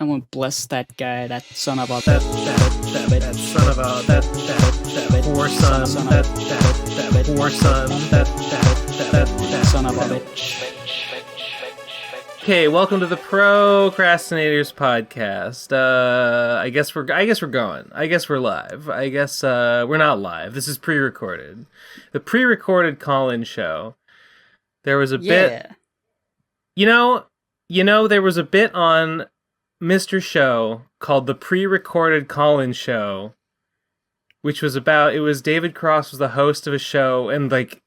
I won't bless that guy, that son of a that son of a that poor son, that poor son, that son of a bitch. Okay, welcome to the Pro Crastinators podcast. I guess we're going. I guess we're live. I guess we're not live. This is pre-recorded. The pre-recorded call-in show. There was a bit. You know, there was a bit on Mr. Show called the pre-recorded call-in show, which was about, it was David Cross was the host of a show, and like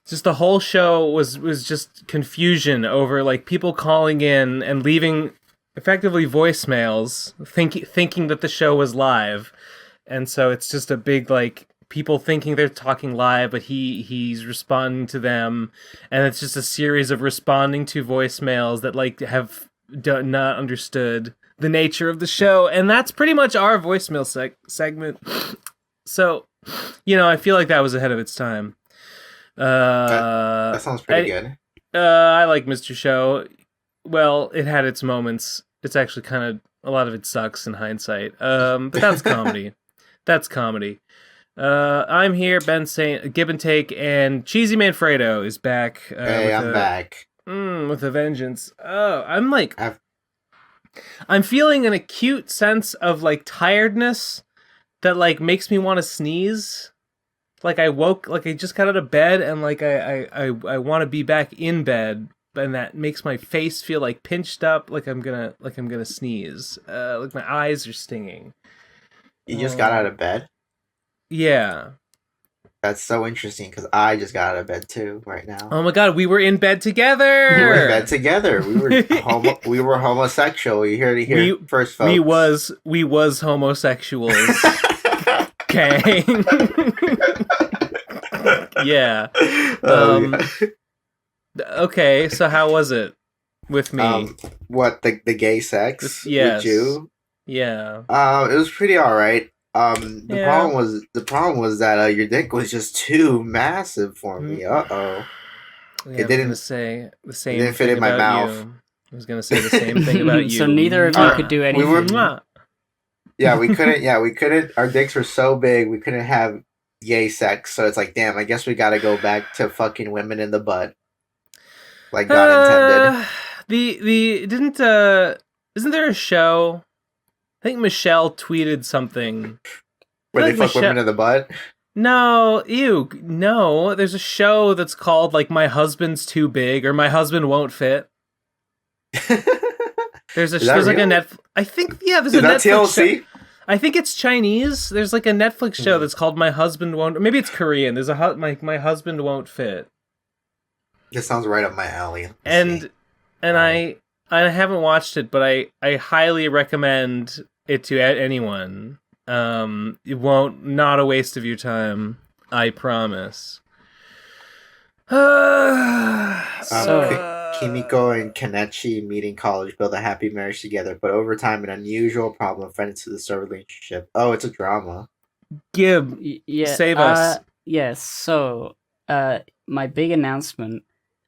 just the whole show was just confusion over like people calling in and leaving effectively voicemails thinking that the show was live. And so it's just a big like people thinking they're talking live, but he's responding to them, and it's just a series of responding to voicemails that like have not understood the nature of the show, and that's pretty much our voicemail segment. So, I feel like that was ahead of its time. That sounds pretty good. I like Mr. Show. Well, it had its moments. It's actually kind of, a lot of it sucks in hindsight. But that's comedy. That's comedy. I'm here, Ben saying Give and Take, and Cheesy Manfredo is back. I'm back. With a vengeance. Oh, I'm feeling an acute sense of like tiredness that like makes me want to sneeze. Like I just got out of bed and like I want to be back in bed, and that makes my face feel like pinched up, like I'm gonna sneeze. Like my eyes are stinging. You just got out of bed? Yeah. That's so interesting because I just got out of bed too right now. Oh my god, we were in bed together. We were in bed together. We were homosexual. You heard it here first, folks. We was homosexuals. Okay. Yeah. Yeah. Okay, so how was it with me? What, the gay sex yes. with you? Yeah. It was pretty alright. The problem was that your dick was just too massive for me. Yeah, it didn't say the same. It didn't fit in my mouth. You. I was gonna say the same thing about you. So neither of you could do anything. We couldn't. Our dicks were so big, we couldn't have gay sex. So it's like, damn, I guess we gotta go back to fucking women in the butt, like God intended. Isn't there a show? I think Michelle tweeted something. Where they fuck women in the butt? No, no. There's a show that's called like My Husband's Too Big or My Husband Won't Fit. There's like a Netflix. I think there's a Netflix TLC? show. I think it's Chinese. There's like a Netflix show that's called My Husband Won't. Or maybe it's Korean. There's My Husband Won't Fit. This sounds right up my alley. And I haven't watched it, but I highly recommend it to anyone. It not a waste of your time. I promise. Kimiko and Kanechi meeting college, build a happy marriage together, but over time an unusual problem friends to the start relationship. Oh, it's a drama. Gib, save us. Yes, so my big announcement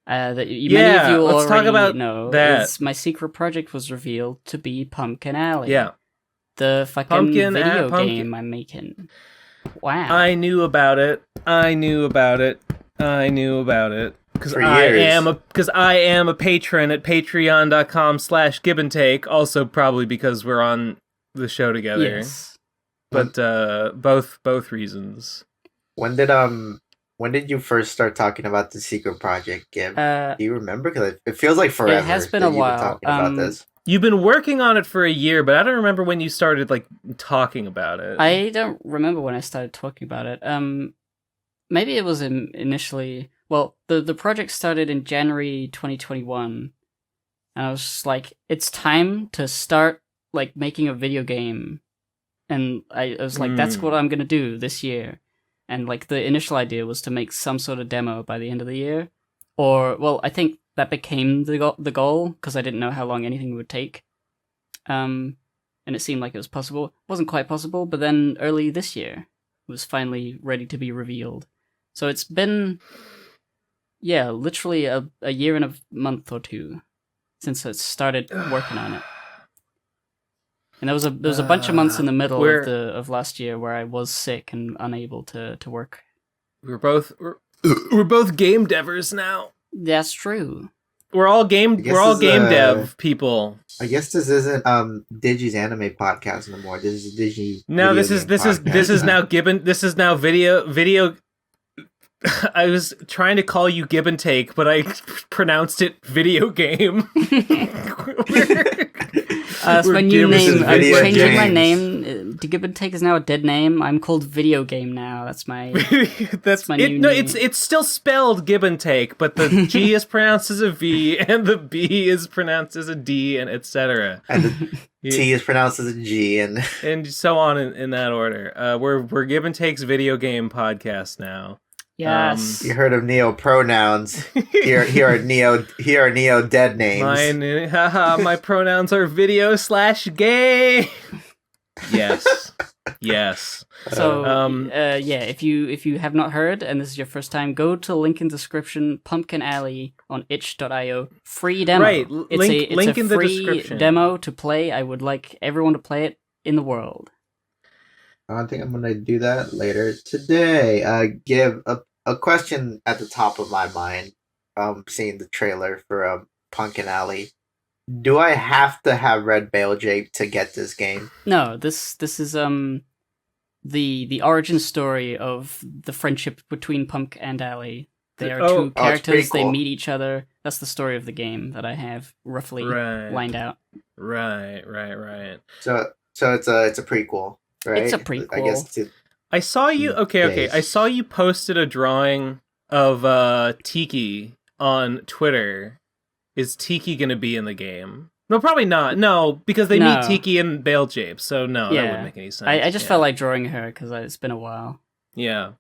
that many of you let's already talk about know that. Is my secret project was revealed to be Pumpkin Alley. Yeah. The fucking video game I'm making. Wow. I knew about it. Because I am a patron at patreon.com/giveandtake. Also, probably because we're on the show together. Yes. But both reasons. When did you first start talking about the secret project, Gib? Do you remember? Because it feels like forever. It has been a while. Talking about this. You've been working on it for a year, but I don't remember when you started like talking about it. I don't remember when I started talking about it. Maybe it was initially. Well, the project started in January 2021, and I was just like, it's time to start like making a video game, and I was like, that's what I'm gonna do this year, and like the initial idea was to make some sort of demo by the end of the year, I think that became the goal because I didn't know how long anything would take, and it seemed like it was possible. It wasn't quite possible, but then early this year, it was finally ready to be revealed. So it's been. Yeah, literally a year and a month or two since I started working on it. And there was a bunch of months in the middle We're- of last year where I was sick and unable to work. We're both game devers now. That's true. We're all game dev people. I guess this isn't Digi's anime podcast anymore. This is Digi. No, video this is game now podcast. Gibbon. This is now video. I was trying to call you Give and Take, but I pronounced it video game. It's my new This is name. I'm Video changing my Games. name. To Give and Take is now a dead name. I'm called Video Game now. That's my. That's my it. new No, name. it's still spelled Give and Take, but the G is pronounced as a V, and the B is pronounced as a D, and etc. And the T is pronounced as a G, and And so on in that order. We're Give and Take's video game podcast now. Yes. you heard of neo pronouns. Here are neo dead names. My pronouns are video/gay. Yes. So Um, yeah, if you have not heard and this is your first time, go to link in description, Pumpkin Alley on itch.io, free demo. Right, It's link a in the free description. demo to play. I would like everyone to play it in the world. I think I'm gonna do that later today. Give a question at the top of my mind. Seeing the trailer for Pumpkin Alley. Do I have to have read Jape to get this game? No, this is the origin story of the friendship between Punk and Alley. They are two it's pretty characters. They cool. meet each other. That's the story of the game that I have roughly lined out. Right. So it's a prequel, right? It's a prequel. I guess to I saw you. Okay. Yes. I saw you posted a drawing of Tiki on Twitter. Is Tiki gonna be in the game? No, probably not. No, because they No. meet Tiki and Jape, so no, that Yeah. wouldn't make any sense. I just felt like drawing her because it's been a while. Yeah.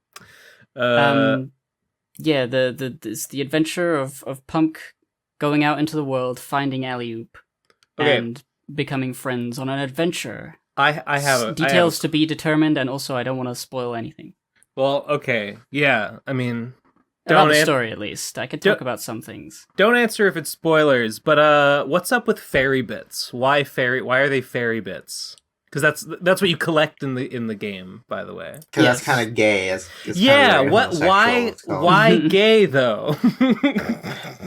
Yeah, it's the adventure of Punk going out into the world, finding Alley-oop, Okay. and becoming friends on an adventure. I have Details to be determined, and also I don't want to spoil anything. Well, okay. Yeah, I mean, About don't the an- story, at least. I could talk about some things. don't answer if it's spoilers, but what's up with fairy bits? Why are they fairy bits? Because that's what you collect in the game, by the way. because Yes. that's kind of gay. It's Yeah, kinda what homosexual, why it's called. why gay though?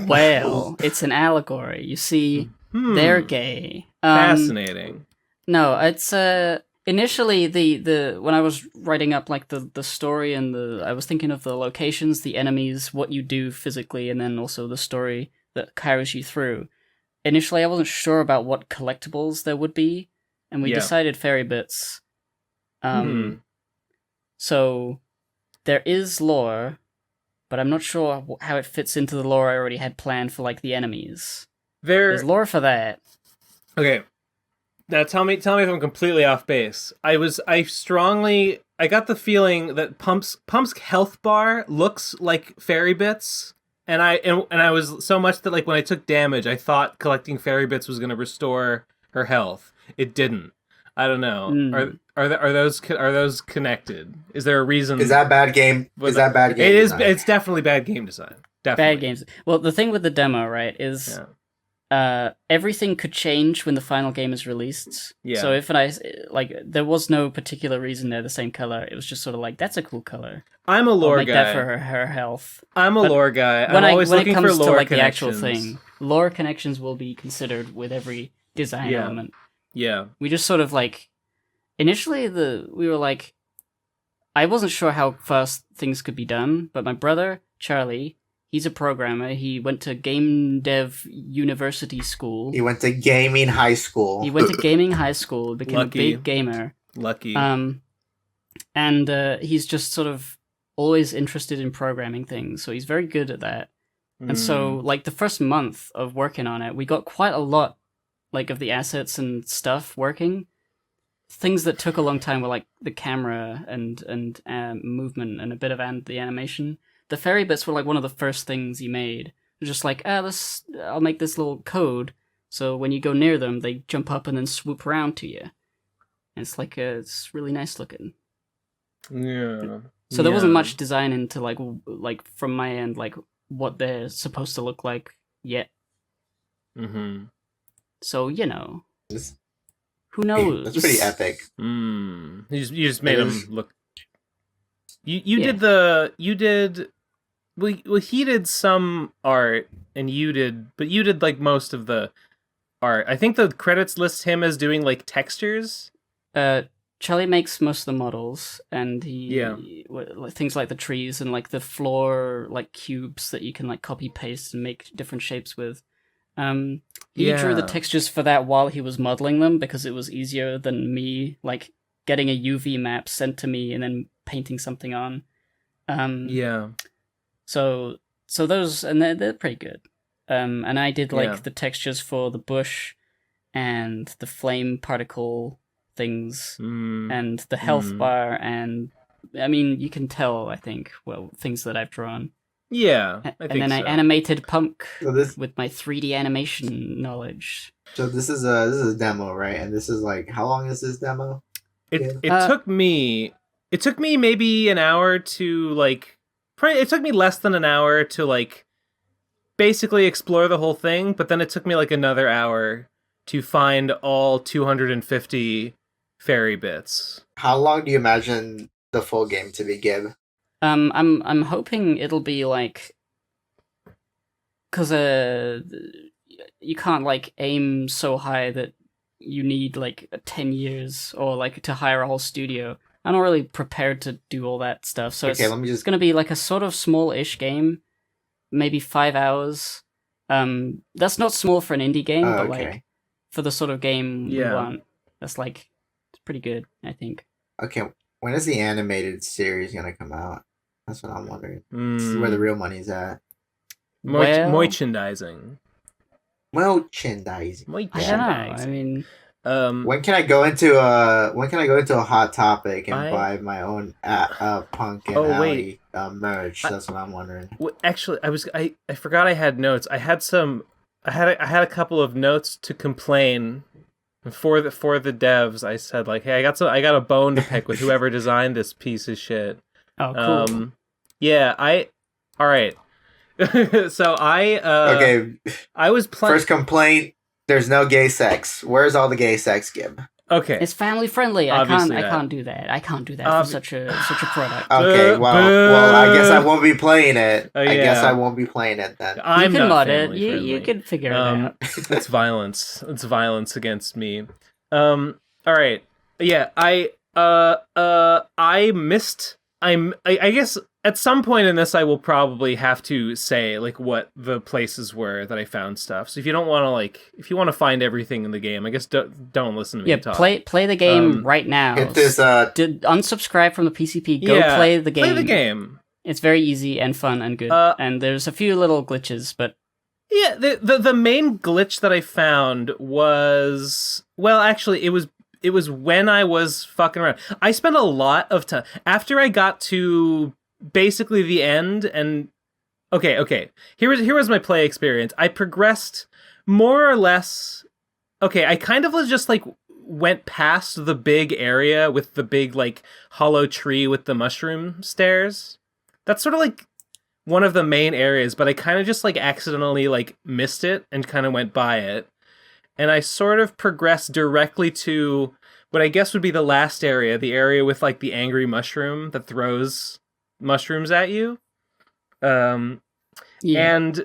Well, it's an allegory. You see, they're gay. Fascinating. No, it's initially the when I was writing up like the story and I was thinking of the locations, the enemies, what you do physically, and then also the story that carries you through. Initially, I wasn't sure about what collectibles there would be, and we Yeah. decided fairy bits. So there is lore, but I'm not sure how it fits into the lore I already had planned for like the enemies. There's lore for that. Okay. Now tell me if I'm completely off base. I got the feeling that Pump's health bar looks like fairy bits, and I was so much that like when I took damage, I thought collecting fairy bits was going to restore her health. It didn't. I don't know. Are those connected? Is there a reason? Is that bad game? Is that bad game? It is. design? It's definitely bad game design. Definitely. Bad games. Well, the thing with the demo, right, is everything could change when the final game is released. Yeah. So there was no particular reason they're the same color. It was just sort of like, that's a cool color. I'm a I'll lore make guy. that for her health. I'm a But lore guy. I'm When always it looking comes for lore to like the connections. actual thing, lore connections will be considered with every design Yeah. element. Yeah. We just sort of like initially we were like, I wasn't sure how fast things could be done, but my brother Charlie, he's a programmer. He went to game dev university school. He went to gaming high school. He went to gaming high school, became Lucky. a big gamer. Lucky. And he's just sort of always interested in programming things, so he's very good at that. And so, like, the first month of working on it, we got quite a lot, like, of the assets and stuff working. Things that took a long time were, like, the camera and movement and a bit of the animation. The fairy bits were, like, one of the first things he made. It was just like, I'll make this little code, so when you go near them, they jump up and then swoop around to you. And it's like, it's really nice looking. Yeah. So there wasn't much design into, like from my end, like, what they're supposed to look like yet. Mm-hmm. So, you know. Who knows? That's pretty epic. You just made It him is. look. You Yeah. did. Well, he did some art, and you did like most of the art. I think the credits list him as doing like textures. Charlie makes most of the models, and Yeah. things like the trees and like the floor like cubes that you can like copy paste and make different shapes with. He drew the Yeah. textures for that while he was modeling them because it was easier than me like getting a UV map sent to me and then painting something on. Yeah. So those, and they're pretty good. And I did like Yeah. the textures for the bush and the flame particle things and the health bar, and I mean you can tell, I think, well, things that I've drawn. Yeah. I And think then so. I animated PUMK So this with my 3D animation knowledge. this is a demo, right? And this is like, how long is this demo? It Uh, took me maybe an hour to like. It took me less than an hour to like basically explore the whole thing, but then it took me like another hour to find all 250 fairy bits. How long do you imagine the full game to be, Gib? I'm hoping it'll be like, cause you can't like aim so high that you need like 10 years or like to hire a whole studio. I'm not really prepared to do all that stuff, so Okay, let me it's just. gonna be like a sort of small-ish game, maybe 5 hours. That's not small for an indie game, Oh, but okay. like for the sort of game we Yeah. want, that's like it's pretty good, I think. Okay, when is the animated series gonna come out? That's what I'm wondering. This is where the real money's at. Merchandising. Merchandising. I don't know. I Merchandising. mean, When can I go into a hot topic and I- buy my own punk and Oh, alley wait. merch? That's what I'm wondering. Actually, I forgot I had notes. I had a couple of notes to complain for the devs. I said like, hey, I got a bone to pick with whoever designed this piece of shit. oh, cool. Yeah, all right. So Okay, I was playing. first complaint. There's no gay sex. Where's all the gay sex, Gib? Okay. It's family friendly. I Obviously can't do that. I can't do that for such a product. Okay, well, I guess I won't be playing it. Oh, I guess yeah. I won't be playing it then. I'm you can not mod it. family You friendly. can figure it out. It's violence. It's violence against me. All right. Yeah, I missed. I guess at some point in this I will probably have to say like what the places were that I found stuff. So if you don't want to if you want to find everything in the game, I guess don't listen to me Yeah, talk. play the game right now. Hit this. Did unsubscribe from the PCP. Go Yeah, play the game. Play the game. It's very easy and fun and good. And there's a few little glitches, but Yeah, the main glitch that I found was, well, actually it was when I was fucking around. I spent a lot of time after I got to basically the end, and okay. Here was my play experience. I progressed more or less. Okay, I kind of just like went past the big area with the big like hollow tree with the mushroom stairs. That's sort of like one of the main areas, but I kind of just like accidentally like missed it and kind of went by it. And I sort of progressed directly to what I guess would be the last area, the area with like the angry mushroom that throws mushrooms at you. yeah. And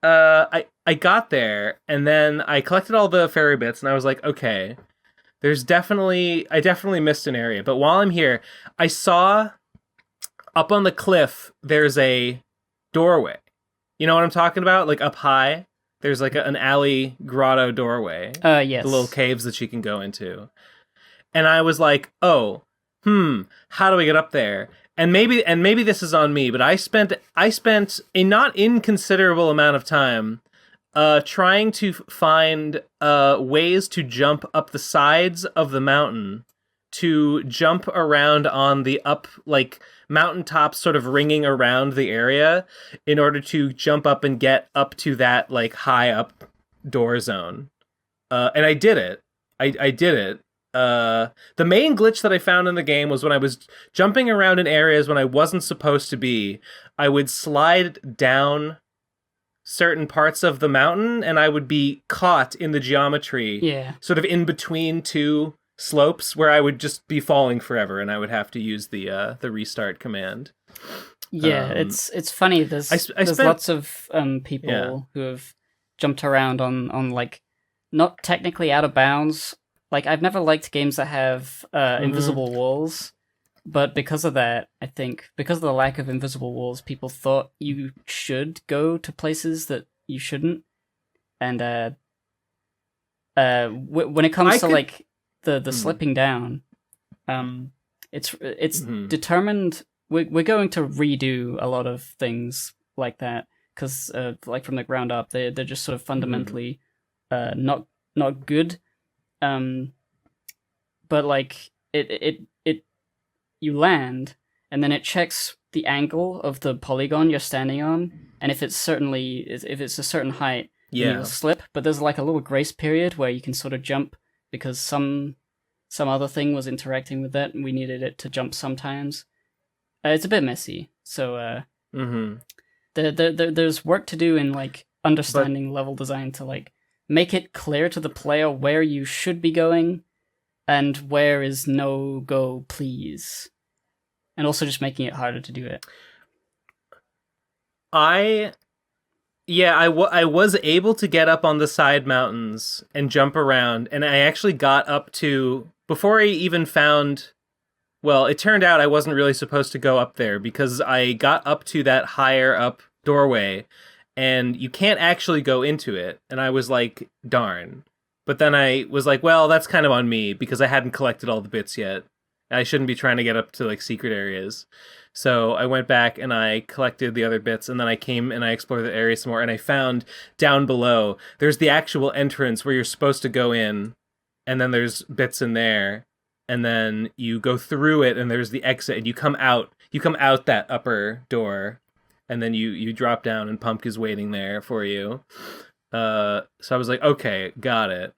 I got there, and then I collected all the fairy bits, and I was like, okay, I definitely missed an area. But while I'm here, I saw up on the cliff, there's a doorway. You know what I'm talking about? Like up high, there's like an alley grotto doorway. Yes. The little caves that you can go into. And I was like, oh, how do I get up there? And maybe this is on me, but I spent a not inconsiderable amount of time trying to find ways to jump up the sides of the mountain, to jump around on the up like mountaintops sort of ringing around the area in order to jump up and get up to that like high up door zone. And I did it. I did it. The main glitch that I found in the game was when I was jumping around in areas when I wasn't supposed to be, I would slide down certain parts of the mountain, and I would be caught in the geometry, sort of in between two slopes, where I would just be falling forever, and I would have to use the restart command. Yeah, it's funny. There's lots of people who have jumped around on like not technically out of bounds. Like, I've never liked games that have invisible walls, but because of that, I think because of the lack of invisible walls, people thought you should go to places that you shouldn't. And when it comes to like the slipping down, it's determined. We're going to redo a lot of things like that because like from the ground up, they're just sort of fundamentally not good. But like it you land and then it checks the angle of the polygon you're standing on, and if it's a certain height, you'll slip. But there's like a little grace period where you can sort of jump because some other thing was interacting with that, and we needed it to jump sometimes. It's a bit messy, so there's work to do in like understanding level design to like make it clear to the player where you should be going and where is no go, please, and also just making it harder to do it. I was able to get up on the side mountains and jump around, and I actually got up to, before I even found, well, it turned out I wasn't really supposed to go up there because I got up to that higher up doorway and you can't actually go into it. And I was like, darn. But then I was like, well, that's kind of on me because I hadn't collected all the bits yet. I shouldn't be trying to get up to like secret areas. So I went back and I collected the other bits, and then I came and I explored the area some more, and I found down below, there's the actual entrance where you're supposed to go in, and then there's bits in there, and then you go through it, and there's the exit, and you come out that upper door, and then you drop down, and PUMK is waiting there for you. So I was like, okay, got it.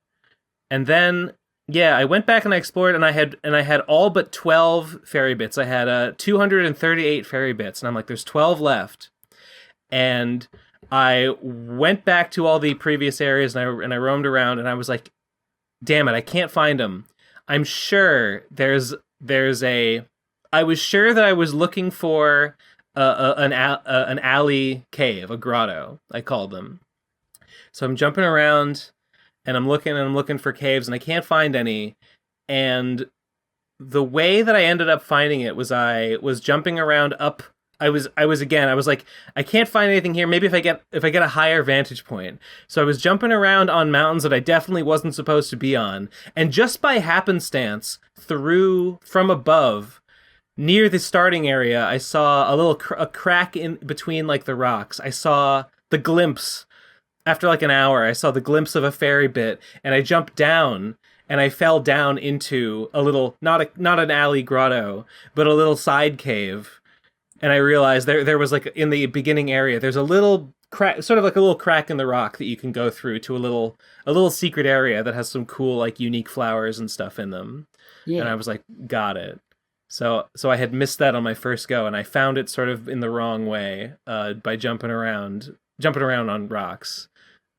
And then I went back and I explored, and I had all but 12 fairy bits. I had 238 fairy bits, and I'm like, there's 12 left. And I went back to all the previous areas, and I roamed around, and I was like, damn it, I can't find them. I'm sure there's a. I was sure that I was looking for an alley cave, a grotto, I called them. So I'm jumping around, and I'm looking for caves, and I can't find any. And the way that I ended up finding it was I was jumping around up. I was like, I can't find anything here. Maybe if I get a higher vantage point. So I was jumping around on mountains that I definitely wasn't supposed to be on, and just by happenstance, from above, near the starting area, I saw a crack in between like the rocks. I saw the glimpse. After like an hour, I saw the glimpse of a fairy bit, and I jumped down, and I fell down into a little, not an alley grotto, but a little side cave. And I realized there was like in the beginning area, there's a little crack, sort of like a little crack in the rock that you can go through to a little secret area that has some cool like unique flowers and stuff in them. Yeah. And I was like, got it. So I had missed that on my first go, and I found it sort of in the wrong way by jumping around on rocks.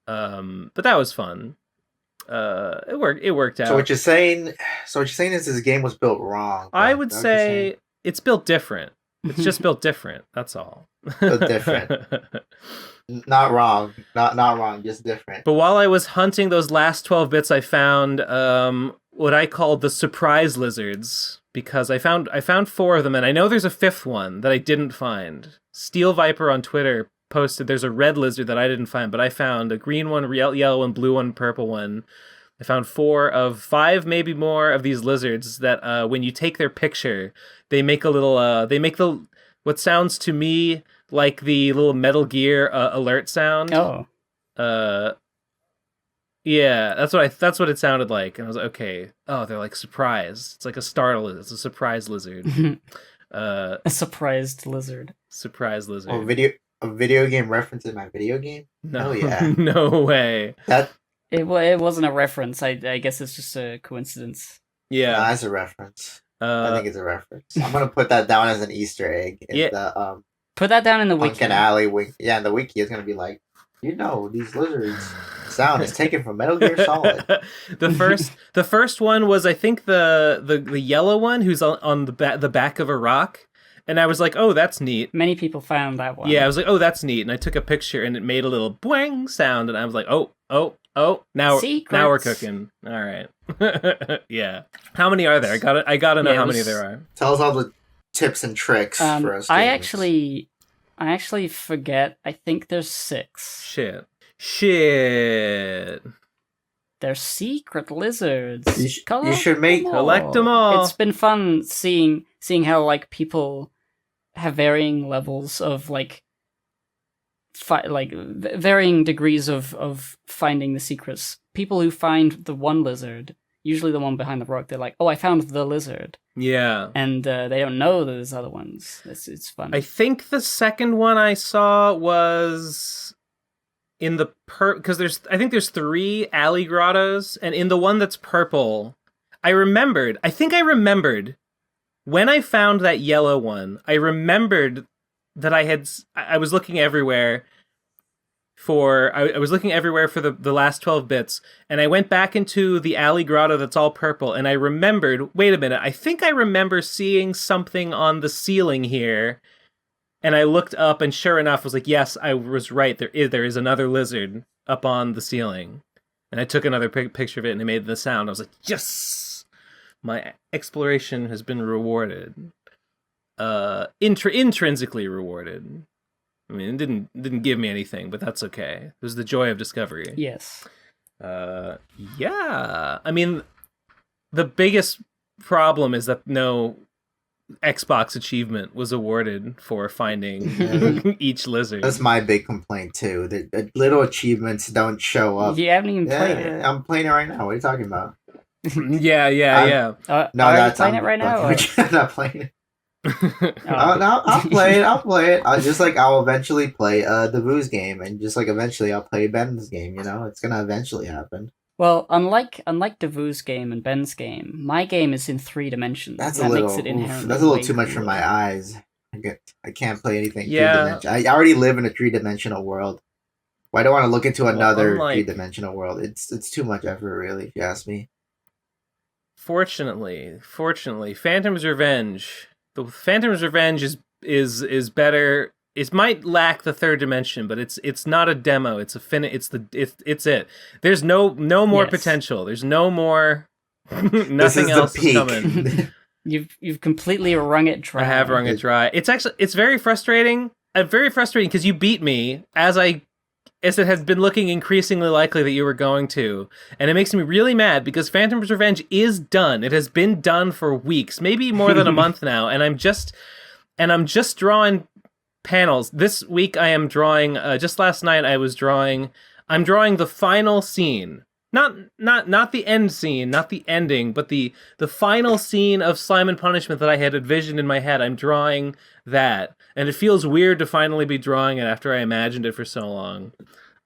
But that was fun. It worked out. So what you're saying is this game was built wrong. I would say it's built different. It's just built different. That's all. Built different. Not wrong. Not wrong. Just different. But while I was hunting those last 12 bits, I found what I called the surprise lizards, because I found 4 of them, and I know there's a 5th one that I didn't find. Steel Viper on Twitter posted there's a red lizard that I didn't find, but I found a green one, yellow one, blue one, purple one. I found 4 of 5, maybe more, of these lizards that when you take their picture, they make a little what sounds to me like the little Metal Gear alert sound. Oh. Yeah, that's what it sounded like, and I was like, okay. Oh, they're like surprised. It's like a startle. It's a surprise lizard. A surprised lizard. Surprise lizard. Oh, a video game reference in my video game? No, yeah. No way. It wasn't a reference. I guess it's just a coincidence. Yeah, no, that's a reference. I think it's a reference. I'm gonna put that down as an Easter egg. In the, put that down in the wiki. Pumpkin Alley wiki. Yeah, in the wiki, it's gonna be like, You know, these lizards sound is taken from Metal Gear Solid. the first one was, I think, the yellow one who's on the back of a rock, and I was like, oh, that's neat. Many people found that one. Yeah, I was like, oh, that's neat, and I took a picture, and it made a little boing sound, and I was like, oh, now we're cooking. All right. Yeah. How many are there? I gotta know how many there are. Tell us all the tips and tricks for us. I actually forget. I think there's 6. Shit. They're secret lizards. You should collect them all. It's been fun seeing how like people have varying levels of like varying degrees of finding the secrets. People who find the one lizard, usually the one behind the rock, they're like, "Oh, I found the lizard." Yeah. And they don't know that there's other ones. It's fun. I think the second one I saw was in the because there's 3 alley grottos, and in the one that's purple, I think I remembered when I found that yellow one. I remembered that I was looking everywhere for the last 12 bits, and I went back into the alley grotto that's all purple, and I remembered, wait a minute, I think I remember seeing something on the ceiling here, and I looked up, and sure enough, was like, yes, I was right, there is another lizard up on the ceiling. And I took another picture of it, and it made the sound. I was like, yes! My exploration has been rewarded. Intrinsically rewarded. I mean, it didn't give me anything, but that's okay. It was the joy of discovery. Yes. Yeah. I mean, the biggest problem is that no Xbox achievement was awarded for finding each lizard. That's my big complaint too. The little achievements don't show up. You haven't even played it. I'm playing it right now. What are you talking about? Yeah. No, are you playing it right now? I'm not playing it. I'll play it. I'll eventually play the Boo's game, and just like eventually I'll play Ben's game. You know, it's gonna eventually happen. Well, unlike Devu's game and Ben's game, my game is in 3 dimensions. That's that a little. makes it inherently That's a little too much for my eyes. I can't play anything 3-dimensional. I already live in a 3-dimensional world. Why do I want to look into another 3-dimensional world? It's too much effort, really, if you ask me. Fortunately, Phantom's Revenge. The Phantom's Revenge is better. It might lack the 3rd dimension, but it's not a demo. It's it. There's no more potential. There's no more. Nothing else is coming. You've completely wrung it dry. I have wrung it dry. It's very frustrating. Very frustrating because you beat me as it has been looking increasingly likely that you were going to, and it makes me really mad because Phantom's Revenge is done. It has been done for weeks, maybe more than a month now, and I'm just drawing panels. This week I am drawing. Just last night I'm drawing the final scene. Not the end scene, not the ending, but the final scene of Slime and Punishment that I had envisioned in my head. I'm drawing that, and it feels weird to finally be drawing it after I imagined it for so long.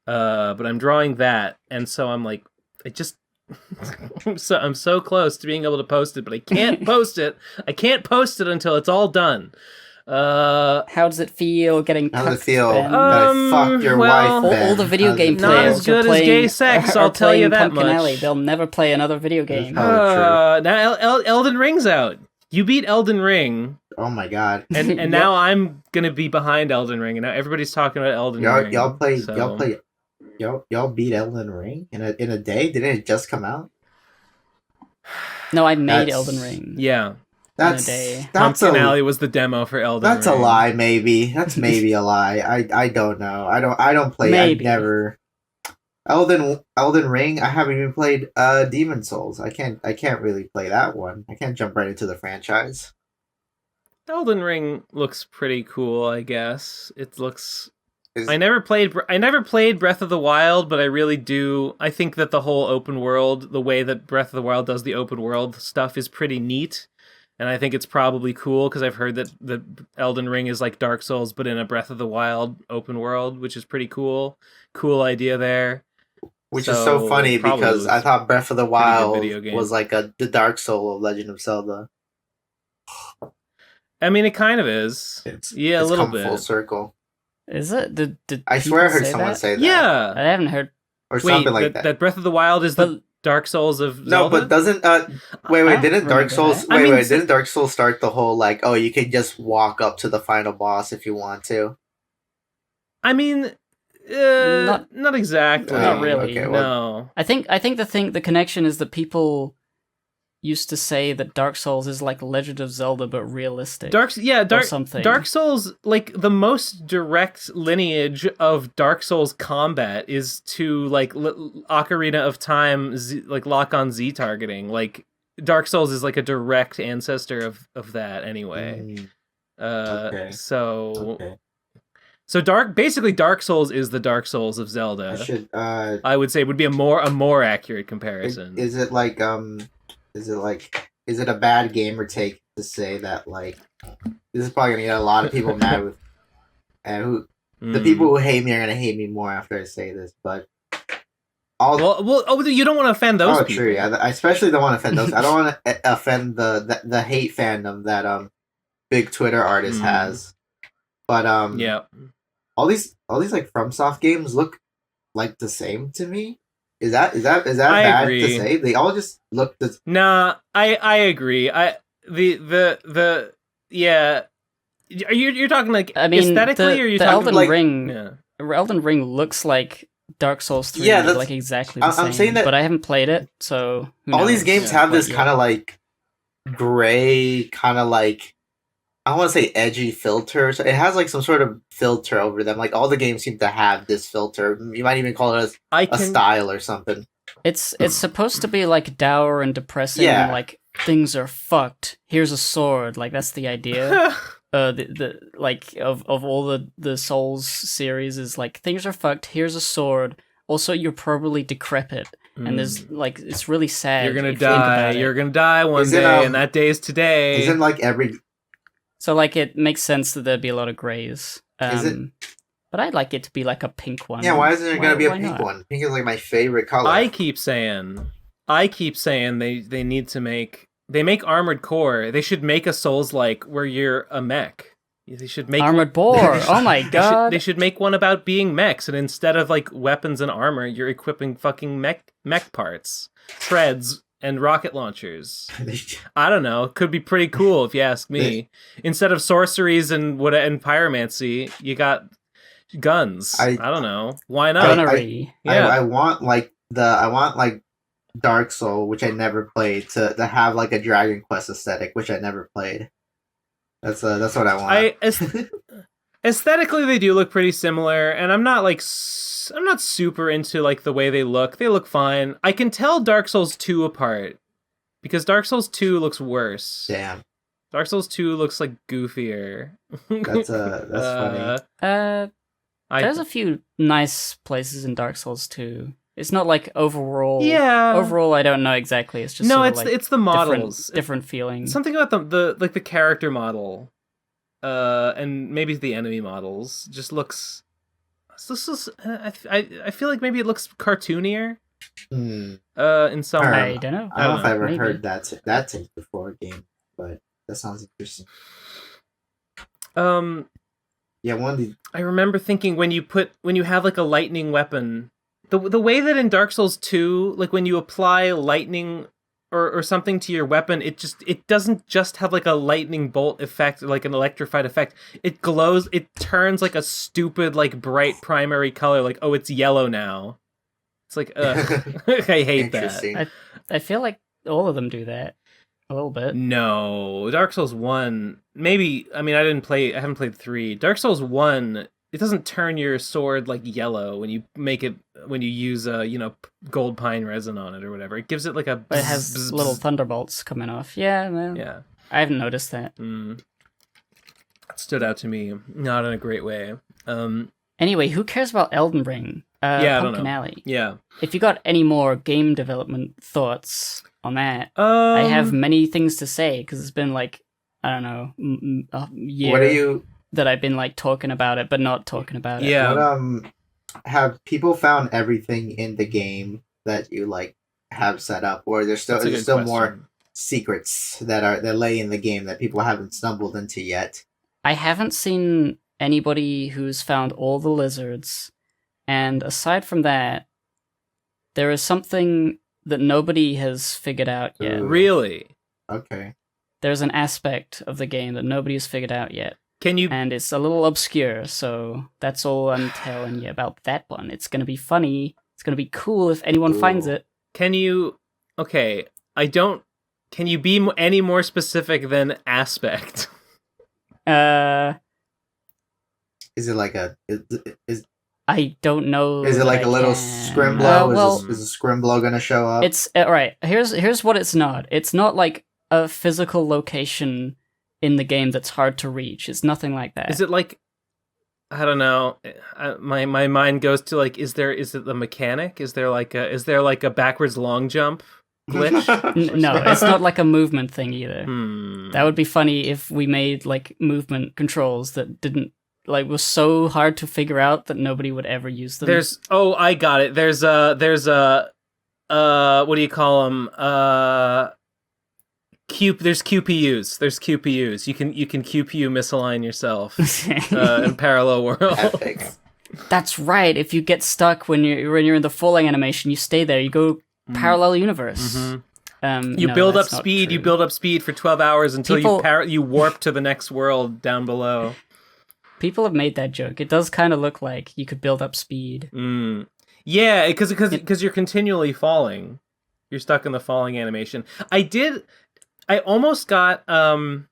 But I'm drawing that, and so I'm like, I'm so close to being able to post it, but I can't post it. I can't post it until it's all done. How does it feel getting How does it feel? Ben? I fucked your wife, Ben. All the video game not players as good are playing, as gay sex, are I'll tell you playing that Pumpkin much. Alley. They'll never play another video game. True. Now Elden Ring's out. You beat Elden Ring. Oh my god! And now I'm gonna be behind Elden Ring, and now everybody's talking about Elden Ring. Y'all beat Elden Ring in a day? Didn't it just come out? No, I made Elden Ring. Yeah. That's Pumpkin Alley was the demo for Elden Ring. That's a lie, maybe. That's maybe a lie. I don't know. I don't play. Maybe. I've never Elden Ring. I haven't even played Demon Souls. I can't really play that one. I can't jump right into the franchise. Elden Ring looks pretty cool, I guess. It looks. I never played Breath of the Wild, but I really do. I think that the whole open world, the way that Breath of the Wild does the open world stuff, is pretty neat. And I think it's probably cool because I've heard that the Elden Ring is like Dark Souls, but in a Breath of the Wild open world, which is pretty cool. Cool idea there. Which is so funny because I thought Breath of the Wild was like the Dark Soul of Legend of Zelda. I mean, it kind of is. It's a little come bit. Full circle. Is it? Did I swear I people heard say someone that? say that. Yeah. I haven't heard. Or Wait, something like that. that Breath of the Wild is the Dark Souls of No, Zelda? but doesn't I wait, don't didn't Dark remember Souls that. I mean, didn't Dark Souls start the whole like, oh, you can just walk up to the final boss if you want to? I mean, not exactly. Not really. Okay, well, No. I think the connection is that people used to say that Dark Souls is like Legend of Zelda but realistic. Dark something. Dark Souls, like the most direct lineage of Dark Souls combat is to like Ocarina of Time, like lock on Z targeting. Like Dark Souls is like a direct ancestor of that anyway. Okay. So Dark Souls is the Dark Souls of Zelda. I would say would be a more accurate comparison. Is it a bad gamer take to say that like this is probably gonna get a lot of people mad with, and the people who hate me are gonna hate me more after I say this, but you don't want to offend those people. True. I especially don't want to offend those. I don't want to offend the hate fandom that big Twitter artist has. But yeah, all these like FromSoft games look like the same to me. Is that bad agree. to say? They all just look the. Nah, I agree. Yeah. You're talking like aesthetically, or are you talking Elden like Ring? Yeah. Elden Ring looks like Dark Souls 3, Yeah, like exactly the same. I'm saying that but I haven't played it, so all these games have this kind of like gray, kind of like I don't want to say edgy filter. So it has like some sort of filter over them. Like all the games seem to have this filter. You might even call it a style or something. It's supposed to be like dour and depressing. Yeah. And, like things are fucked. Here's a sword. Like that's the idea. The like of all the Souls series is like things are fucked. Here's a sword. Also, you're probably decrepit, and there's like it's really sad. You're gonna die. You're gonna die one day, and that day is today. Isn't like every. So, like, it makes sense that there'd be a lot of grays. But I'd like it to be, like, a pink one. Yeah, why isn't there going to be a pink one? Pink is, like, my favorite color. I keep saying they need to make... They make Armored Core. They should make a Souls-like where you're a mech. They should make... Armored Boar! Oh my god! They should make one about being mechs, and instead of, like, weapons and armor, you're equipping fucking mech parts. Treads... and rocket launchers. I don't know. Could be pretty cool if you ask me. Instead of sorceries and pyromancy, you got guns. I don't know. Why not? Gunnery. I want Dark Soul, which I never played, to have like a Dragon Quest aesthetic, which I never played. That's what I want. Aesthetically, they do look pretty similar, and I'm not super into like the way they look. They look fine. I can tell Dark Souls 2 apart because Dark Souls 2 looks worse. Damn. Dark Souls 2 looks like goofier. That's funny. There's a few nice places in Dark Souls 2. It's not like overall. Yeah. Overall, I don't know exactly. It's just it's the models, different feeling. Something about the character model, and maybe the enemy models just looks. I feel like maybe it looks cartoonier. In some way. I don't know. I don't know if I've ever heard that take before a game, but that sounds interesting. Yeah, I remember thinking when you have like a lightning weapon, the way that in Dark Souls 2, like when you apply lightning or something to your weapon, it doesn't just have like a lightning bolt effect, like an electrified effect. It glows, it turns like a stupid, like bright primary color, like, oh, it's yellow now. It's like, ugh. I hate that. I feel like all of them do that a little bit. No, Dark Souls 1, maybe, I mean, I haven't played 3. Dark Souls 1, it doesn't turn your sword like yellow when you use gold pine resin on it or whatever. It gives it like a but it has little thunderbolts coming off. Yeah, man. Yeah. I haven't noticed that. It stood out to me, not in a great way. Anyway, who cares about Elden Ring? Yeah, Pumpkin Alley. Yeah. If you got any more game development thoughts on that, I have many things to say because it's been like, I don't know, a year that I've been like talking about it but not talking about it. Yeah. Have people found everything in the game that you like have set up, or is there still more secrets that lay in the game that people haven't stumbled into yet? I haven't seen anybody who's found all the lizards. And aside from that, there is something that nobody has figured out yet. Really? Okay. There's an aspect of the game that nobody has figured out yet. Can you... And it's a little obscure, so that's all I'm telling you about that one. It's going to be funny. It's going to be cool if anyone finds it. Can you... Okay, I don't... Can you be any more specific than aspect? Is it like a... I don't know. Is it like a little Scrimblow? Is a Scrimblow going to show up? It's... Alright, here's what it's not. It's not like a physical location in the game that's hard to reach. It's nothing like that. Is it like... I don't know. My mind goes to like, is it the mechanic? Is there like a backwards long jump glitch? No, it's not like a movement thing either. Hmm. That would be funny if we made like movement controls that didn't like was so hard to figure out that nobody would ever use them. I got it. There's what do you call them? There's QPUs. There's QPUs. You can QPU misalign yourself in parallel worlds. Epic. That's right. If you get stuck when you're in the falling animation, you stay there. You go parallel universe. Mm-hmm. You build up speed. You build up speed for 12 hours until you warp to the next world down below. People have made that joke. It does kind of look like you could build up speed. Yeah, because you're continually falling. You're stuck in the falling animation. I almost got I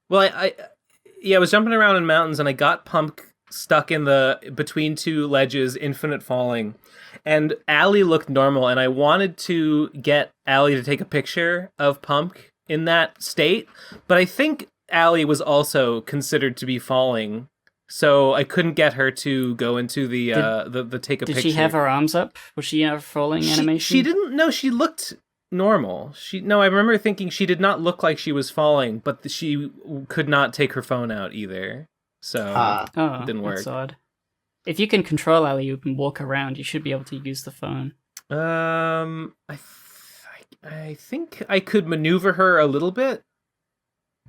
was jumping around in mountains and I got PUMK stuck in between two ledges, infinite falling. And Allie looked normal, and I wanted to get Allie to take a picture of PUMK in that state, but I think Allie was also considered to be falling, so I couldn't get her to go into the take a picture. Did she have her arms up? Was she in a falling animation? She didn't. No, she looked normal. I remember thinking she did not look like she was falling, but she could not take her phone out either, so it didn't work. That's odd. If you can control Allie, you can walk around. You should be able to use the phone. I think I could maneuver her a little bit,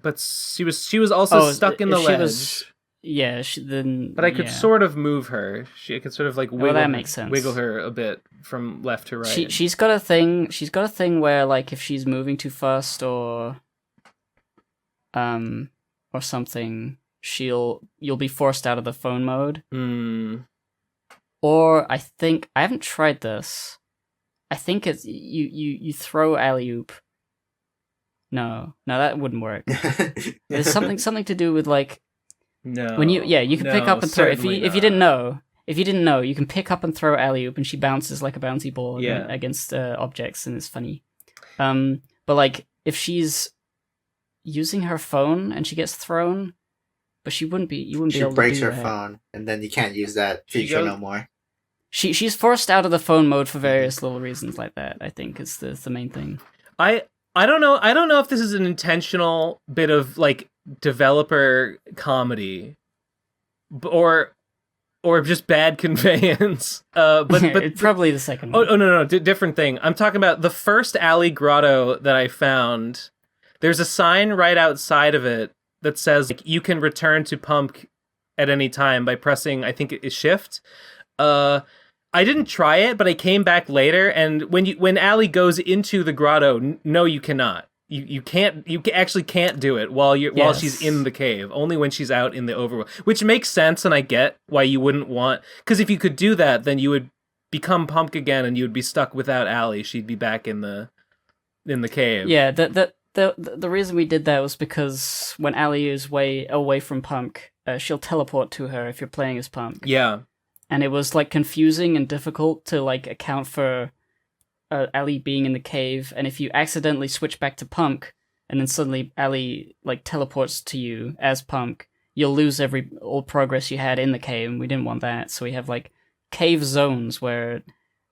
but she was also stuck in the ledge. But I could sort of move her. I could sort of like wiggle. That makes sense. Wiggle her a bit from left to right. She's got a thing. She's got a thing where like if she's moving too fast or something, you'll be forced out of the phone mode. Or I haven't tried this. I think it's you throw alley-oop. No, that wouldn't work. There's something to do with like when you can pick up and throw. If you didn't know, you can pick up and throw alley-oop, and she bounces like a bouncy ball against objects, and it's funny. But like if she's using her phone and she gets thrown, but you wouldn't be able to do that. She breaks her phone, and then you can't use that feature no more. She's forced out of the phone mode for various little reasons like that. I think is the main thing. I don't know. I don't know if this is an intentional bit of like developer comedy, or just bad conveyance. But it's probably the second one. Oh no, different thing. I'm talking about the first alley grotto that I found. There's a sign right outside of it that says like, you can return to PUMK at any time by pressing, I think it's Shift. I didn't try it, but I came back later, and when Allie goes into the grotto, no, you cannot. You can't. You actually can't do it while she's in the cave. Only when she's out in the overworld, which makes sense, and I get why you wouldn't want. Because if you could do that, then you would become PUMK again, and you would be stuck without Allie. She'd be back in the cave. Yeah. The reason we did that was because when Allie is way away from PUMK, she'll teleport to her if you're playing as PUMK. Yeah. And it was like confusing and difficult to like account for Allie being in the cave. And if you accidentally switch back to PUMK, and then suddenly Allie like teleports to you as PUMK, you'll lose all progress you had in the cave. And we didn't want that, so we have like cave zones where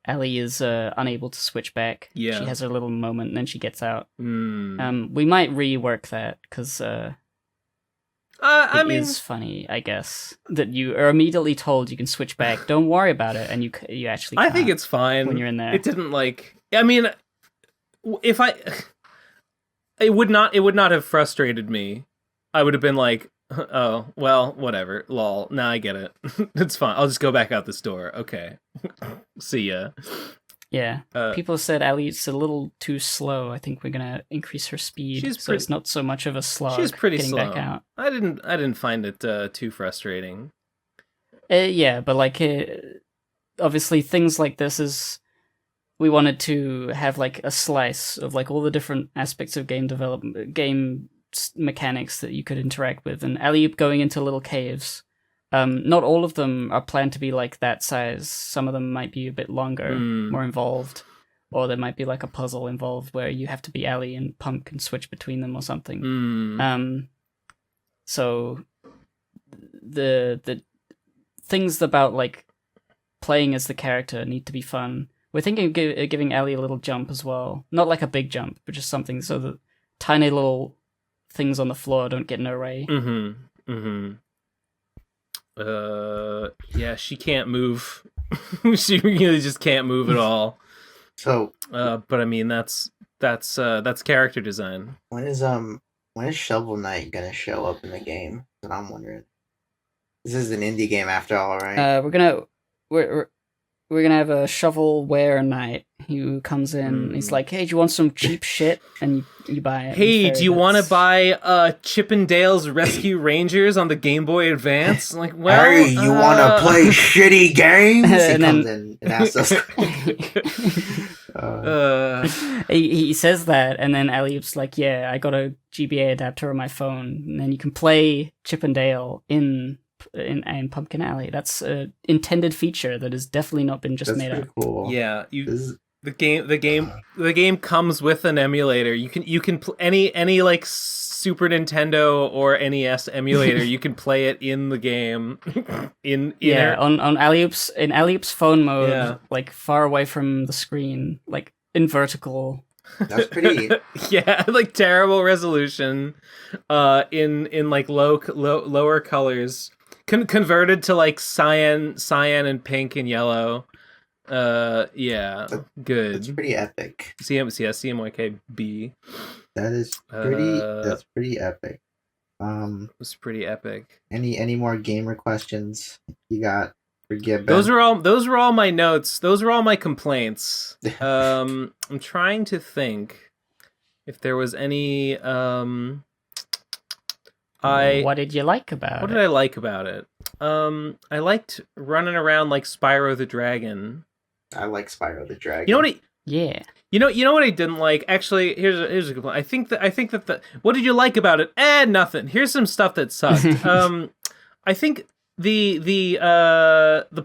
Allie is unable to switch back. Yeah, she has her little moment, and then she gets out. We might rework that because. It is funny, I guess, that you are immediately told you can switch back. Don't worry about it, and you actually can't. I think it's fine when you're in there. It didn't like. I mean, it would not have frustrated me. I would have been like, Oh, well, whatever. Lol. Nah, I get it. It's fine. I'll just go back out this door. Okay. See ya. Yeah. People said Ellie's a little too slow. I think we're gonna increase her speed, it's not so much of a slog. She's pretty getting slow. Back out. I didn't find it too frustrating. Yeah, but like, obviously, things like this is. We wanted to have like a slice of like all the different aspects of game development, game mechanics that you could interact with, and alley-oop going into little caves. Not all of them are planned to be like that size. Some of them might be a bit longer, more involved, or there might be like a puzzle involved where you have to be Alley and PUMK can switch between them or something. So the things about like playing as the character need to be fun. We're thinking of giving Ellie a little jump as well. Not like a big jump, but just something so that tiny little things on the floor don't get in her way. Yeah, she can't move. She really just can't move at all. So, but I mean, that's character design. When is Shovel Knight gonna show up in the game? That's what I'm wondering. This is an indie game after all, right? We're gonna have a shovelware knight who comes in. He's like, "Hey, do you want some cheap shit?" And you buy it. Hey, do you want to buy Chip and Dale's Rescue Rangers on the Game Boy Advance? Like, well, hey, you want to play shitty games? And he comes in and asks us. He says that, and then Elliot's like, "Yeah, I got a GBA adapter on my phone, and then you can play Chip and Dale in Pumpkin Alley." That's an intended feature that has definitely not been just made up. Cool. Yeah, the game comes with an emulator. You can any like Super Nintendo or NES emulator. You can play it in the game. On Alley-oop's phone mode, like far away from the screen, like in vertical. That's pretty. Yeah, like terrible resolution. In like lower colors. Converted to like cyan and pink and yellow. Yeah, good. That's pretty epic. CMYKB. That is pretty. That's pretty epic. It's pretty epic. Any more gamer questions you got for GIB'S? Those were all my notes. Those were all my complaints. I'm trying to think if there was any. What did you like about it? What did I like about it? I liked running around like Spyro the Dragon. I like Spyro the Dragon. You know what? Yeah. You know what I didn't like? Actually, here's a complaint. I think that the what did you like about it? Nothing. Here's some stuff that sucked. I think the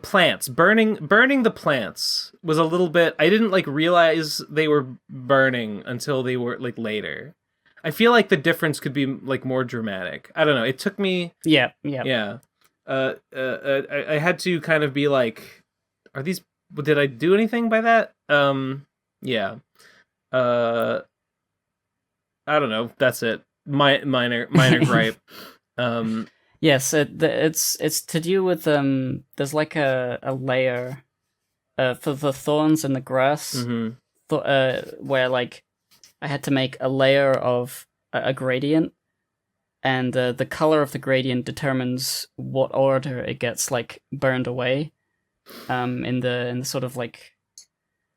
plants burning the plants was a little bit. I didn't like realize they were burning until they were like later. I feel like the difference could be like more dramatic. I don't know. It took me. Yeah. I had to kind of be like, are these? Did I do anything by that? Yeah. I don't know. That's it. Minor gripe. Yes, it's to do with there's like a layer for the thorns and the grass, where like I had to make a layer of a gradient, and the color of the gradient determines what order it gets like burned away. In the sort of like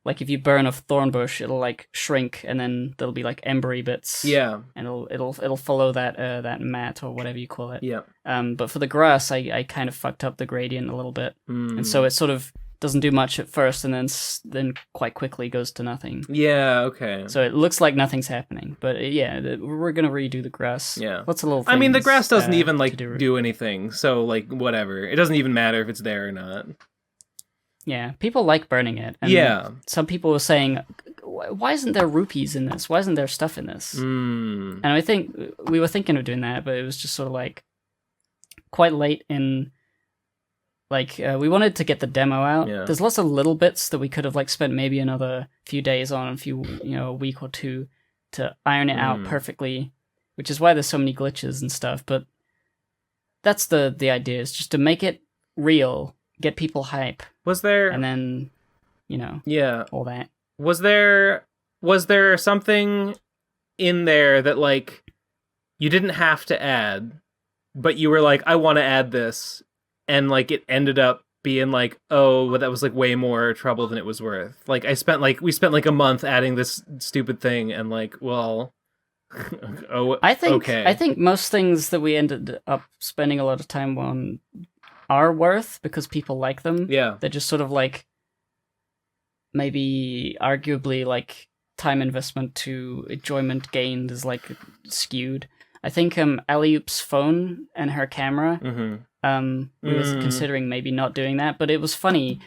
if you burn a thorn bush, it'll like shrink, and then there'll be like embery bits. Yeah, and it'll follow that mat or whatever you call it. Yeah. But for the grass, I kind of fucked up the gradient a little bit, and so it sort of doesn't do much at first, and then quite quickly goes to nothing. Yeah. Okay. So it looks like nothing's happening, but we're gonna redo the grass. Yeah. Lots of little things, I mean, the grass doesn't even like do anything, so like whatever. It doesn't even matter if it's there or not. Yeah, people like burning it. And some people were saying, why isn't there rupees in this? Why isn't there stuff in this? And I think we were thinking of doing that, but it was just sort of like quite late in, like, we wanted to get the demo out. Yeah. There's lots of little bits that we could have like spent maybe another few days on, a week or two to iron it out perfectly, which is why there's so many glitches and stuff. But that's the idea, is just to make it real, get people hype. Was there... And then, all that. Was there something in there that, like, you didn't have to add, but you were like, I want to add this, and like it ended up being like, oh, but that was like way more trouble than it was worth. Like we spent like a month adding this stupid thing, and like, well, I think okay. I think most things that we ended up spending a lot of time on are worth because people like them. Yeah, they're just sort of like maybe arguably like time investment to enjoyment gained is like skewed. I think Alley-Oop's phone and her camera. We were considering maybe not doing that, but it was funny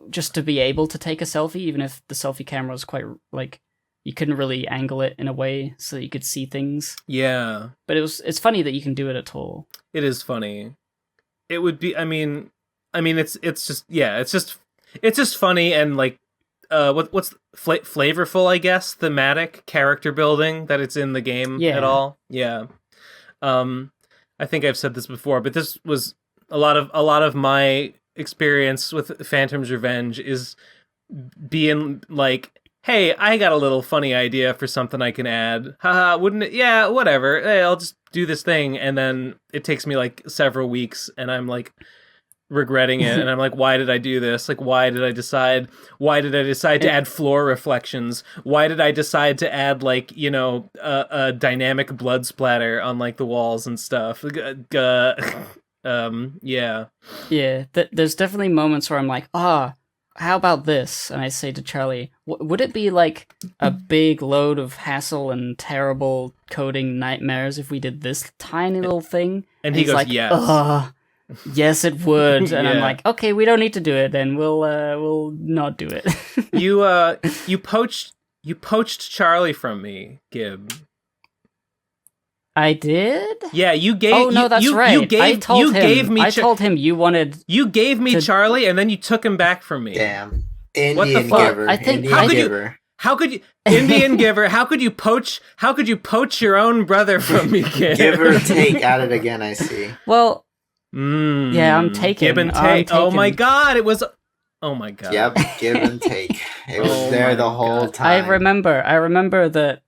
just to be able to take a selfie, even if the selfie camera was quite like you couldn't really angle it in a way so that you could see things. Yeah, but it's funny that you can do it at all. It is funny. It would be. I mean, it's just funny and like what's flavorful, I guess, thematic character building that it's in the game at all. Yeah. I think I've said this before, but this was a lot of my experience with Phantom's Revenge is being like, hey, I got a little funny idea for something I can add. Haha, wouldn't it? Yeah, whatever. Hey, I'll just do this thing. And then it takes me like several weeks and I'm like regretting it. And I'm like, why did I do this? Like, why did I decide to add floor reflections? Why did I decide to add like, a dynamic blood splatter on like the walls and stuff? Yeah. Yeah, there's definitely moments where I'm like, how about this? And I say to Charlie, would it be like a big load of hassle and terrible coding nightmares if we did this tiny little thing? And he goes, like, yes. Yes, it would. And I'm like, okay, we don't need to do it then. We'll not do it. You poached Charlie from me, Gib. I did? Yeah, you gave. Oh no, that's right. I told him you wanted. You gave me Charlie, and then you took him back from me. Damn, what the fuck? Giver. I think how could you Indian giver? How could you poach your own brother from me, Gib? Give or take at it again. I see. Well, yeah, I'm taking. Give and take. Oh my god, it was. Oh my god. Yep, give and take. It was there the whole time. I remember that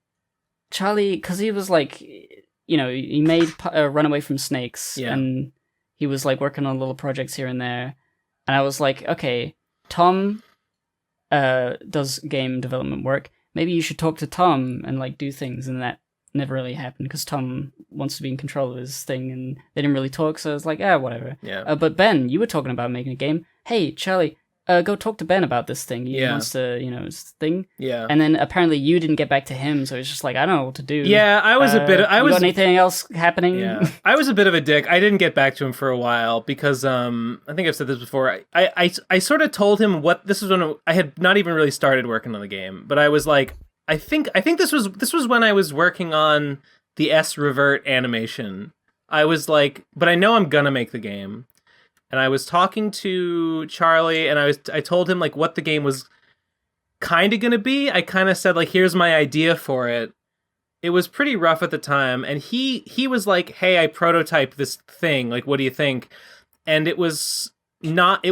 Charlie, because he was like. He made Run Away from Snakes, and he was like working on little projects here and there. And I was like, okay, Tom does game development work. Maybe you should talk to Tom and like do things. And that never really happened because Tom wants to be in control of his thing, and they didn't really talk. So I was like, whatever. Yeah. But Ben, you were talking about making a game. Hey, Charlie. Go talk to Ben about this thing. He wants to, his thing. Yeah. And then apparently you didn't get back to him, so it's just like, I don't know what to do. Yeah, I was got anything else happening? Yeah. I was a bit of a dick. I didn't get back to him for a while because I think I've said this before. I sort of told him this was when I had not even really started working on the game, but I was like, I think this was when I was working on the S revert animation. I was like, but I know I'm gonna make the game. And I was talking to Charlie, and I told him like what the game was kind of gonna be. I kind of said like, here's my idea for it. It was pretty rough at the time, and he was like, hey, I prototyped this thing. Like, what do you think? And it was not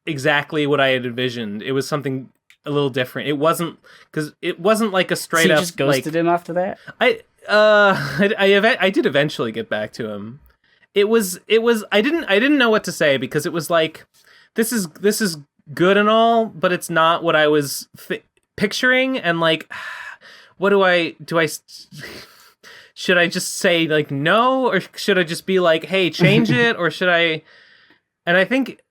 exactly what I had envisioned. It was something a little different. It wasn't like a straight up. So you just ghosted him after that? I did eventually get back to him. It was I didn't know what to say because it was like this is good and all, but it's not what I was picturing, and like what do I should I just say like no, or should I just be like, hey, change it, or should I? And I think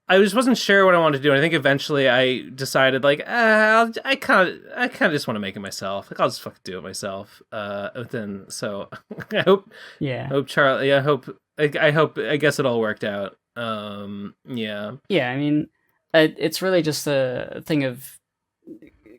I just wasn't sure what I wanted to do. And I think eventually I decided like I kind of just want to make it myself. Like I'll just fucking do it myself. Then so I hope Charlie. I hope. I guess it all worked out. Yeah. Yeah, I mean, it's really just a thing of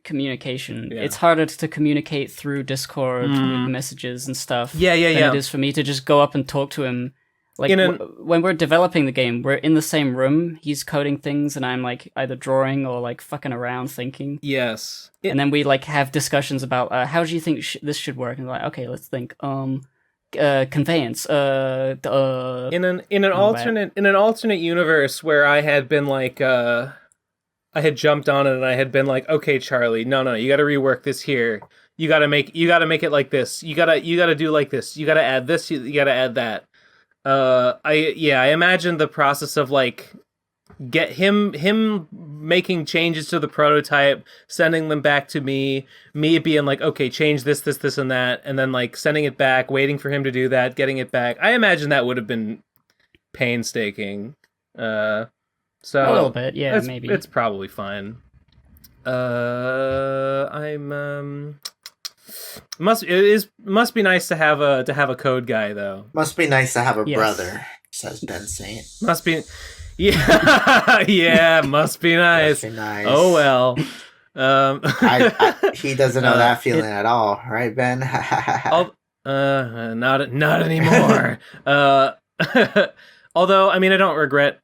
communication. Yeah. It's harder to communicate through Discord with messages and stuff. Than it is for me to just go up and talk to him. Like when we're developing the game, we're in the same room. He's coding things, and I'm like either drawing or like fucking around thinking. Yes. And then we like have discussions about how do you think this should work? And like, okay, let's think. Conveyance. In an alternate universe where I had been like I had jumped on it and I had been like, okay, Charlie, no, you got to rework this here. you gotta make it like this. You gotta do like this. You gotta add this. You gotta add that. I imagine the process of like get him making changes to the prototype, sending them back to me being like, okay, change this, and that, and then like sending it back, waiting for him to do that, getting it back. I imagine that would have been painstaking. So a little bit, yeah, maybe it's probably fine. Must be nice to have a code guy though. Must be nice to have a brother, says Ben Saint. Must be, yeah, must be nice. Must be nice. Oh well. He doesn't know that feeling at all, right, Ben? Not anymore. Although, I mean, I don't regret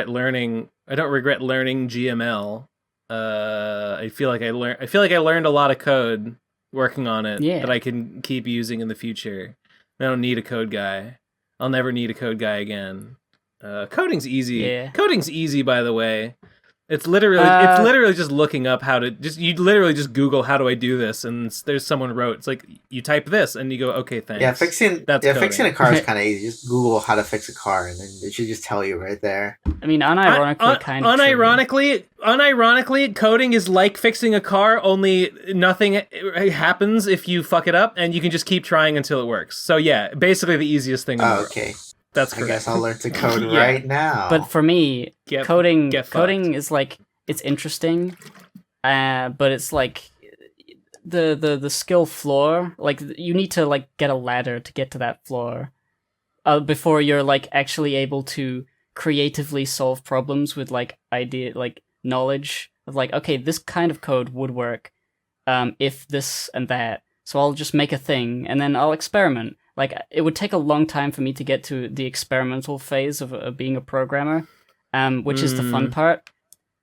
learning GML. I feel like I learned a lot of code working on it that I can keep using in the future. I don't need a code guy. I'll never need a code guy again. Coding's easy. Yeah. Coding's easy, by the way. It's literally just looking up you literally just Google how do I do this, and there's someone wrote. It's like you type this and you go, okay, thanks. Yeah, fixing a car is kind of easy. Just Google how to fix a car, and then it should just tell you right there. I mean, unironically, coding is like fixing a car. Only nothing happens if you fuck it up, and you can just keep trying until it works. So yeah, basically the easiest thing in the world. Okay. That's correct. I guess I'll learn to code right now. But for me, coding is like, it's interesting, but it's like the skill floor. Like you need to like get a ladder to get to that floor before you're like actually able to creatively solve problems with like knowledge of like, okay, this kind of code would work if this and that. So I'll just make a thing and then I'll experiment. Like, it would take a long time for me to get to the experimental phase of being a programmer, which is the fun part.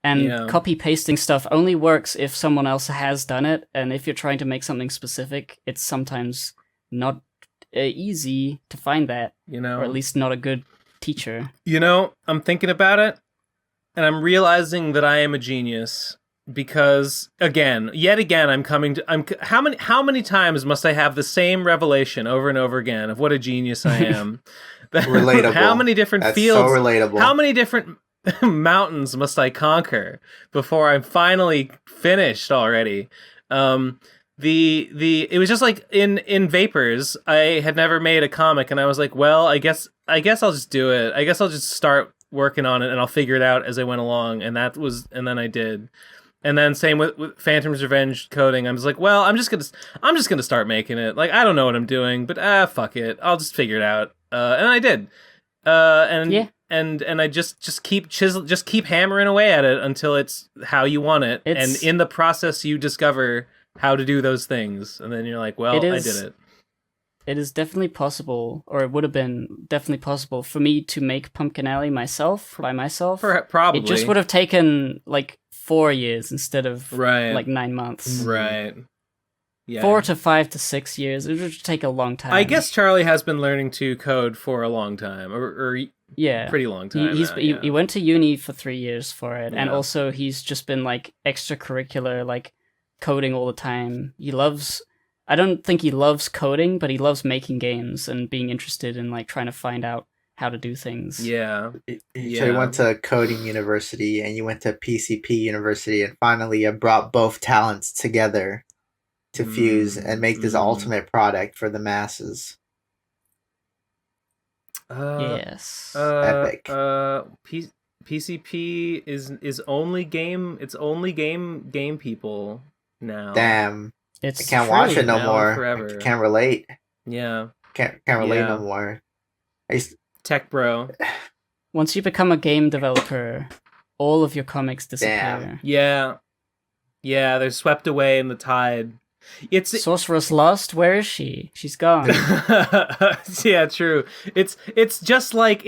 And copy-pasting stuff only works if someone else has done it, and if you're trying to make something specific, it's sometimes not easy to find that, or at least not a good teacher. I'm thinking about it, and I'm realizing that I am a genius. Because yet again, how many times must I have the same revelation over and over again of what a genius I am? Relatable. How many different fields? So relatable. How many different mountains must I conquer before I'm finally finished already? It was just like in Vapors, I had never made a comic, and I was like, well, I guess I'll just do it. I guess I'll just start working on it, and I'll figure it out as I went along. And then I did. And then same with Phantom's Revenge coding. I was like, well, I'm just gonna start making it. Like, I don't know what I'm doing, but fuck it, I'll just figure it out. And I did. And I just keep hammering away at it until it's how you want it. And in the process, you discover how to do those things, and then you're like, well, I did it. It is definitely possible, or it would have been definitely possible for me to make Pumpkin Alley by myself. Probably. It just would have taken like 4 years instead of like 9 months. Right. Yeah. 4 to 5 to 6 years. It would take a long time. I guess Charlie has been learning to code for a long time, or pretty long time. He went to uni for 3 years for it, and also he's just been like extracurricular, like coding all the time. I don't think he loves coding, but he loves making games and being interested in like trying to find out how to do things. Yeah. So you went to coding university and you went to PCP university, and finally you brought both talents together to fuse and make this ultimate product for the masses. Yes. Epic. PCP is only game. It's only game people now. Damn. I can't watch it no more. Forever. I can't relate. Yeah. Can't relate no more. Tech bro. Once you become a game developer, all of your comics disappear. Damn. Yeah, they're swept away in the tide. Sorceress Lost, where is she? She's gone. Yeah, true. It's just like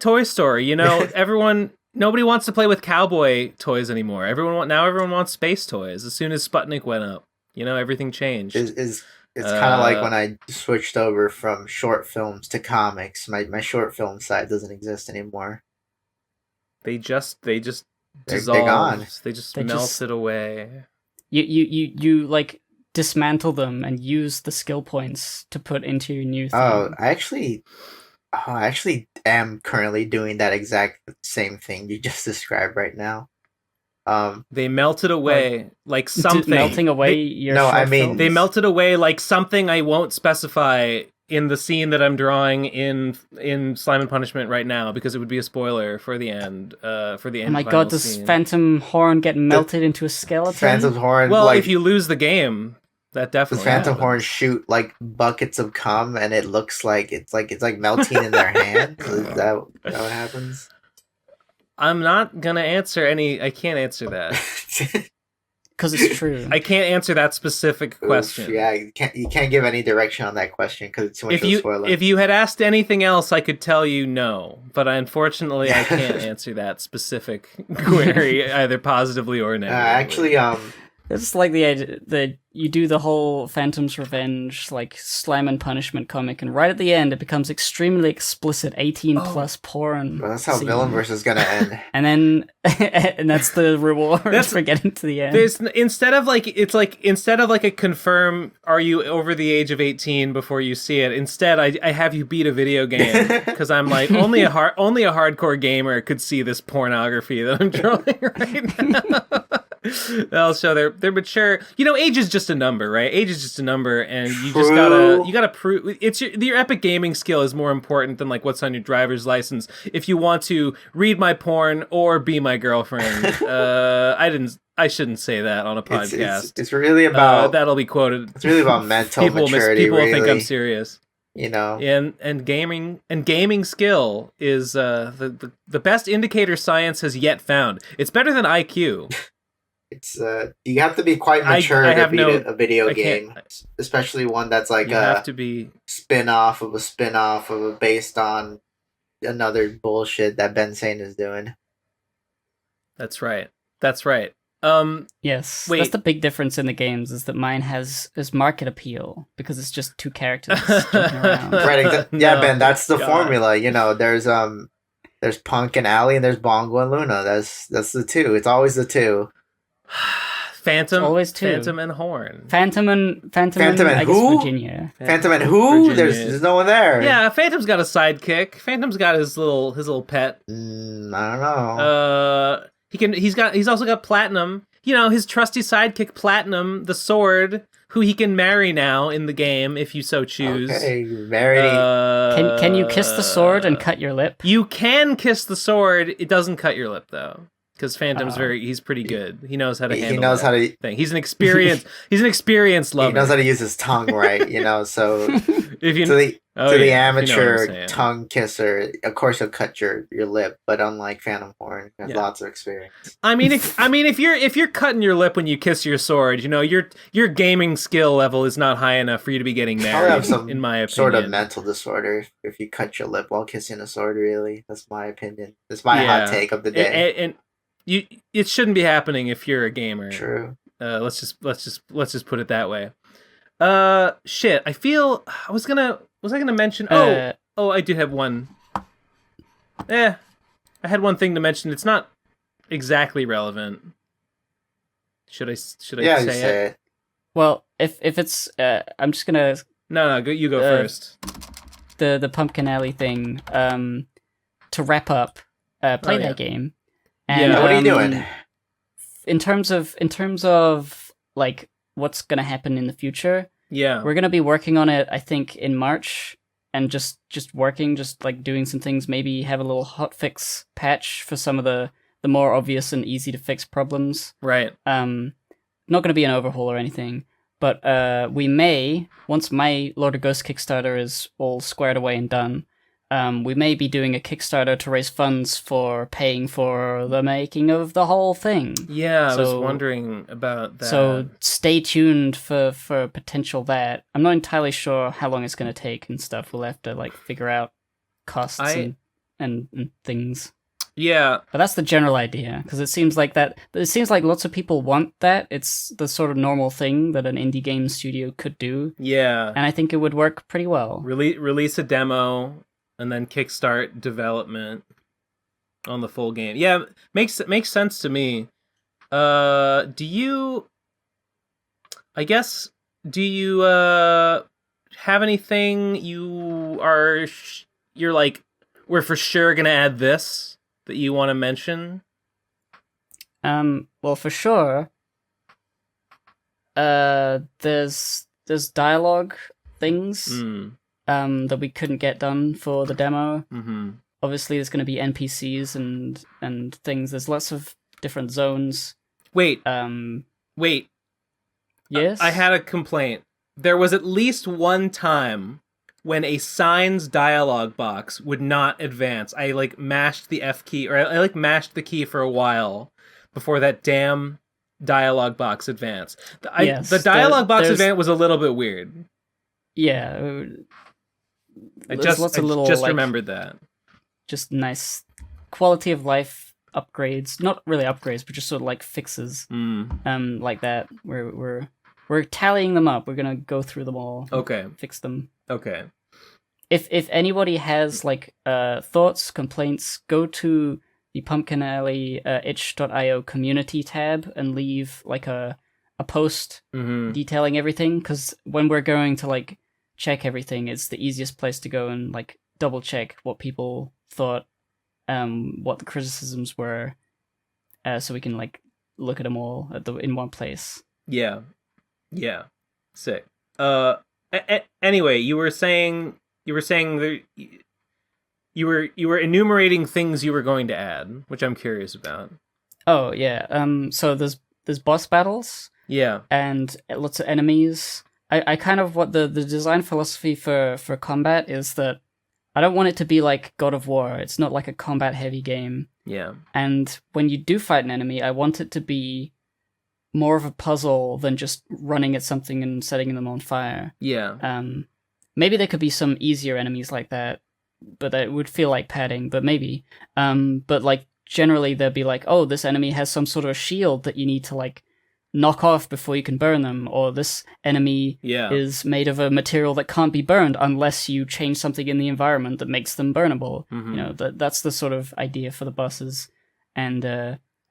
Toy Story, nobody wants to play with cowboy toys anymore. Everyone wants space toys. As soon as Sputnik went up, everything changed. It's kind of like when I switched over from short films to comics. My short film side doesn't exist anymore. They just dissolved. They're gone. They just melted away. You like dismantle them and use the skill points to put into your new thing. I actually am currently doing that exact same thing you just described right now. They melted away like something. Melting away your No, short I mean- films? They melted away like something I won't specify in the scene that I'm drawing in Slime and Punishment right now, because it would be a spoiler for the end. Oh my god, does Phantom Horn get melted into a skeleton? Phantom Horn. Well, like, if you lose the game, that does definitely Phantom happens. Horn shoot like buckets of cum, and it looks like it's melting in their hand? Is that what happens? I'm not gonna answer any. I can't answer that. Because it's true. I can't answer that specific question. Oof, yeah, you can't give any direction on that question because it's too much of a spoiler. If you had asked anything else, I could tell you no. But unfortunately, I can't answer that specific query either positively or negatively. Actually, It's like the idea that you do the whole Phantom's Revenge, like Slime and Punishment comic, and right at the end it becomes extremely explicit, 18 plus porn. well, that's how scene. Villainverse is gonna end. And then, and that's the reward for getting to the end. There's instead of like a confirm, are you over the age of 18 before you see it? Instead, I have you beat a video game, because I'm like only a hardcore gamer could see this pornography that I'm drawing right now. They'll show they're mature. You know, age is just a number, right? Age is just a number, and you just gotta prove it's your epic gaming skill is more important than like what's on your driver's license. If you want to read my porn or be my girlfriend, I shouldn't say that on a podcast. It's really about that'll be quoted. It's really about mental maturity. People really. will think I'm serious. You know, and gaming skill is the best indicator science has yet found. It's better than IQ. It's you have to be quite mature to beat a video game, especially one that's like have to be spin-off of a based on another bullshit that Ben Sane is doing. That's right. Yes, wait. that's the big difference in the games, is that mine has market appeal because it's just two characters jumping around. Right? Yeah, Ben, that's the formula. You know, there's Punk and Alley, and there's Bongo and Luna. That's the two. It's always the two. Phantom, always two. Phantom and Horn. Phantom and I guess who? Virginia. Phantom and who? Virginia. There's no one there. Yeah, Phantom's got a sidekick. Phantom's got his little pet. I don't know. He's also got Platinum. You know, his trusty sidekick Platinum, the sword, who he can marry now in the game if you so choose. Okay, marry. Can you kiss the sword and cut your lip? You can kiss the sword. It doesn't cut your lip though. Because Phantom's he's pretty good. He knows how to handle. He knows how to. Thing. He's an experienced lover. He knows how to use his tongue right. You know, so if you to the amateur you know tongue kisser, of course he'll cut your lip. But unlike Phantom Horn, he has lots of experience. I mean, if you're cutting your lip when you kiss your sword, you know your gaming skill level is not high enough for you to be getting married. Have some in my opinion, sort of mental disorder if you cut your lip while kissing a sword. Really, that's my opinion. That's my hot take of the day. And it shouldn't be happening if you're a gamer. True. Let's just put it that way. Shit. I feel was I gonna mention? I do have one. I had one thing to mention. It's not exactly relevant. Should I say it? Well, if it's, I'm just gonna. No, you go first. The Pumpkin Alley thing. To wrap up, play that game. And, what are you doing? In terms of like what's gonna happen in the future, we're gonna be working on it. I think in March, and just working, just like doing some things. Maybe have a little hotfix patch for some of the more obvious and easy to fix problems. Right. Not gonna be an overhaul or anything, but we may, once my Lord of Ghosts Kickstarter is all squared away and done. We may be doing a Kickstarter to raise funds for paying for the making of the whole thing. Yeah, I was wondering about that. So stay tuned for potential that. I'm not entirely sure how long it's going to take and stuff. We'll have to like figure out costs and things. Yeah. But that's the general idea, because it seems like lots of people want that. It's the sort of normal thing that an indie game studio could do. Yeah. And I think it would work pretty well. Release a demo and then kickstart development on the full game. Yeah, makes sense to me. Do you... I guess do you have anything you're like, we're for sure gonna add this that you want to mention? Well, for sure. There's dialogue things that we couldn't get done for the demo. Mm-hmm. Obviously, there's going to be NPCs and things. There's lots of different zones. Wait. Yes? I had a complaint. There was at least one time when a signs dialogue box would not advance. I mashed the F key, or I mashed the key for a while before that damn dialogue box advanced. The dialogue box advance was a little bit weird. Yeah. I just remembered that. Just nice quality of life upgrades. Not really upgrades, but just sort of fixes. Like that. We're tallying them up. We're gonna go through them all. Okay. Fix them. Okay. If anybody has thoughts, complaints, go to the Pumpkin Alley itch.io community tab and leave a post detailing everything, because when we're going to check everything, it's the easiest place to go and double check what people thought, what the criticisms were, so we can look at them all in one place. Yeah. Sick. Anyway, you were saying that you were enumerating things you were going to add, which I'm curious about. Oh yeah. So there's boss battles. Yeah. And lots of enemies. I kind of, what the design philosophy for combat is that I don't want it to be like God of War. It's not like a combat heavy game. Yeah. And when you do fight an enemy, I want it to be more of a puzzle than just running at something and setting them on fire. Yeah. Maybe there could be some easier enemies like that, but that would feel like padding, but maybe. But generally they'd be oh, this enemy has some sort of shield that you need to knock off before you can burn them, or this enemy is made of a material that can't be burned unless you change something in the environment that makes them burnable. Mm-hmm. That's the sort of idea for the bosses and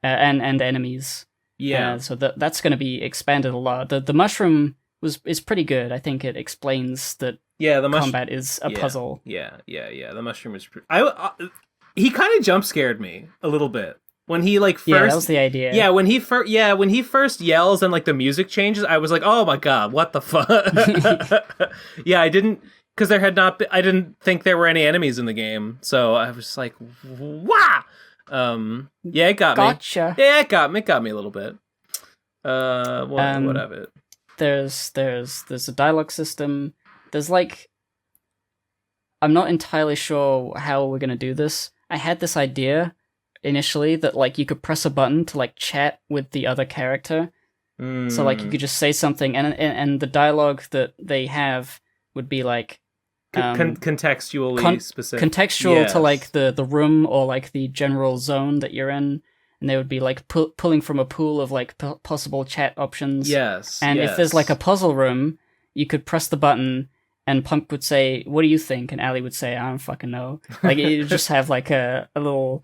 enemies. Yeah. So that's going to be expanded a lot. The mushroom is pretty good. I think it explains that combat is a puzzle. Yeah. The mushroom is he kind of jump scared me a little bit. When he first, that was the idea. Yeah, when he first yells and the music changes, I was like, oh my god, what the fuck? Yeah, I didn't think there were any enemies in the game, so I was like, wah. Yeah, it got me. Gotcha. Yeah, it got me a little bit. What of it? There's a dialogue system. There's I'm not entirely sure how we're gonna do this. I had this idea initially that you could press a button to chat with the other character. So you could just say something and the dialogue that they have would be contextually specific. Contextual to the room or the general zone that you're in, and they would be pulling from a pool of possible chat options. Yes. And if there's a puzzle room, you could press the button and Punk would say, "What do you think?" and Ali would say, "I don't fucking know." You just have a little.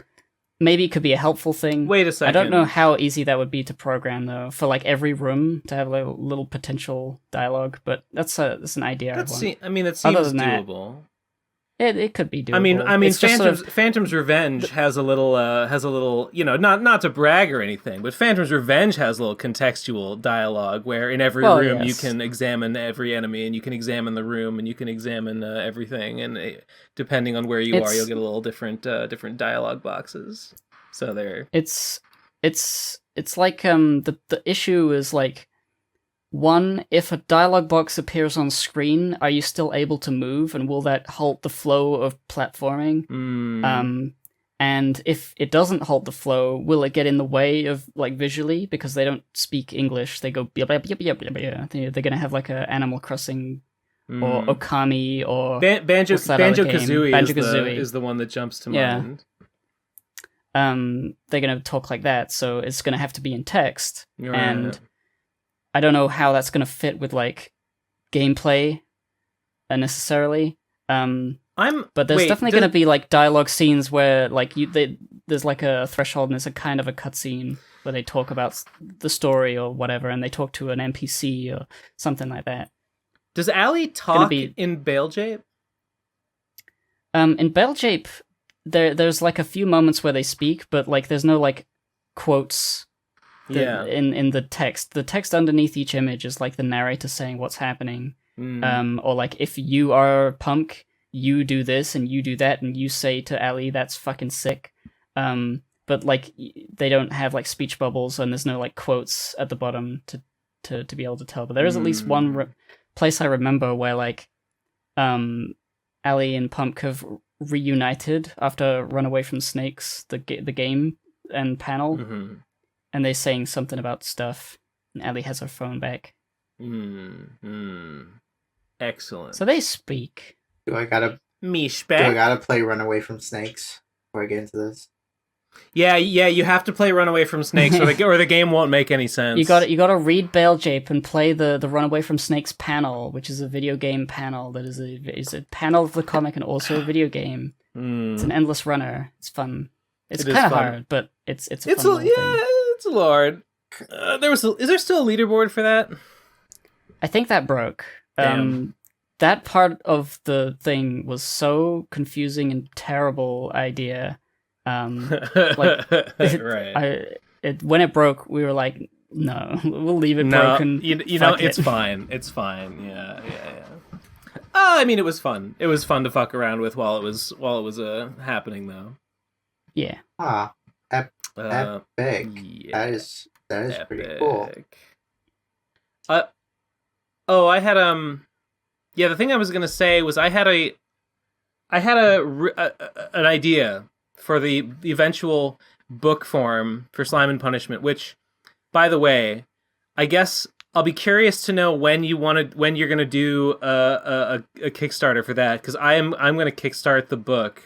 Maybe it could be a helpful thing. Wait a second. I don't know how easy that would be to program, though, for every room to have a little potential dialogue. But that's an idea. That seems doable. It could be doable. I mean, Phantom's Revenge has a little, not to brag or anything, but Phantom's Revenge has a little contextual dialogue where in every room you can examine every enemy and you can examine the room and you can examine everything, and depending on where you are, you'll get a little different dialogue boxes. So there. It's the issue is one, if a dialogue box appears on screen, are you still able to move, and will that halt the flow of platforming? And if it doesn't halt the flow, will it get in the way of visually, because they don't speak English? They go blah, blah, blah, blah, blah, blah. They're gonna have a Animal Crossing or Okami or Banjo-Kazooie is the one that jumps to mind. They're gonna talk like that, so it's gonna have to be in text. Right. And I don't know how that's going to fit with gameplay necessarily. But there's definitely going to be dialogue scenes where there's a threshold and there's a kind of a cutscene. where they talk about the story or whatever, and they talk to an NPC or something like that. Does Allie talk in Balejape? In Balejape, there's like a few moments where they speak, but like there's no like quotes in the text. The text underneath each image is like the narrator saying what's happening. Or like, if you are PUMK, you do this and you do that, and you say to Allie, that's fucking sick. But like, they don't have like speech bubbles, and there's no like quotes at the bottom to be able to tell. But there is at least one place I remember where like Allie and PUMK have reunited after Run Away from Snakes, the game and panel, and they're saying something about stuff, and Allie has her phone back. Excellent. So they speak. Do I gotta play Run Away from Snakes before I get into this? Yeah, you have to play Run Away from Snakes, or the game won't make any sense. You gotta read Balejape and play the Run Away from Snakes panel, which is a video game panel that is a panel of the comic and also a video game. It's an endless runner. It's fun. It's kind of hard, but it's a fun little thing. It's a lord. Is there still a leaderboard for that? I think that broke. That part of the thing was so confusing and terrible idea. When it broke, we were like, no, we'll leave it broken. You know, it's fine. It's fine. Yeah. I mean, it was fun. It was fun to fuck around with while it was happening, though. Yeah. Epic. Yeah. That is pretty cool. I had the thing I was gonna say was I had an idea for the eventual book form for Slime and Punishment, which, by the way, I guess I'll be curious to know when you're gonna do a Kickstarter for that, because I'm gonna kickstart the book,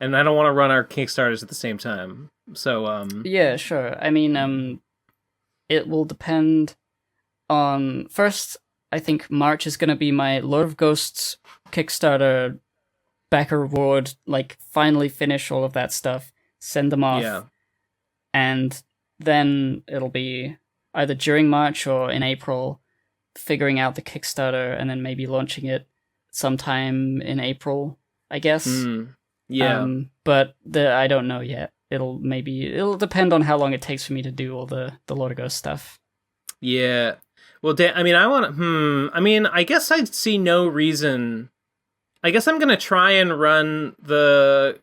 and I don't want to run our Kickstarters at the same time. So yeah, sure. I mean, it will depend on first. I think March is gonna be my Lord of Ghosts Kickstarter backer reward. Like, finally finish all of that stuff, send them off. Yeah. And then it'll be either during March or in April, figuring out the Kickstarter and then maybe launching it sometime in April, I guess. Yeah. But I don't know yet. It'll depend on how long it takes for me to do all the Lord of Ghosts stuff. Yeah. Well, I mean, I guess I'd see no reason. I guess I'm gonna try and run the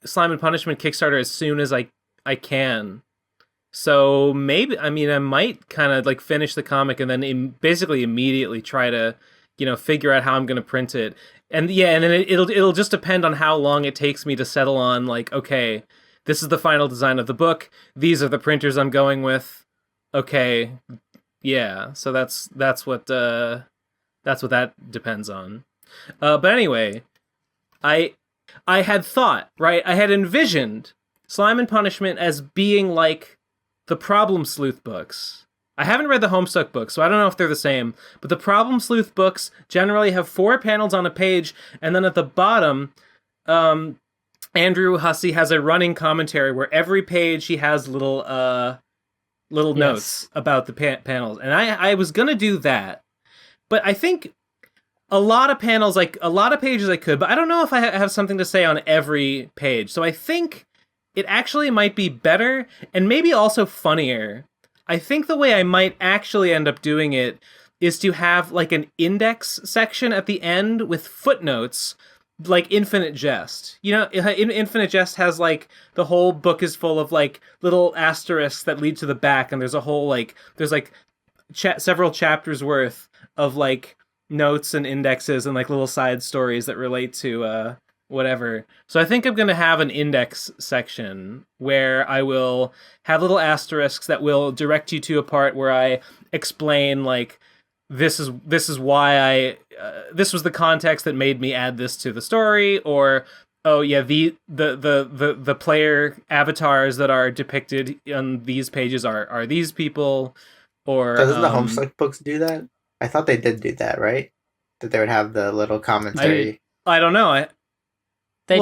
Slime and Punishment Kickstarter as soon as I can. So maybe, I mean, I might kind of like finish the comic and then basically immediately try to, figure out how I'm gonna print it. And then it'll just depend on how long it takes me to settle on, like, okay, this is the final design of the book. These are the printers I'm going with. Okay, yeah. So that's what that depends on. But anyway, I had thought, right? I had envisioned Slime and Punishment as being like the Problem Sleuth books. I haven't read the Homestuck books, so I don't know if they're the same. But the Problem Sleuth books generally have 4 panels on a page, and then at the bottom, Andrew Hussey has a running commentary where every page he has little notes about the panels. And I was gonna do that, but I think a lot of pages I could, but I don't know if I have something to say on every page. So I think it actually might be better and maybe also funnier. I think the way I might actually end up doing it is to have like an index section at the end with footnotes, like Infinite Jest. Infinite Jest has like the whole book is full of like little asterisks that lead to the back, and there's a whole there's several chapters worth of like notes and indexes and like little side stories that relate to whatever. So I think I'm going to have an index section where I will have little asterisks that will direct you to a part where I explain like this is why this was the context that made me add this to the story, or oh yeah, the player avatars that are depicted on these pages are these people, or doesn't the Homestuck books do that? I thought they did do that, right? That they would have the little commentary. I don't know. They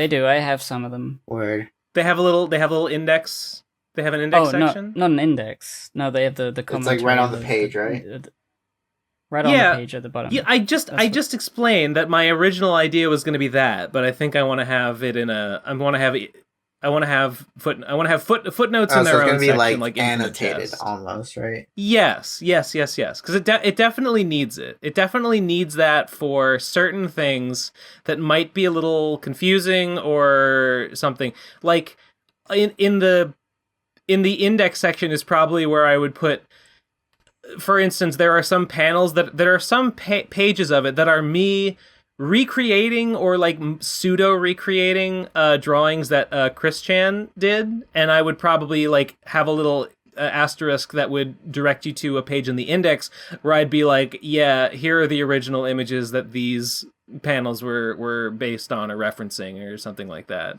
do. I have some of them. Word. They have a little index They have an index section? No, not an index. No, they have the commentary. It's like right on the page, right? Right on the page at the bottom. Yeah, I just explained that my original idea was going to be that, but I think I want to have it in a. I want to have footnotes in their own section, like annotated almost, right? Yes, because it definitely needs it. It definitely needs that for certain things that might be a little confusing or something. Like in the index section is probably where I would put. For instance, there are some panels there are some pages of it that are me recreating or like pseudo recreating drawings that Chris Chan did, and I would probably like have a little asterisk that would direct you to a page in the index where I'd be like, yeah, here are the original images that these panels were based on or referencing or something like that.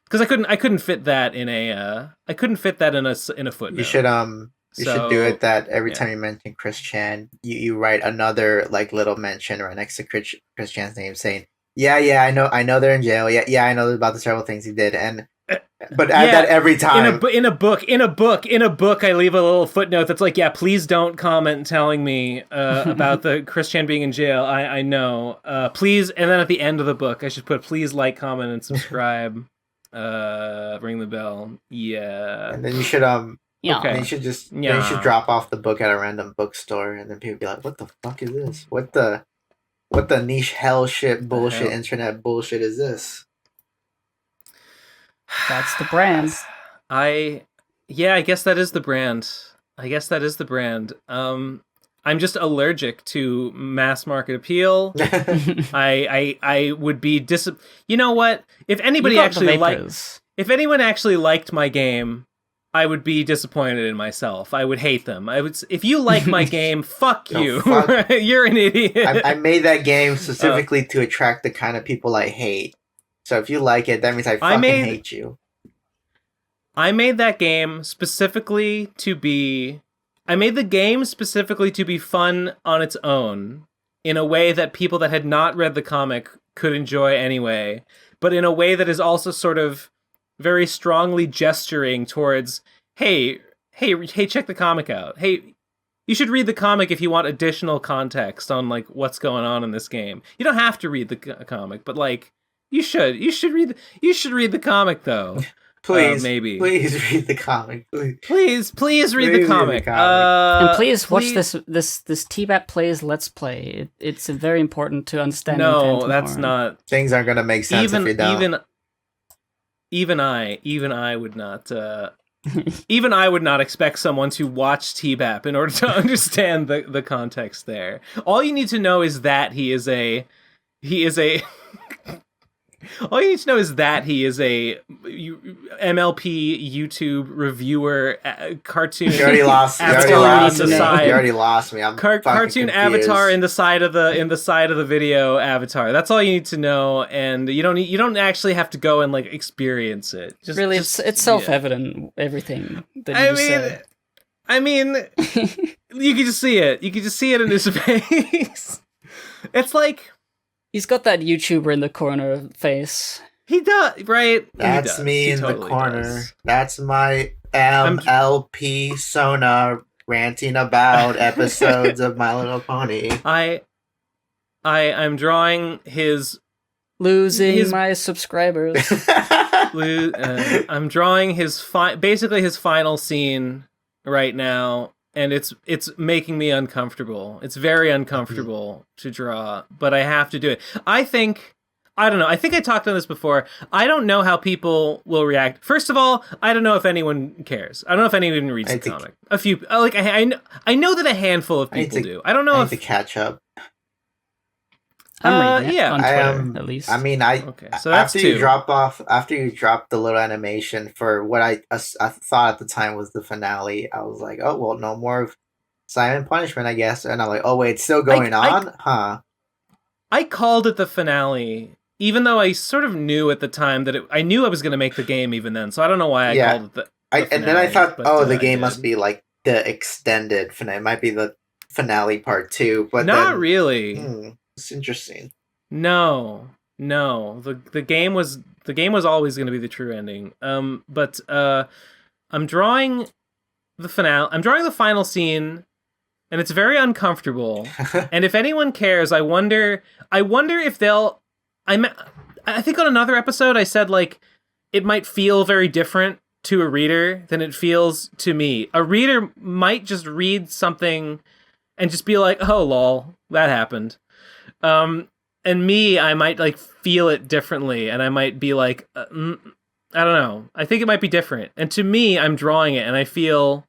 Because I couldn't fit that in a footnote. You should do it that every time you mention Chris Chan, you write another like little mention right next to Chris Chan's name saying, yeah, I know they're in jail. Yeah, I know about the terrible things he did. But add that every time. In a book, I leave a little footnote that's like, yeah, please don't comment telling me about the Chris Chan being in jail. I know. Please, and then at the end of the book, I should put, please like, comment, and subscribe. Ring the bell. Yeah. And then you should Yeah. Okay. You should drop off the book at a random bookstore, and then people be like, "What the fuck is this? What the niche hell shit bullshit internet bullshit is this?" That's the brand. I guess that is the brand. I'm just allergic to mass market appeal. I would be You know what? If anyone actually liked my game, I would be disappointed in myself. I would hate them. If you like my game, fuck you. Fuck. You're an idiot. I made that game specifically to attract the kind of people I hate. So if you like it, that means I hate you. I made that game specifically to be... I made the game specifically to be fun on its own, in a way that people that had not read the comic could enjoy anyway, but in a way that is also sort of very strongly gesturing towards, hey, check the comic out. Hey, you should read the comic if you want additional context on like what's going on in this game. You don't have to read the comic, but like you should read the comic though. Please, maybe. Please read the comic. Please read the comic. And please watch this TBBAP Plays Let's Play. It's very important to understand. No, that's not. Things aren't gonna make sense if you don't. Even I would not. Even I would not expect someone to watch TBBAP in order to understand the context there. All you need to know is that he is a. All you need to know is that he is a MLP YouTube reviewer, cartoon. You already lost me. You already lost me. I'm cartoon confused. avatar in the side of the video avatar. That's all you need to know, and you don't actually have to go and like experience it. It's self-evident everything that you said. I mean, you can just see it. You can just see it in his face. It's like. He's got that YouTuber in the corner face. He does, right? That's me in the corner. That's my MLP Sona ranting about episodes of My Little Pony. I'm drawing his... Losing my subscribers. I'm drawing basically his final scene right now. And it's making me uncomfortable. It's very uncomfortable to draw, but I have to do it. I don't know. I think I talked on this before. I don't know how people will react. First of all, I don't know if anyone cares. I don't know if anyone reads the comic. A few, like I know that a handful of people do. I don't know if to catch up. I'm reading it on Twitter, I am, at least. I mean, okay, so that's after you drop the little animation for what I thought at the time was the finale, I was like, oh well, no more of Simon Punishment, I guess. And I'm like, oh wait, it's still going on, huh? I called it the finale, even though I sort of knew at the time that I knew I was going to make the game even then. So I don't know why I called it the finale, and then I thought, the game must be like the extended finale. It might be the finale part 2, but not really. It's interesting. No. The game was always going to be the true ending. But I'm drawing the finale. I'm drawing the final scene, and it's very uncomfortable. And if anyone cares, I wonder if they'll. I think on another episode I said like it might feel very different to a reader than it feels to me. A reader might just read something and just be like, "Oh, lol, that happened." And me, I might like feel it differently, and I might be like, I don't know. I think it might be different. And to me, I'm drawing it, and I feel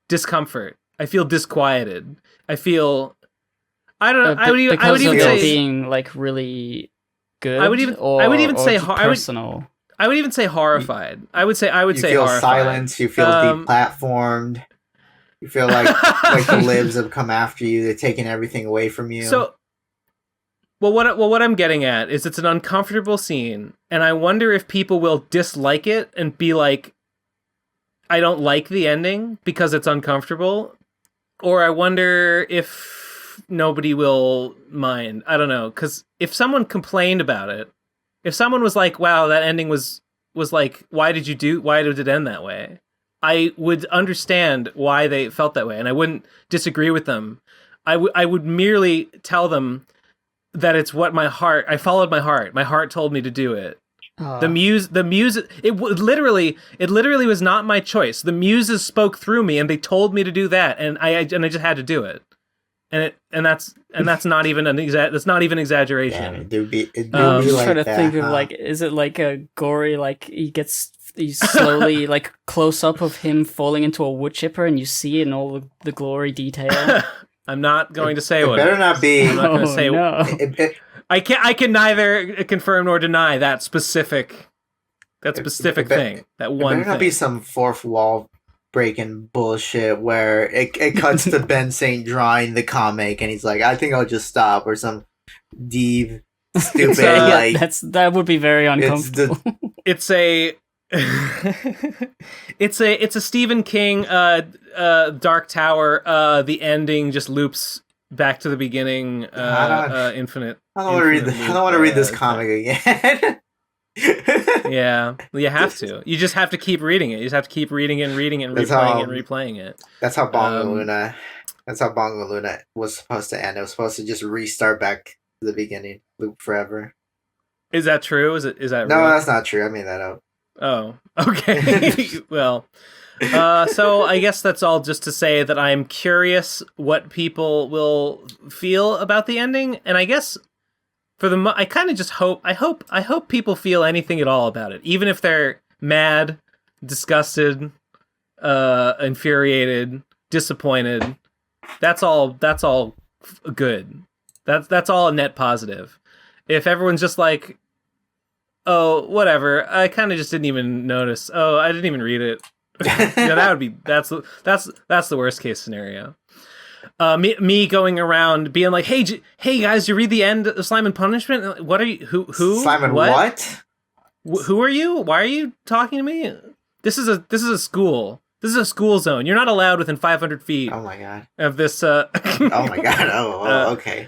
discomfort. I feel disquieted. I feel. I don't know. I would even say being like really good. I would even say personal. I would even say horrified. I would say you feel horrified. silence. You feel deplatformed. You feel like the libs have come after you. They're taking everything away from you. So, what I'm getting at is it's an uncomfortable scene, and I wonder if people will dislike it and be like, I don't like the ending because it's uncomfortable, or I wonder if nobody will mind. I don't know, because if someone complained about it, if someone was like, wow, that ending was like, why did it end that way? I would understand why they felt that way, and I wouldn't disagree with them. I would merely tell them that it's what I followed my heart. My heart told me to do it. The music, it literally was not my choice. The muses spoke through me, and they told me to do that, and I just had to do it. And that's not even that's not even exaggeration. Yeah, it do be I'm like just trying to that, think of like, is it like a gory, like he's slowly like close up of him falling into a wood chipper, and you see it in all the glory detail. I'm not going to say what. Better not be. I'm not going to say. No. I can neither confirm nor deny that specific thing. That one. Better not be some fourth wall breaking bullshit where it cuts to Ben Saint drawing the comic, and he's like, "I think I'll just stop," or some deep, stupid like. That would be very uncomfortable. It's a Stephen King Dark Tower. The ending just loops back to the beginning. Infinite. I don't want to read this comic again. Yeah, you have to. You just have to keep reading it. You just have to keep reading it and reading it and replaying it. That's how Bongo Luna. That's how Bongo Luna was supposed to end. It was supposed to just restart back to the beginning, loop forever. Is that true? Is that no? real? That's not true. I made that up. Oh, okay. Well, so I guess that's all just to say that I'm curious what people will feel about the ending, and I guess I kind of just hope people feel anything at all about it, even if they're mad, disgusted, infuriated, disappointed. That's all good. That's all a net positive. If everyone's just like, oh, whatever, I kind of just didn't even notice. Oh, I didn't even read it. That's the worst case scenario. Me going around being like, hey guys, you read the end of Slime and Punishment? What are you? Who? Slime and what? Who are you? Why are you talking to me? This is a school. This is a school zone. You're not allowed within 500 feet. Oh my god. Of this. Oh my god. Oh, okay.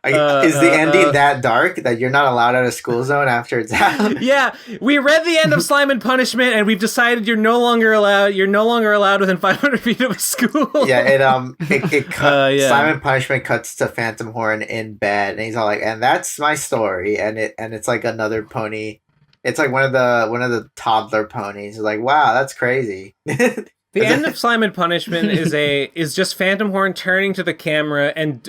Is the ending that dark that you're not allowed out of school zone after it's out? Yeah, we read the end of Slime and Punishment, and we've decided you're no longer allowed within 500 feet of a school. Yeah, Slime and Punishment cuts to Phantom Horn in bed, and he's all like, "And that's my story," and it's like another pony. It's like one of the toddler ponies. It's like, wow, that's crazy. The end of Slime and Punishment is just Phantom Horn turning to the camera and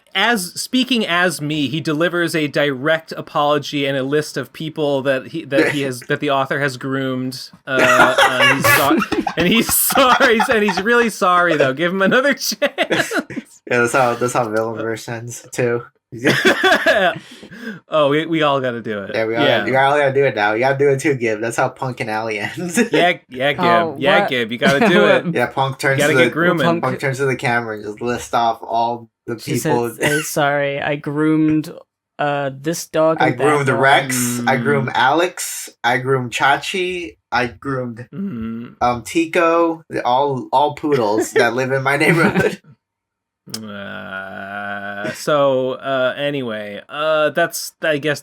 as speaking as me, he delivers a direct apology and a list of people that the author has groomed. He's sorry, and he's really sorry though. Give him another chance. Yeah, that's how Villainverse ends too. Oh, we all got to do it. Yeah, you all got to do it now. You got to do it too, Gib. That's how Punk and Alley ends. Gib. Gib, you got to do it. Yeah, Punk turns to the camera and just lists off all the people. Said, sorry, I groomed this dog. I groomed Rex. I groomed Alex. I groomed Chachi. I groomed Tico. All poodles that live in my neighborhood. Anyway, I guess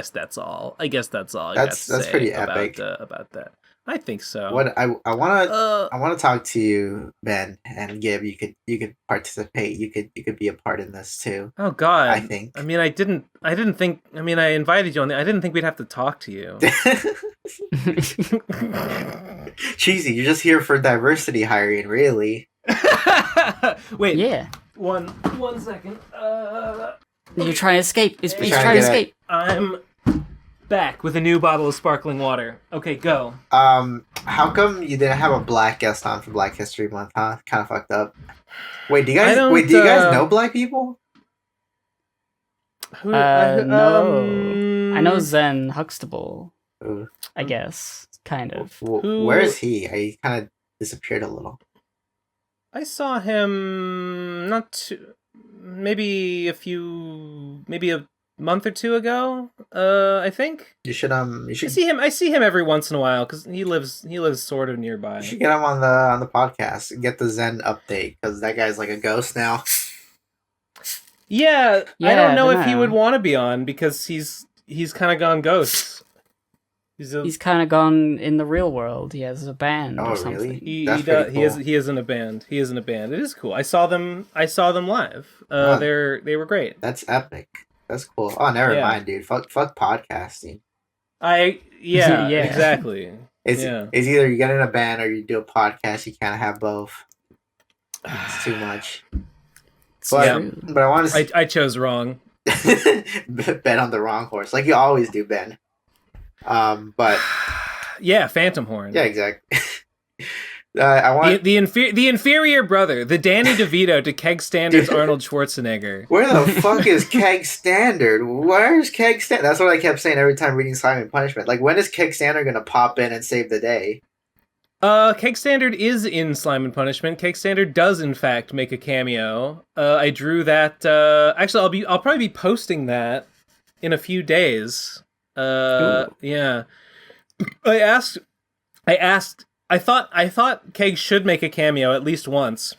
that's all. That's pretty epic about that. I think so. What I want to talk to you, Ben and Gib. You could participate. You could be a part in this too. Oh God! I think. I mean, I didn't think. I mean, I invited you on. I didn't think we'd have to talk to you. Cheesy. You're just here for diversity hiring, really. Wait. Yeah. One second. You're trying to escape. He's trying trying to to get escape. I'm back with a new bottle of sparkling water. Okay, go. How come you didn't have a black guest on for Black History Month? Huh? Kind of fucked up. Wait, do you guys know black people? Who, No. I know Zen Huxtable. Ooh. I guess, kind of. Where is he? He kind of disappeared a little. I saw him maybe a month or two ago. I think You should I see him every once in a while because he lives sort of nearby. You should get him on the podcast and get the Zen update because that guy's like a ghost now. Yeah, I don't know if he would want to be on because he's kind of gone ghost. He's kind of gone in the real world. He has a band or something. Really? He Pretty cool. He is in a band. It is cool. I saw them live. They were great. That's epic. That's cool. Oh, never mind, dude. Fuck podcasting. Yeah. Exactly. It's either you get in a band or you do a podcast. You can't have both. It's too much. But I want to. I chose wrong. Bet on the wrong horse, like you always do, Ben. But yeah, Phantom Horn. Yeah, exactly. I want the inferior brother, the Danny DeVito to Keg Standard's Arnold Schwarzenegger. Where the fuck is Keg Standard? Where's Keg Standard? That's what I kept saying every time reading Slime and Punishment. Like, when is Keg Standard gonna pop in and save the day? Keg Standard is in Slime and Punishment. Keg Standard does in fact make a cameo. I drew that. Actually, I'll probably be posting that in a few days. Yeah. I thought Keg should make a cameo at least once,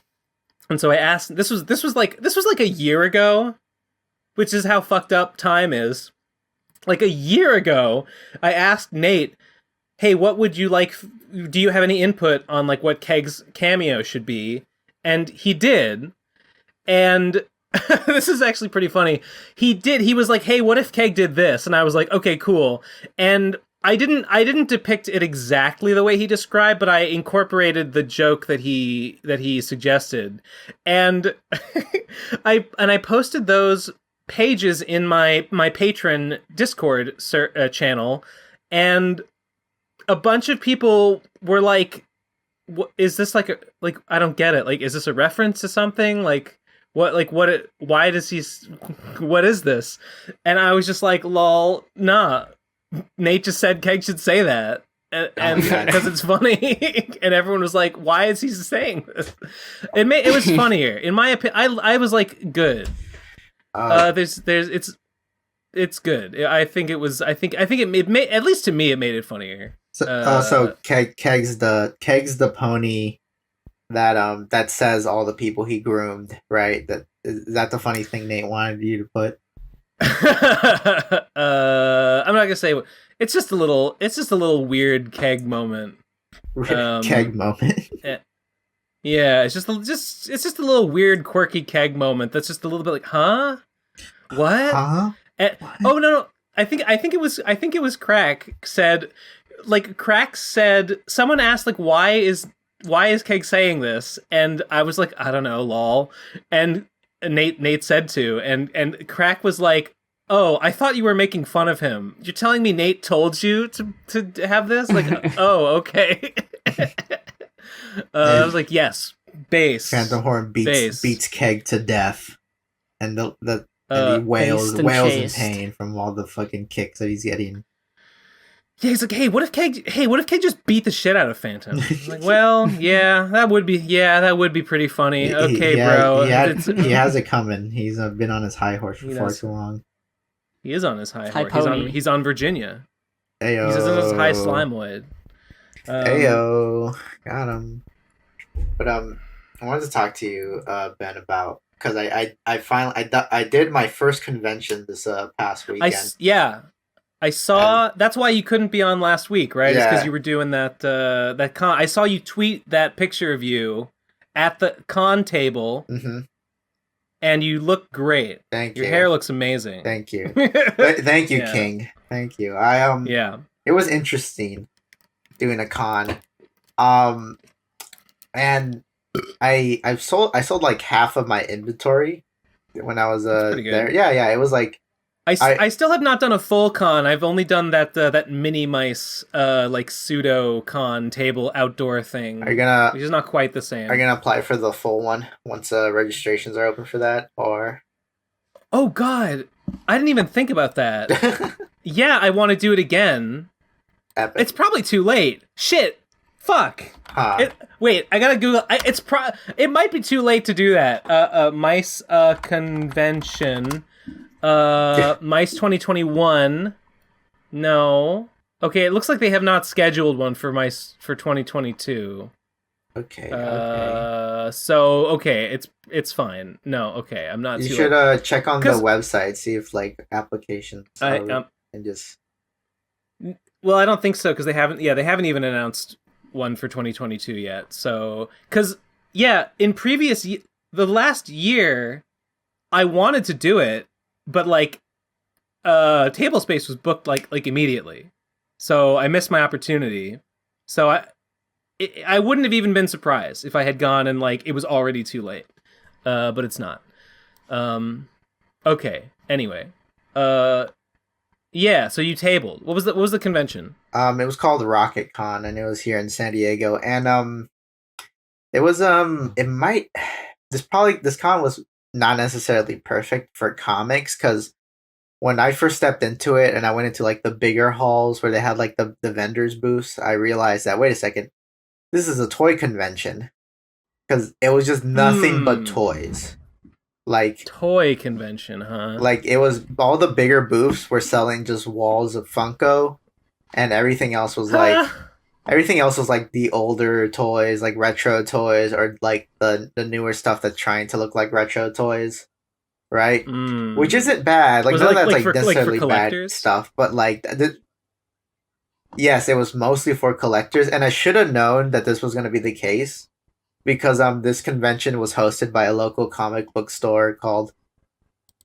and so I asked. This was like a year ago, which is how fucked up time is. Like a year ago, I asked Nate, "Hey, what would you like? Do you have any input on like what Keg's cameo should be?" And he did, and this is actually pretty funny. He was like, "Hey, what if Keg did this?" And I was like, "Okay, cool." And I didn't depict it exactly the way he described, but I incorporated the joke that he suggested. And I posted those pages in my patron Discord channel, and a bunch of people were like, "What is this like I don't get it. Like, is this a reference to something? Like, why does he, what is this?" And I was just like, "Lol, nah. Nate just said Keg should say that." And because it's funny." And everyone was like, "Why is he saying this?" It was funnier. In my opinion, I was like, good. It's good. I think it made, at least to me, it made it funnier. So Keg's the pony that says all the people he groomed, right? Is that the funny thing Nate wanted you to put? I'm not gonna say it's just a little weird Keg moment. Keg moment. Yeah, it's just a little weird quirky Keg moment. That's just a little bit like, huh? What? Huh? What? Oh no! I think it was Crack said, someone asked like, why is Keg saying this? And I was like, I don't know, lol. And Nate said to, and Crack was like, "Oh, I thought you were making fun of him. You're telling me Nate told you to have this?" Like, oh, okay. I was like, yes, bass. Phantom Horn beats Keg to death, and he wails in pain from all the fucking kicks that he's getting. Yeah, he's like, hey, what if Keg just beat the shit out of Phantom? I'm like, well, yeah, that would be pretty funny. Okay, bro. He has it coming. He's been on his high horse for far too long. He is on his high horse. He's on Virginia. Ayo. He's on his high slimewood. Ayo. Got him. But I wanted to talk to you, Ben, about, because I finally did my first convention this past weekend. I saw. That's why you couldn't be on last week, right? It's Yeah. because you were doing that con. I saw you tweet that picture of you at the con table, Mm-hmm. and you look great. Thank Your you. hair looks amazing. Thank you. Thank you, Yeah. King. Thank you. Yeah. It was interesting doing a con. And I sold like half of my inventory when I was pretty good. there. Yeah. It was like I still have not done a full con. I've only done that mini mice like pseudo con table outdoor thing. Are you gonna which is not quite the same. Are you gonna apply for the full one once registrations are open for that? Or oh god, I didn't even think about that. Yeah, I want to do it again. Epic. It's probably too late. Shit. Fuck. Huh. Wait, I gotta Google. It might be too late to do that. Mice convention. Mice 2021. No. Okay, it looks like they have not scheduled one for Mice for 2022. Okay. So okay, it's fine. No, okay, I'm not. You too should check on the website, see if like applications and just. Well, I don't think so because they haven't. Yeah, they haven't even announced one for 2022 yet. So, because in the last year, I wanted to do it, but like, table space was booked like immediately, so I missed my opportunity. So I wouldn't have even been surprised if I had gone and like it was already too late, but it's not. Okay. Anyway, yeah. So you tabled. What was the convention? It was called Rocket Con, and it was here in San Diego, and it was this con was not necessarily perfect for comics because when I first stepped into it and I went into like the bigger halls where they had like the vendors booths, I realized that wait a second, this is a toy convention because it was just nothing but toys. Like toy convention, huh? Like it was all the bigger booths were selling just walls of Funko, and everything else was like the older toys, like retro toys, or like the newer stuff that's trying to look like retro toys, right? Which isn't bad. Like was none it of that's for necessarily bad collectors? stuff, but like yes, it was mostly for collectors, and I should have known that this was going to be the case. Because this convention was hosted by a local comic book store called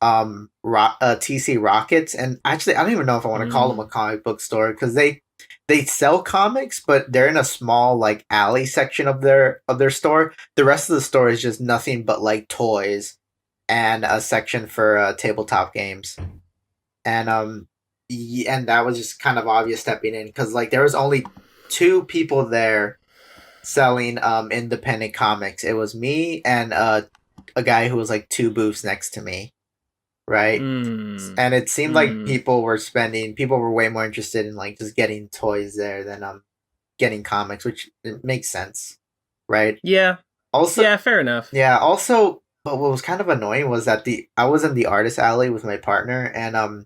TC Rockets, and actually I don't even know if I want to call them a comic book store because they sell comics, but they're in a small like alley section of their store. The rest of the store is just nothing but like toys and a section for tabletop games, and that was just kind of obvious stepping in because like there was only 2 people there selling independent comics. It was me and a guy who was like 2 booths next to me, right? And it seemed like people were way more interested in like just getting toys there than getting comics, which it makes sense, right? Yeah. Also, yeah, fair enough. Yeah. Also, but what was kind of annoying was that I was in the artist alley with my partner, and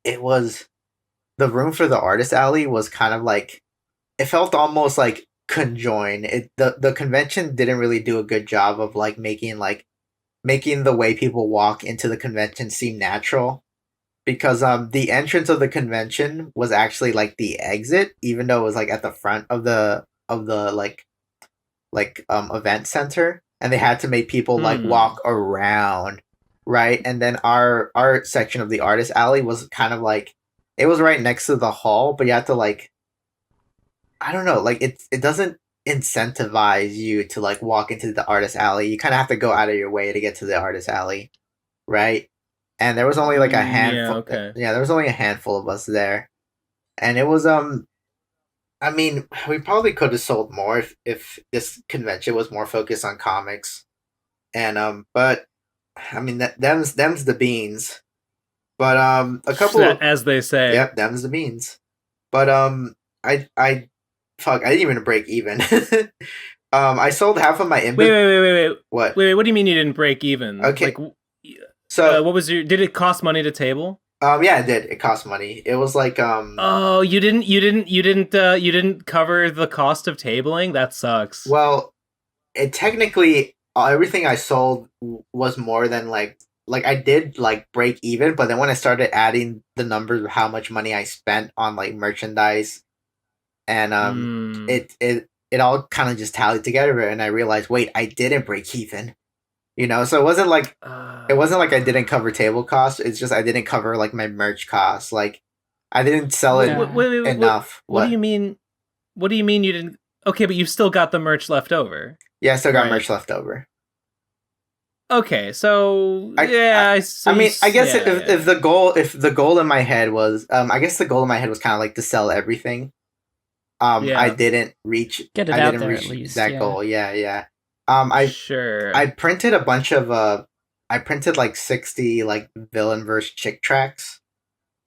it was the room for the artist alley was kind of like it felt almost like conjoined. The convention didn't really do a good job of like making the way people walk into the convention seem natural, because the entrance of the convention was actually like the exit, even though it was like at the front of the event center, and they had to make people like walk around, right? And then our section of the artist alley was kind of like it was right next to the hall, but you had to like I don't know, like it doesn't incentivize you to like walk into the artist alley. You kind of have to go out of your way to get to the artist alley, right? And there was only like a handful. There was only a handful of us there, and it was I mean, we probably could have sold more if this convention was more focused on comics, and but I mean them's the beans. But a couple as they say. Yep, them's the beans. But I fuck, I didn't even break even. I sold half of my inventory. Wait. What? Wait, what do you mean you didn't break even? Okay. Like, so what was did it cost money to table? Yeah, it did. It cost money. It was like Oh, you didn't cover the cost of tabling? That sucks. Well, it technically everything I sold was more than like like I did like break even, but then when I started adding the numbers of how much money I spent on like merchandise and it all kind of just tallied together, and I realized, wait, I didn't break even. So it wasn't like I didn't cover table costs. It's just I didn't cover like my merch costs. Like I didn't sell it enough. What do you mean? What do you mean you didn't? Okay, but you still got the merch left over. Yeah, I still got merch left over. Okay, so I guess if the goal in my head was I guess the goal in my head was kind of like to sell everything. I didn't reach Get it out there at least. That goal. Yeah. I printed a bunch of I printed like 60 like Villainverse chick tracks,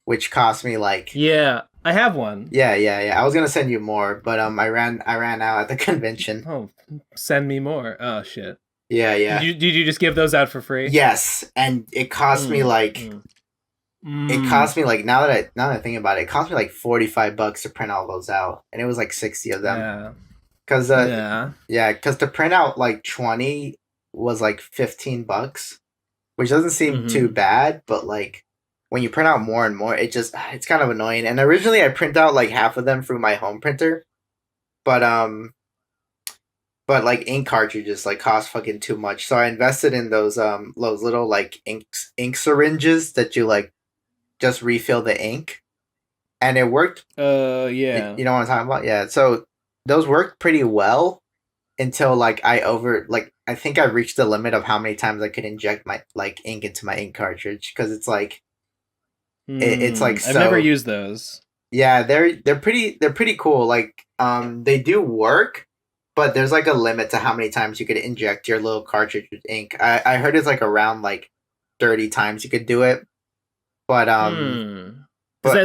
which cost me like I have one. Yeah. I was gonna send you more, but I ran out at the convention. Oh, send me more. Oh shit. Yeah. Did you just give those out for free? Yes, and it cost me like it cost me like now that I think about it, it cost me like $45 to print all those out, and it was like 60 of them. Yeah. Because because to print out like 20 was like $15, which doesn't seem too bad, but like when you print out more and more, it's kind of annoying. And originally I print out like half of them through my home printer, but like ink cartridges like cost fucking too much, so I invested in those little like ink syringes that you like just refill the ink, and it worked. You know what I'm talking about? Yeah, so those worked pretty well until like I think I reached the limit of how many times I could inject my like ink into my ink cartridge, because it's like it's like so, I've never used those. Yeah, they're pretty cool. Like they do work, but there's like a limit to how many times you could inject your little cartridge with ink. I heard it's like around like 30 times you could do it. But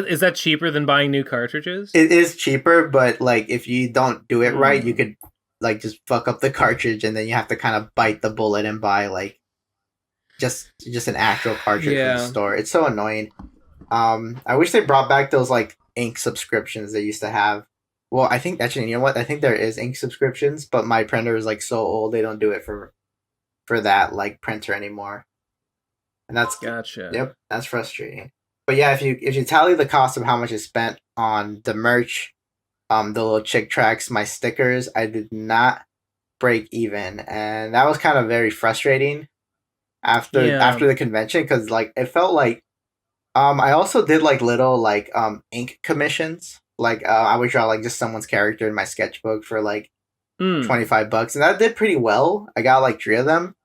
is that cheaper than buying new cartridges? It is cheaper, but like if you don't do it right, you could like just fuck up the cartridge, and then you have to kind of bite the bullet and buy like just an actual cartridge from the store. It's so annoying. I wish they brought back those like ink subscriptions they used to have. Well, I think actually, you know what? I think there is ink subscriptions, but my printer is like so old they don't do it for that like printer anymore. And that's gotcha. Yep, that's frustrating. But yeah, if you tally the cost of how much I spent on the merch, the little chick tracks, my stickers, I did not break even, and that was kind of very frustrating after the convention, because like it felt like I also did like little like ink commissions. Like I would draw like just someone's character in my sketchbook for like $25, and that did pretty well. I got like 3 of them.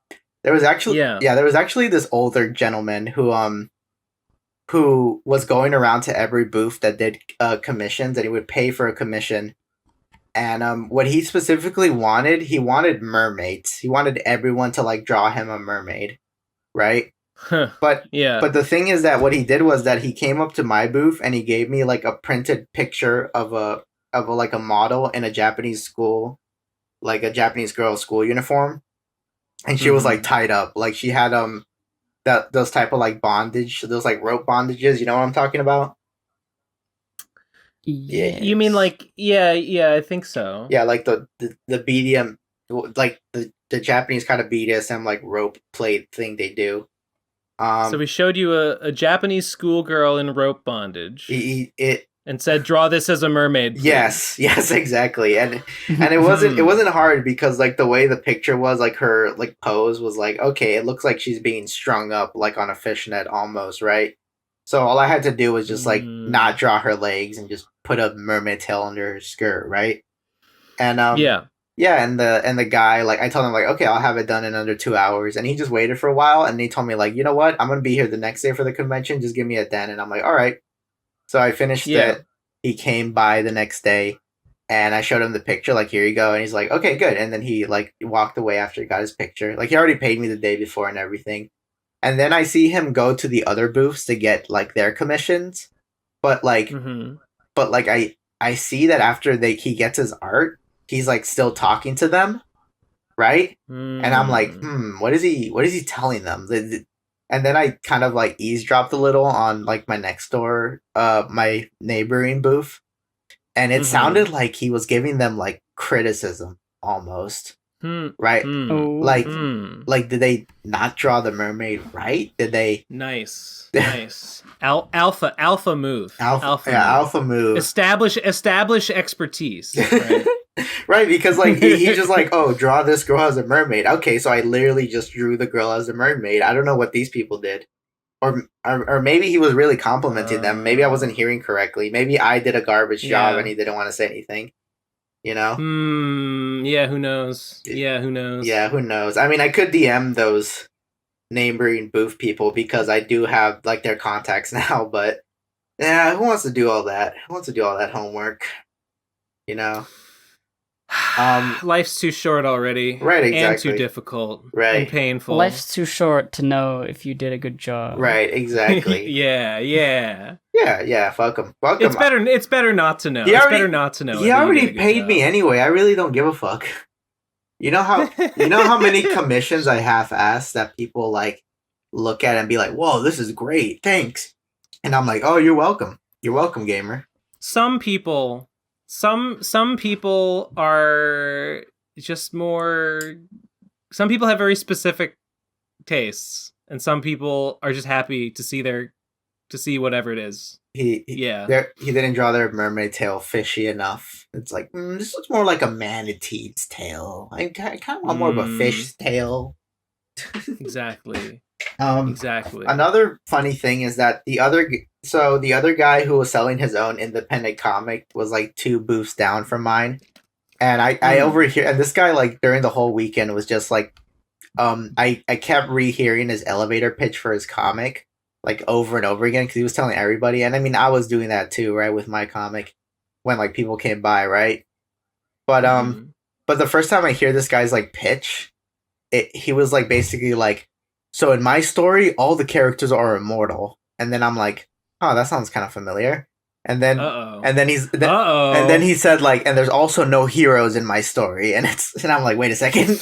There was actually this older gentleman who was going around to every booth that did commissions, and he would pay for a commission. And what he specifically wanted, he wanted mermaids. He wanted everyone to like draw him a mermaid, right? But the thing is that what he did was that he came up to my booth and he gave me like a printed picture of a model in a Japanese school, like a Japanese girl school uniform, and she was like tied up, like she had those type of like bondage, those like rope bondages. You know what I'm talking about? Yeah. You mean like I think so. Yeah, like the BDM, like the Japanese kind of BDSM like rope plate thing they do. So we showed you a Japanese schoolgirl in rope bondage. And said, "Draw this as a mermaid." Please. Yes, exactly. And it wasn't hard, because like the way the picture was, like her like pose was like, okay, it looks like she's being strung up like on a fishnet almost, right? So all I had to do was just like not draw her legs and just put a mermaid tail under her skirt, right? And and the guy, like I told him like, okay, I'll have it done in under 2 hours, and he just waited for a while, and he told me like, you know what, I'm gonna be here the next day for the convention, just give me a den. And I'm like, all right. So I finished it. He came by the next day, and I showed him the picture, like, here you go. And he's like, okay, good. And then he like walked away after he got his picture. Like he already paid me the day before and everything. And then I see him go to the other booths to get like their commissions. But like I see that after he gets his art, he's like still talking to them, right? And I'm like, what is he telling them? And then I kind of like eavesdropped a little on like my next door, my neighboring booth, and it sounded like he was giving them like criticism almost. right? Oh. Like did they not draw the mermaid right? Did they? Nice. Alpha move. Alpha move. Establish expertise. Right. Right, because like he's just like, oh, draw this girl as a mermaid. Okay, so I literally just drew the girl as a mermaid. I don't know what these people did, or maybe he was really complimenting them. Maybe I wasn't hearing correctly. Maybe I did a garbage job and he didn't want to say anything. You know? Yeah. Who knows? Yeah. Who knows? I mean, I could DM those neighboring booth people because I do have like their contacts now. But yeah, who wants to do all that? Who wants to do all that homework? You know? Life's too short already. Right, exactly. And too difficult. Right. And painful. Life's too short to know if you did a good job. Right, exactly. Yeah. Fuck him. It's better not to know. It's better not to know. He already paid me anyway. I really don't give a fuck. You know how many commissions I half-ass that people like look at and be like, "Whoa, this is great, thanks," and I'm like, "Oh, you're welcome. You're welcome, gamer." Some people are just more. Some people have very specific tastes, and some people are just happy to see whatever it is. He didn't draw their mermaid tail fishy enough. It's like this looks more like a manatee's tail. I kind of want more of a fish's tail. Exactly. Exactly. Another funny thing is that the other guy who was selling his own independent comic was like 2 booths down from mine, and I overhear, and this guy like during the whole weekend was just like, I kept rehearing his elevator pitch for his comic like over and over again because he was telling everybody, and I mean I was doing that too, right, with my comic when like people came by, right? But but the first time I hear this guy's like pitch, he was like basically like, so in my story all the characters are immortal, and then I'm like, oh, that sounds kind of familiar, and then he said like, and there's also no heroes in my story, and I'm like, wait a second.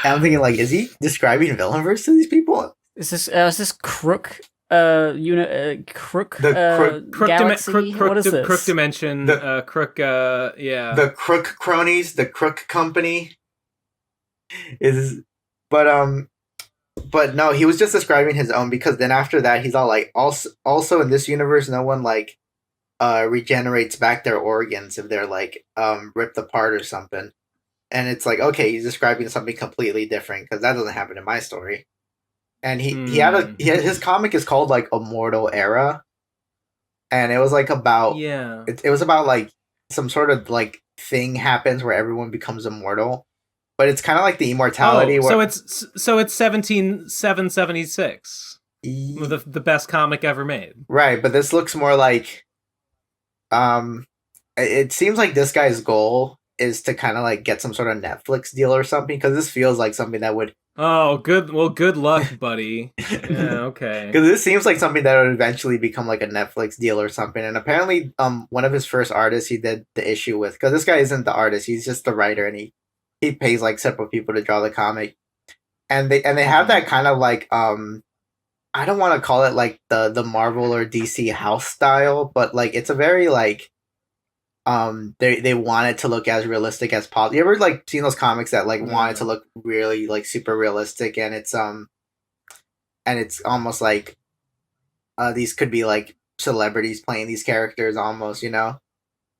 I'm thinking like, is he describing Villainverse to these people? Is this Crook Crook Galaxy? What is this? Crook Dimension, Crook yeah. The Crook Cronies, the Crook Company but no, he was just describing his own, because then after that he's all like, also in this universe no one like regenerates back their organs if they're like ripped apart or something. And it's like, okay, he's describing something completely different because that doesn't happen in my story. And his comic is called like Immortal Era, and it was like about it was about like some sort of like thing happens where everyone becomes immortal, but it's kind of like the immortality. So it's 17776, the best comic ever made, right? But this looks more like, it seems like this guy's goal is to kind of like get some sort of Netflix deal or something, because this feels like something that would. Oh, good. Well, good luck, buddy. Yeah, okay. Because this seems like something that would eventually become like a Netflix deal or something. And apparently, one of his first artists he did the issue with, because this guy isn't the artist, he's just the writer, and he pays like several people to draw the comic. And they have that kind of like I don't want to call it like the Marvel or DC house style, but like it's a very like they want it to look as realistic as possible. You ever like seen those comics that like want it to look really like super realistic, and it's almost like these could be like celebrities playing these characters almost, you know?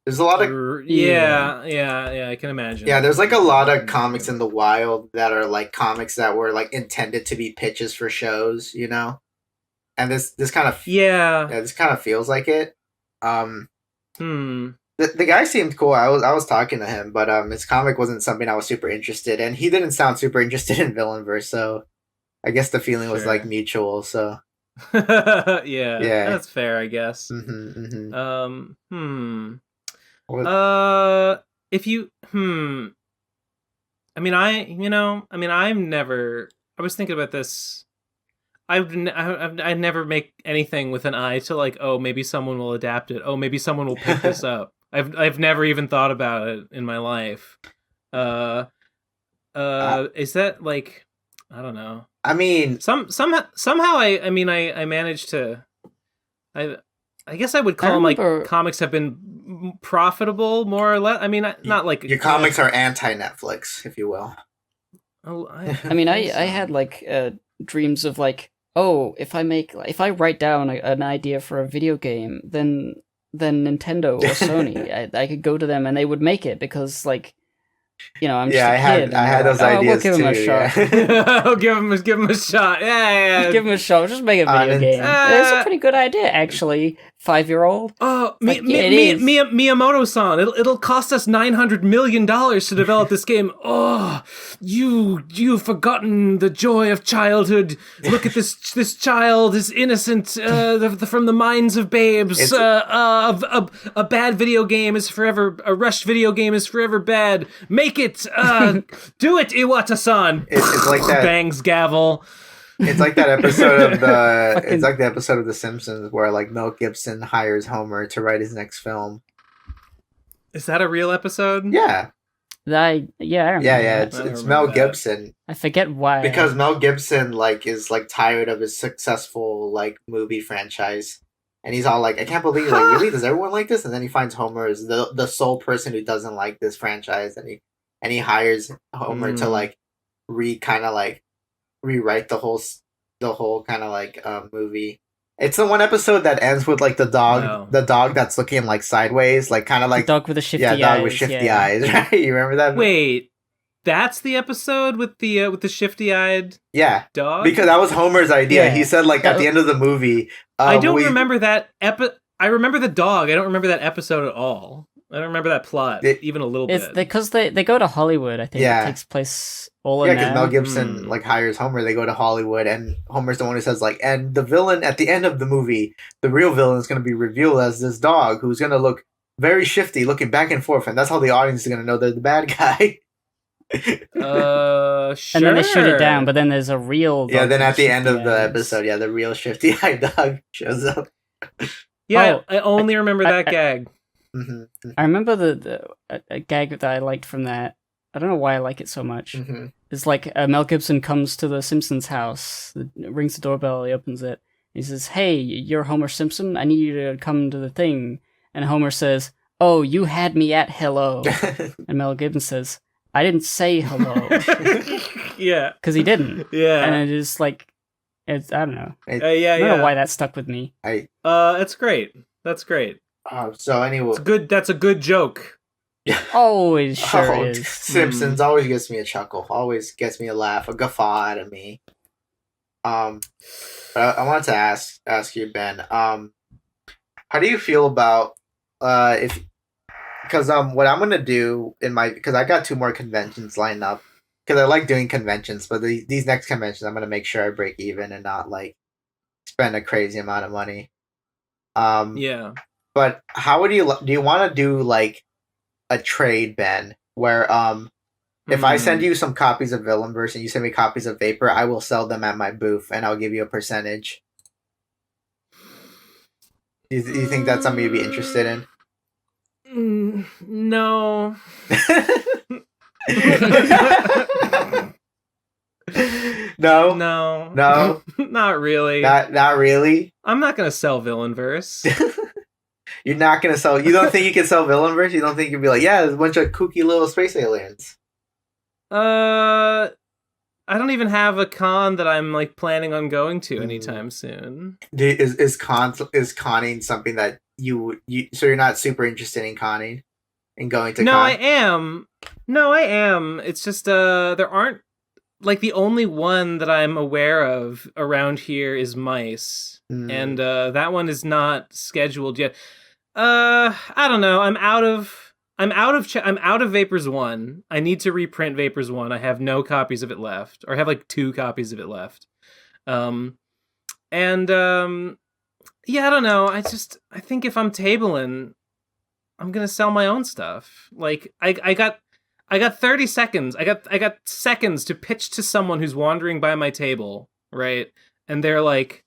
There's a lot of I can imagine. Yeah, there's like a lot of comics in the wild that are like comics that were like intended to be pitches for shows, you know? And this kind of this kind of feels like it. The guy seemed cool. I was talking to him, but his comic wasn't something I was super interested in. He didn't sound super interested in Villainverse, so I guess the feeling was like mutual. So yeah, that's fair, I guess. If you I was thinking about this. I never make anything with an eye to like, oh, maybe someone will adapt it. Oh, maybe someone will pick this up. I've never even thought about it in my life. Is that like, I don't know. I mean, somehow I managed to. I guess I would call them remember- like comics have been profitable more or less. I mean, not like Your comics are anti-Netflix, if you will. I mean, I had like dreams of like, oh, if I write down an idea for a video game, then Nintendo or Sony, I could go to them and they would make it because like, you know, I'm just a kid. I had those ideas we'll give too. him a shot. I'll give him a shot. Yeah. Give him a shot. Just make a video game. It's a pretty good idea, actually. 5-year-old. Oh, Like, it is. Miyamoto-san, it'll cost us $900 million to develop this game. Oh, you've forgotten the joy of childhood. Look at this child is innocent from the minds of babes. A bad video game is forever. A rushed video game is forever bad. Make it. Do it, Iwata-san. It's like that. Bangs gavel. It's like that episode of the. It's like the episode of The Simpsons where like Mel Gibson hires Homer to write his next film. Is that a real episode? Yeah. I remember. Yeah. It's Mel Gibson. I forget why. Because Mel Gibson like is like tired of his successful like movie franchise, and he's all like, "I can't believe like really does everyone like this?" And then he finds Homer is the sole person who doesn't like this franchise, and he hires Homer to like rewrite the whole kind of like movie. It's the one episode that ends with like the dog that's looking like sideways, like kind of like the dog with the shifty eyes. Dog with shifty eyes, right? You remember that? Wait, that's the episode with the shifty-eyed dog? Because that was Homer's idea. Yeah. He said like at the end of the movie. I don't remember that I remember the dog. I don't remember that episode at all. I don't remember that plot even a little bit. It's because they go to Hollywood. I think it takes place all in because Mel Gibson like hires Homer. They go to Hollywood, and Homer's the one who says like, and the villain at the end of the movie, the real villain is going to be revealed as this dog who's going to look very shifty, looking back and forth, and that's how the audience is going to know they're the bad guy. Sure. And then they shoot it down, but then there's a real dog. Yeah, then at the end of the eyes. episode, the real shifty-eyed dog shows up. Yeah, I only remember that gag. Mm-hmm. I remember the gag that I liked from that. I don't know why I like it so much. Mm-hmm. It's like Mel Gibson comes to the Simpsons house, rings the doorbell, he opens it. He says, "Hey, you're Homer Simpson. I need you to come to the thing." And Homer says, "Oh, you had me at hello." And Mel Gibson says, "I didn't say hello." Yeah, because he didn't. Yeah, and it is like, I don't know. I don't know why that stuck with me. That's great. That's great. So anyway, That's a good joke. Oh, it sure is. Simpsons always gets me a chuckle. Always gets me a laugh, a guffaw out of me. But I wanted to ask you, Ben. How do you feel about because what I'm gonna do because I got 2 more conventions lined up because I like doing conventions, but these next conventions I'm gonna make sure I break even and not like spend a crazy amount of money. Yeah. But how do you want to do like a trade, Ben, where if I send you some copies of Villainverse and you send me copies of Vapor, I will sell them at my booth and I'll give you a percentage. Do you think that's something you'd be interested in? No. No. Not really. Not really? I'm not going to sell Villainverse. You're not going to sell... You don't think you can sell Villainverse? You don't think you'd be like, yeah, there's a bunch of kooky little space aliens? I don't even have a con that I'm like planning on going to anytime soon. Is conning something that you so you're not super interested in conning and going to No, con? I am. It's just there aren't like the only one that I'm aware of around here is Mice. And that one is not scheduled yet. I don't know. I'm out of Vapors 1. I need to reprint Vapors 1. I have no copies of it left, or I have like 2 copies of it left. Yeah, I don't know. I think if I'm tabling, I'm gonna sell my own stuff. Like I got 30 seconds. I got seconds to pitch to someone who's wandering by my table, right? And they're like,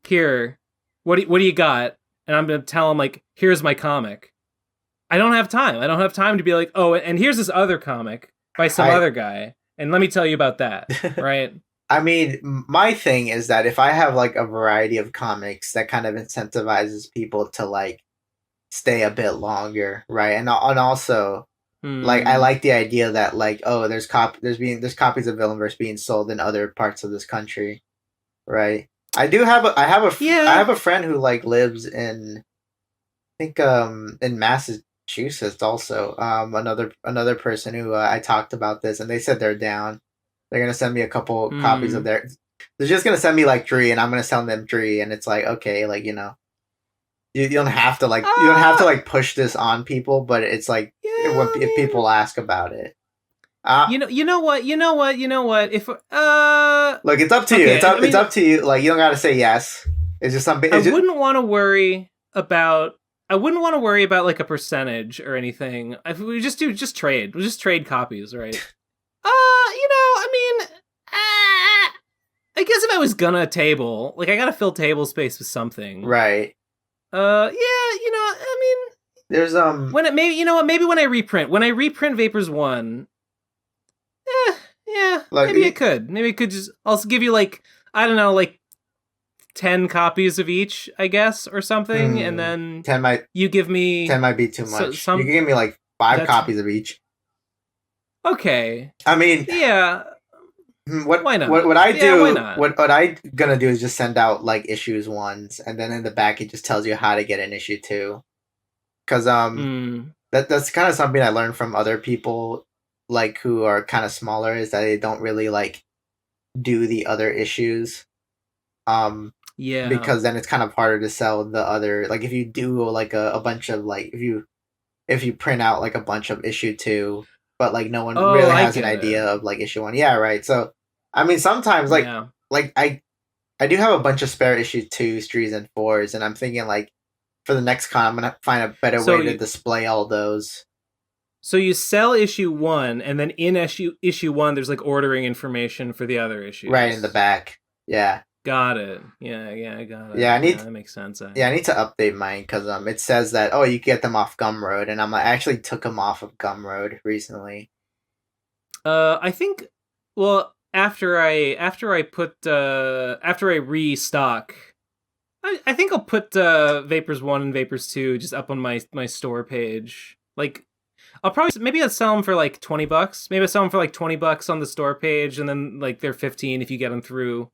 "Here, what do you got?" And I'm gonna tell them like, "Here's my comic." I don't have time. I don't have time to be like, "Oh, and here's this other comic by some other guy, and let me tell you about that." Right? I mean, my thing is that if I have like a variety of comics, that kind of incentivizes people to like stay a bit longer, right? And also like I like the idea that like there's copies of Villainverse being sold in other parts of this country, right? I have a friend who like lives in I think in Massachusetts also. Another person who I talked about this and they said they're down. They're gonna send me a couple copies of their. They're just gonna send me like 3, and I'm gonna send them 3, and it's like okay, like you don't have to like push this on people, but it's like if people ask about it. You know what? If look, it's up to you. It's up to you. Like you don't gotta say yes. It's just something. I wouldn't want to worry about like a percentage or anything. If we just trade. We'll just trade copies, right? I guess if I was gonna table, like I gotta fill table space with something, right? There's when it maybe when I reprint Vapors 1, like, maybe it could just also give you like I don't know like 10 copies of each, I guess, or something, and then 10 might you give me 10 might be too much. You can give me like 5 copies of each. Okay. I mean, yeah. Why not? What I do? Why not? What I gonna do is just send out like issues 1s, and then in the back it just tells you how to get an issue 2. Because that's kind of something I learned from other people, like who are kind of smaller, is that they don't really like do the other issues. Because then it's kind of harder to sell the other. Like if you do like a bunch of like if you print out like a bunch of issue 2, but like no one really has an idea of like issue 1. Yeah, right. So I mean, sometimes like I do have a bunch of spare issue 2s, 3s, and 4s, and I'm thinking like for the next con, I'm gonna find a better way to display all those. So you sell issue 1, and then in issue 1, there's like ordering information for the other issues. Right in the back. Yeah. Got it. Yeah, I got it. Yeah, that makes sense. Yeah, I need to update mine because it says that you get them off Gumroad, and I actually took them off of Gumroad recently. I think after I restock, I think I'll put Vapors 1 and Vapors 2 just up on my store page. Like I'll sell them for like $20. Maybe I'll sell them for like $20 on the store page, and then like they're $15 if you get them through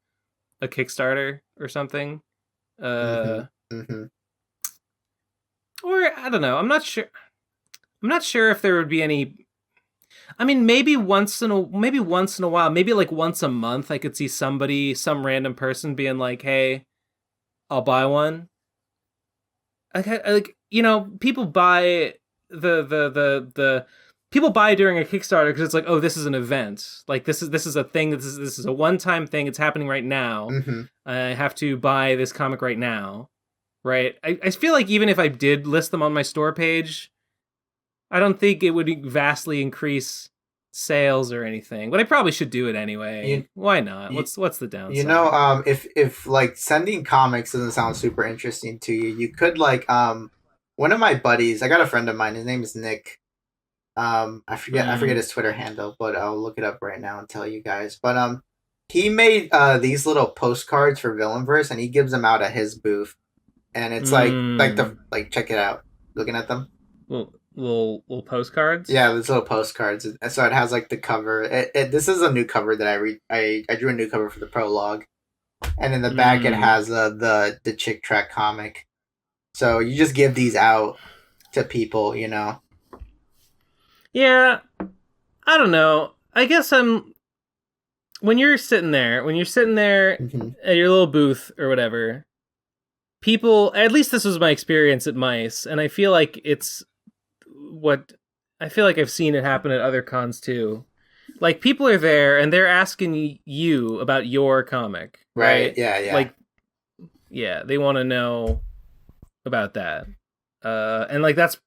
a Kickstarter or something. Or I don't know. I'm not sure if there would be any. I mean, maybe once in a while, maybe like once a month, I could see some random person being like, "Hey, I'll buy one." Like people buy people buy during a Kickstarter because it's like, oh, this is an event. Like this is a thing. This is a one-time thing. It's happening right now. I have to buy this comic right now, right? I feel like even if I did list them on my store page, I don't think it would vastly increase sales or anything. But I probably should do it anyway. Why not? What's the downside? If like sending comics doesn't sound super interesting to you, you could like one of my buddies. I got a friend of mine. His name is Nick. I forget his Twitter handle, but I'll look it up right now and tell you guys. But he made these little postcards for Villainverse, and he gives them out at his booth, and it's like check it out. Looking at them, little postcards. Yeah, these little postcards. And so it has like the cover. This is a new cover that I drew a new cover for the prologue, and in the back it has the Chick Track comic. So you just give these out to people, Yeah, I don't know. I guess when you're sitting there at your little booth or whatever, people, at least this was my experience at Mice, and I feel like I've seen it happen at other cons too. Like people are there and they're asking you about your comic, right? Yeah. Like, yeah, they want to know about that. And like that's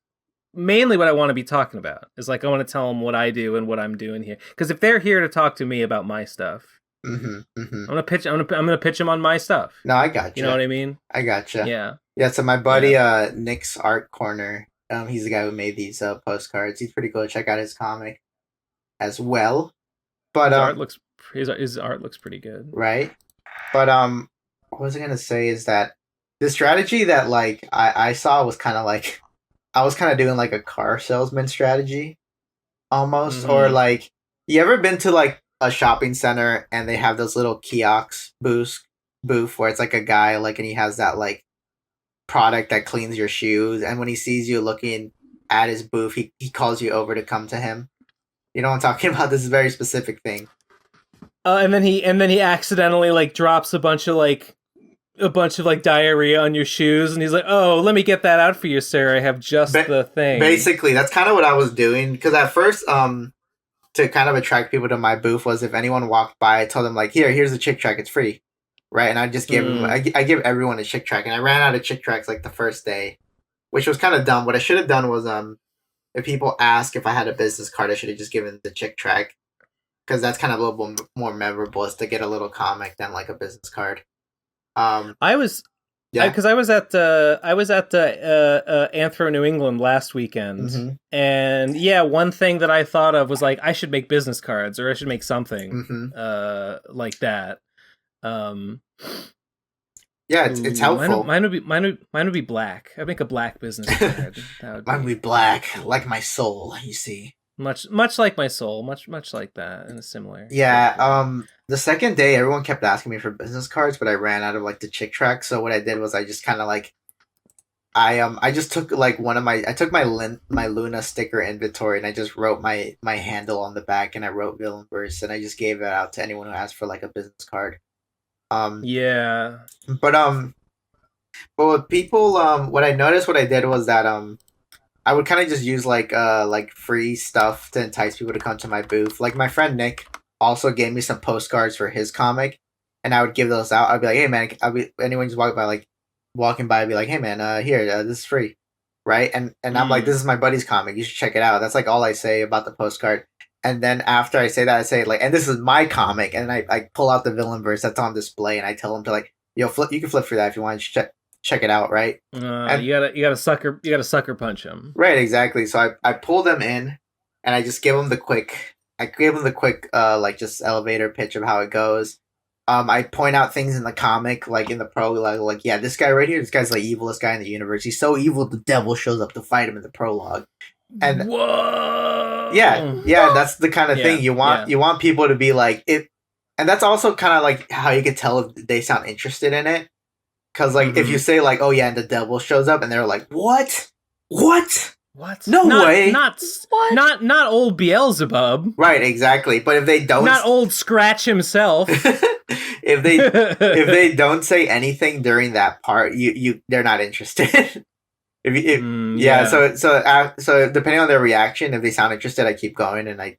mainly what I want to be talking about is like I want to tell them what I do and what I'm doing here. Because if they're here to talk to me about my stuff, I'm gonna pitch them on my stuff. No, I got you. You know what I mean? I gotcha. Yeah. So my buddy Nick's Art Corner, he's the guy who made these postcards. He's pretty cool. Check out his comic as well. But his art looks pretty good. right. But what was I gonna say is that the strategy that like I saw was kind of like I was kind of doing like a car salesman strategy almost, or like you ever been to like a shopping center and they have those little kiosk booth where it's like a guy like and he has that like product that cleans your shoes, and when he sees you looking at his booth, he calls you over to come to him. You know what I'm talking about? This is a very specific thing. And then he accidentally like drops a bunch of like diarrhea on your shoes, and he's like, "Oh, let me get that out for you, sir. I have just the thing." Basically, that's kind of what I was doing, because at first, to kind of attract people to my booth was if anyone walked by, I told them like, here's a chick track, it's free, right? And I just give them, I give everyone a chick track, and I ran out of chick tracks like the first day, which was kind of dumb. What I should have done was, if people ask if I had a business card, I should have just given the chick track, because that's kind of a little bit more memorable, is to get a little comic than like a business card. I was at Anthro New England last weekend, and yeah, one thing that I thought of was like I should make business cards, or I should make something like that. Yeah, it's helpful. Mine would be black. I'd make a black business card. Mine would be black, like my soul. You see, much like my soul, much like that, and a similar. Yeah. The second day, everyone kept asking me for business cards, but I ran out of like the chick track. So what I did was I just kind of like, I just took like I took my Luna sticker inventory and I just wrote my handle on the back, and I wrote Villainverse, and I just gave it out to anyone who asked for like a business card. Yeah. But with people, what I noticed, what I did was that I would kind of just use like free stuff to entice people to come to my booth. Like my friend Nick also gave me some postcards for his comic, and I would give those out. I'd be like, hey man, anyone just walking by, I'd be like, hey man, here, this is free, right? And I'm like, this is my buddy's comic, you should check it out. That's like all I say about the postcard. And then after I say that, I say like, and this is my comic, and I pull out the Villainverse that's on display, and I tell them to like, yo, you can flip through that if you want to check it out, right? And you gotta sucker punch them, right? Exactly. So I pull them in, and I just give them the quick. Like just elevator pitch of how it goes. I point out things in the comic, like in the prologue, like yeah, this guy right here, this guy's the evilest guy in the universe. He's so evil, the devil shows up to fight him in the prologue. And whoa, yeah, that's the kind of thing you want. You want people to be like it, and that's also kind of like how you can tell if they sound interested in it. Because like if you say like, oh yeah, and the devil shows up, and they're like, what? No way. Not old Beelzebub. Right, exactly. But if they don't, not old Scratch himself. if they don't say anything during that part, they're not interested. So depending on their reaction, if they sound interested, I keep going, and I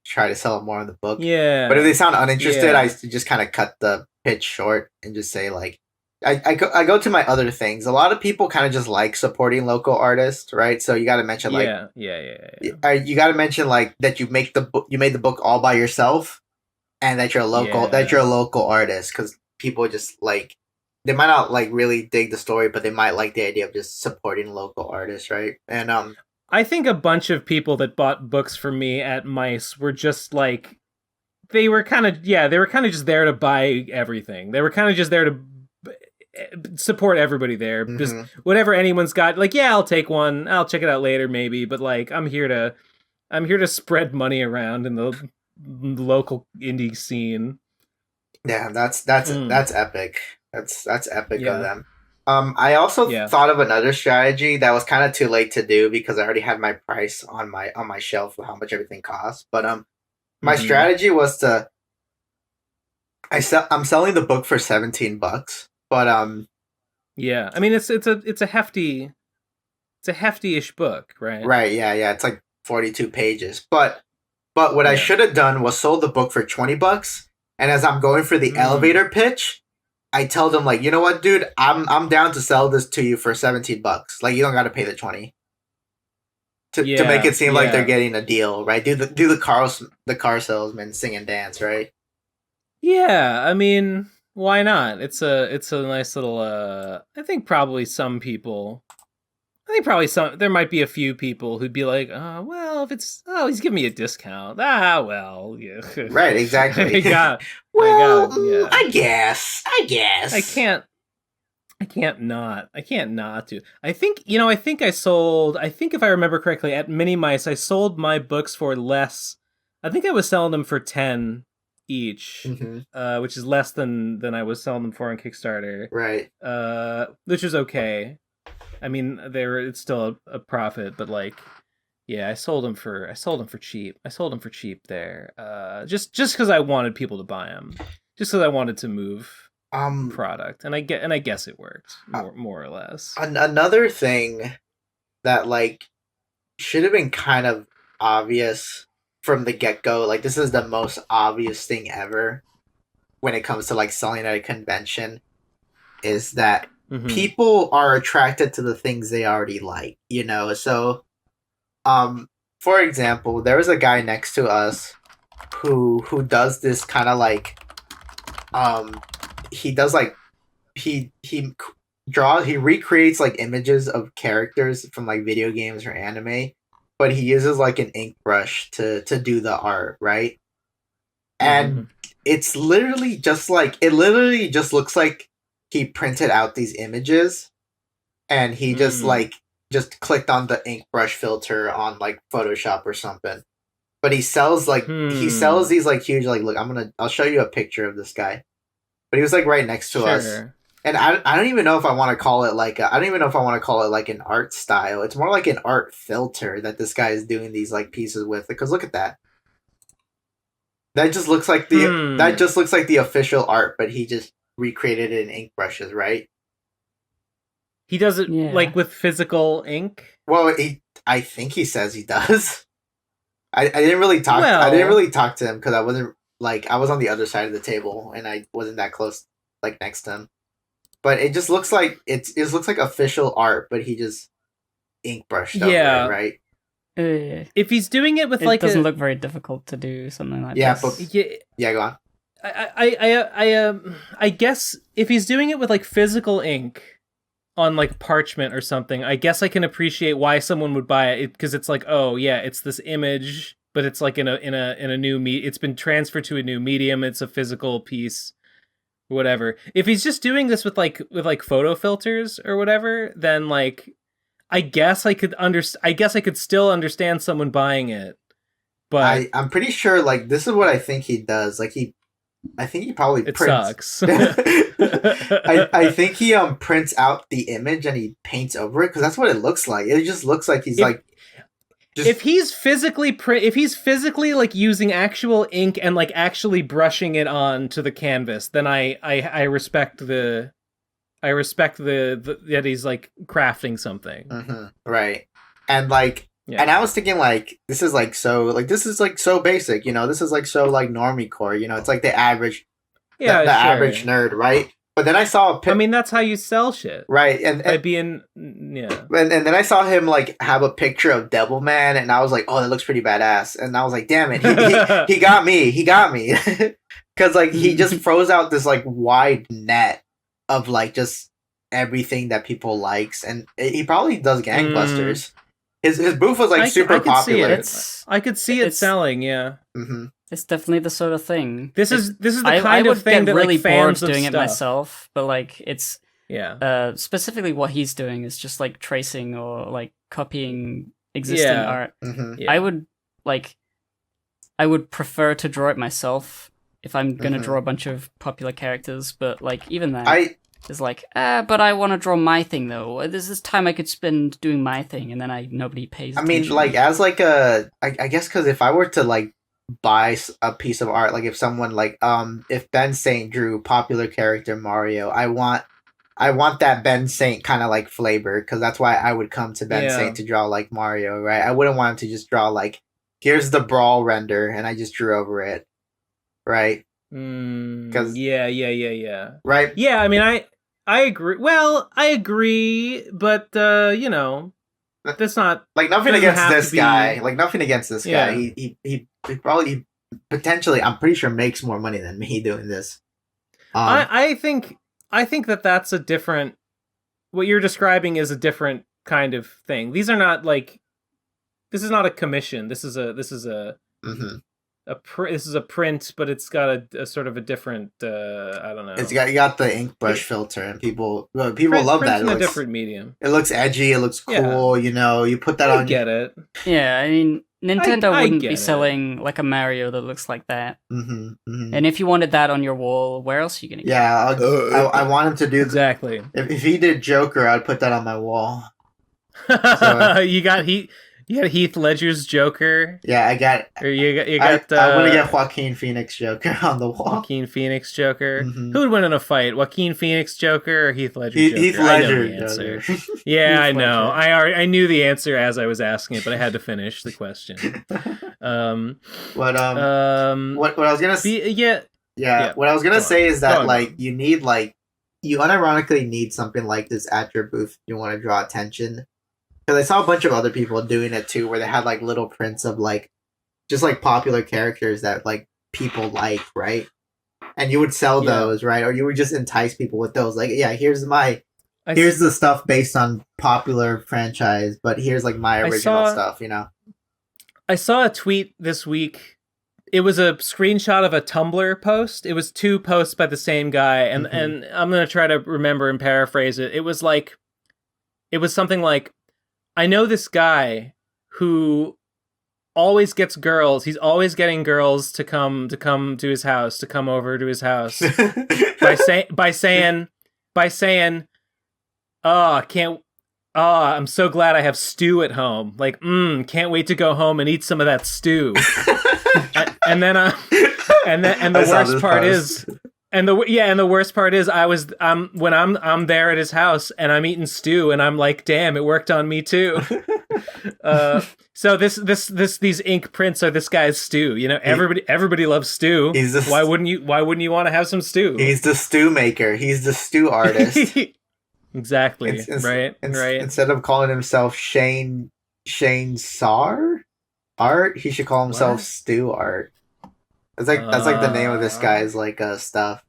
try to sell them more in the book. Yeah. But if they sound uninterested, I just kind of cut the pitch short and just say like, I go to my other things. A lot of people kind of just like supporting local artists, right? So you got to mention like you got to mention like that you made the book all by yourself, and that you're a local artist, because people just like, they might not like really dig the story, but they might like the idea of just supporting local artists, right? And I think a bunch of people that bought books from me at Mice were just like, they were kind of just there to buy everything. They were kind of just there to support everybody there. Just whatever anyone's got, like, yeah, I'll take one, I'll check it out later maybe, but like I'm here to spread money around in the local indie scene. Yeah, that's epic. That's epic of them. I also thought of another strategy that was kind of too late to do, because I already had my price on my shelf of how much everything costs. But my strategy was to I'm selling the book for $17. But yeah, I mean it's a hefty-ish book, right? Right, yeah, it's like 42 pages. But what I should have done was sold the book for $20, and as I'm going for the elevator pitch, I tell them like, you know what, dude, I'm down to sell this to you for $17. Like, you don't got to pay the 20 to make it seem like they're getting a deal, right? Do the car salesman sing and dance, right? Yeah, I mean, why not? It's a nice little I think probably some people I think probably there might be a few people who'd be like, well, if it's, he's giving me a discount. Well, yeah. Right, exactly. Yeah. I guess. I can't not do. I think if I remember correctly, at Mini Mice, I sold my books for less. I think I was selling them for 10 each, which is less than I was selling them for on Kickstarter. Right. Which is okay. I mean, it's still a profit, but like, yeah, I sold them for cheap. I sold them for cheap there. Just because I wanted people to buy them, just because I wanted to move product, and I guess it worked more or less. Another thing that like should have been kind of obvious from the get-go, like this is the most obvious thing ever when it comes to like selling at a convention, is that people are attracted to the things they already like, you know? So, for example, there was a guy next to us who does this kind of like, he does like, he recreates like images of characters from like video games or anime, but he uses like an ink brush to do the art, right? And it's literally just like, it literally just looks like he printed out these images and he just clicked on the ink brush filter on like Photoshop or something. But he sells like these like huge, like, look, I'll show you a picture of this guy. But he was like right next to us. And I don't even know if I want to call it like an art style. It's more like an art filter that this guy is doing these like pieces with, because look at that. That just looks like the official art, but he just recreated it in ink brushes, right? He does it like with physical ink? Well, I think he says he does. I didn't really talk to him because I was on the other side of the table and I wasn't that close like next to him. But it just looks like it looks like official art, but he just ink brushed over it, right? If he's doing it with it doesn't look very difficult to do something like this. Go on. I guess if he's doing it with like physical ink on like parchment or something, I guess I can appreciate why someone would buy it, because it's like, oh yeah, it's this image, but it's like in a new it's been transferred to a new medium. It's a physical piece, whatever. If he's just doing this with photo filters or whatever, then like I guess I could still understand someone buying it. But I'm pretty sure like this is what I think he does. Like I think he probably prints. Sucks. I think he prints out the image and he paints over it, because that's what it looks like. It just looks like he's if he's physically like using actual ink and like actually brushing it on to the canvas, then I respect the that he's like crafting something. Right. And like and I was thinking like this is so basic, you know, this is like so like normie core, you know, it's like the average average nerd, right? But then I saw I mean, that's how you sell shit, right? And by being and then I saw him like have a picture of Devilman, and I was like, oh, that looks pretty badass. And I was like, damn it, he got me, because like he just froze out this like wide net of like just everything that people likes, and he probably does gangbusters. His booth was like super popular. I could see it selling. Yeah, it's definitely the sort of thing. This is the kind of thing that really like fans bored doing of it myself, but like it's Yeah. Specifically what he's doing is just like tracing or like copying existing art. Mm-hmm. Yeah. I would prefer to draw it myself if I'm gonna draw a bunch of popular characters, but like even that is like, but I want to draw my thing though. There's this time I could spend doing my thing, and then nobody pays attention. I mean, like as like I guess because if I were to like buy a piece of art, like if someone like if Ben Saint drew popular character Mario, I want that Ben Saint kind of like flavor, because that's why I would come to Ben Saint to draw like Mario, right? I wouldn't want him to just draw like, here's the Brawl render and I just drew over it, right? Because yeah, right? Yeah, I mean, I agree. Well, I agree, but you know, that's not like nothing against this guy. Like nothing against this guy. He probably potentially, I'm pretty sure, makes more money than me doing this. I think that that's a different. What you're describing is a different kind of thing. These are not like, this is not a commission. This is a Mm-hmm. this is a print, but it's got a sort of a different I don't know. You got the ink brush filter, and people love Print's that. in a different medium. It looks edgy. It looks cool. You know, you put that I on. Get it. Yeah, I mean, Nintendo I wouldn't get be it. selling like a Mario that looks like that. Mm-hmm, mm-hmm. And if you wanted that on your wall, where else are you gonna get it? Yeah, I want him to do Exactly. If he did Joker, I'd put that on my wall. You got Heath Ledger's Joker. Yeah, I got. Or you got. I want to get Joaquin Phoenix Joker on the wall. Joaquin Phoenix Joker. Mhm. Who would win in a fight? Joaquin Phoenix Joker or Heath Ledger Joker? Heath I know Ledger the answer. Joker. Yeah, I Heath know. Ledger. I knew the answer as I was asking it, but I had to finish the question. What I was gonna say. Yeah. What I was gonna Go say on. is Go that on. like you need you unironically need something like this at your booth if you want to draw attention. Because I saw a bunch of other people doing it too, where they had like little prints of like just like popular characters that like people like, right? And you would sell those, right? Or you would just entice people with those. Like, yeah, here's the stuff based on popular franchise, but here's like my original stuff, you know? I saw a tweet this week. It was a screenshot of a Tumblr post. It was 2 posts by the same guy, and I'm gonna try to remember and paraphrase it. It was something like, I know this guy who always gets girls. He's always getting girls to come to his house, to come over to his house by saying, I'm so glad I have stew at home. Like, can't wait to go home and eat some of that stew. and the worst part is, the worst part is, when I'm there at his house and I'm eating stew and I'm like, damn, it worked on me too. So these ink prints are this guy's stew. You know, everybody loves stew. Why wouldn't you want to have some stew? He's the stew maker. He's the stew artist. Exactly. Right. Instead of calling himself Shane Sar Art, he should call himself Stew Art. That's like the name of this guy's like stuff.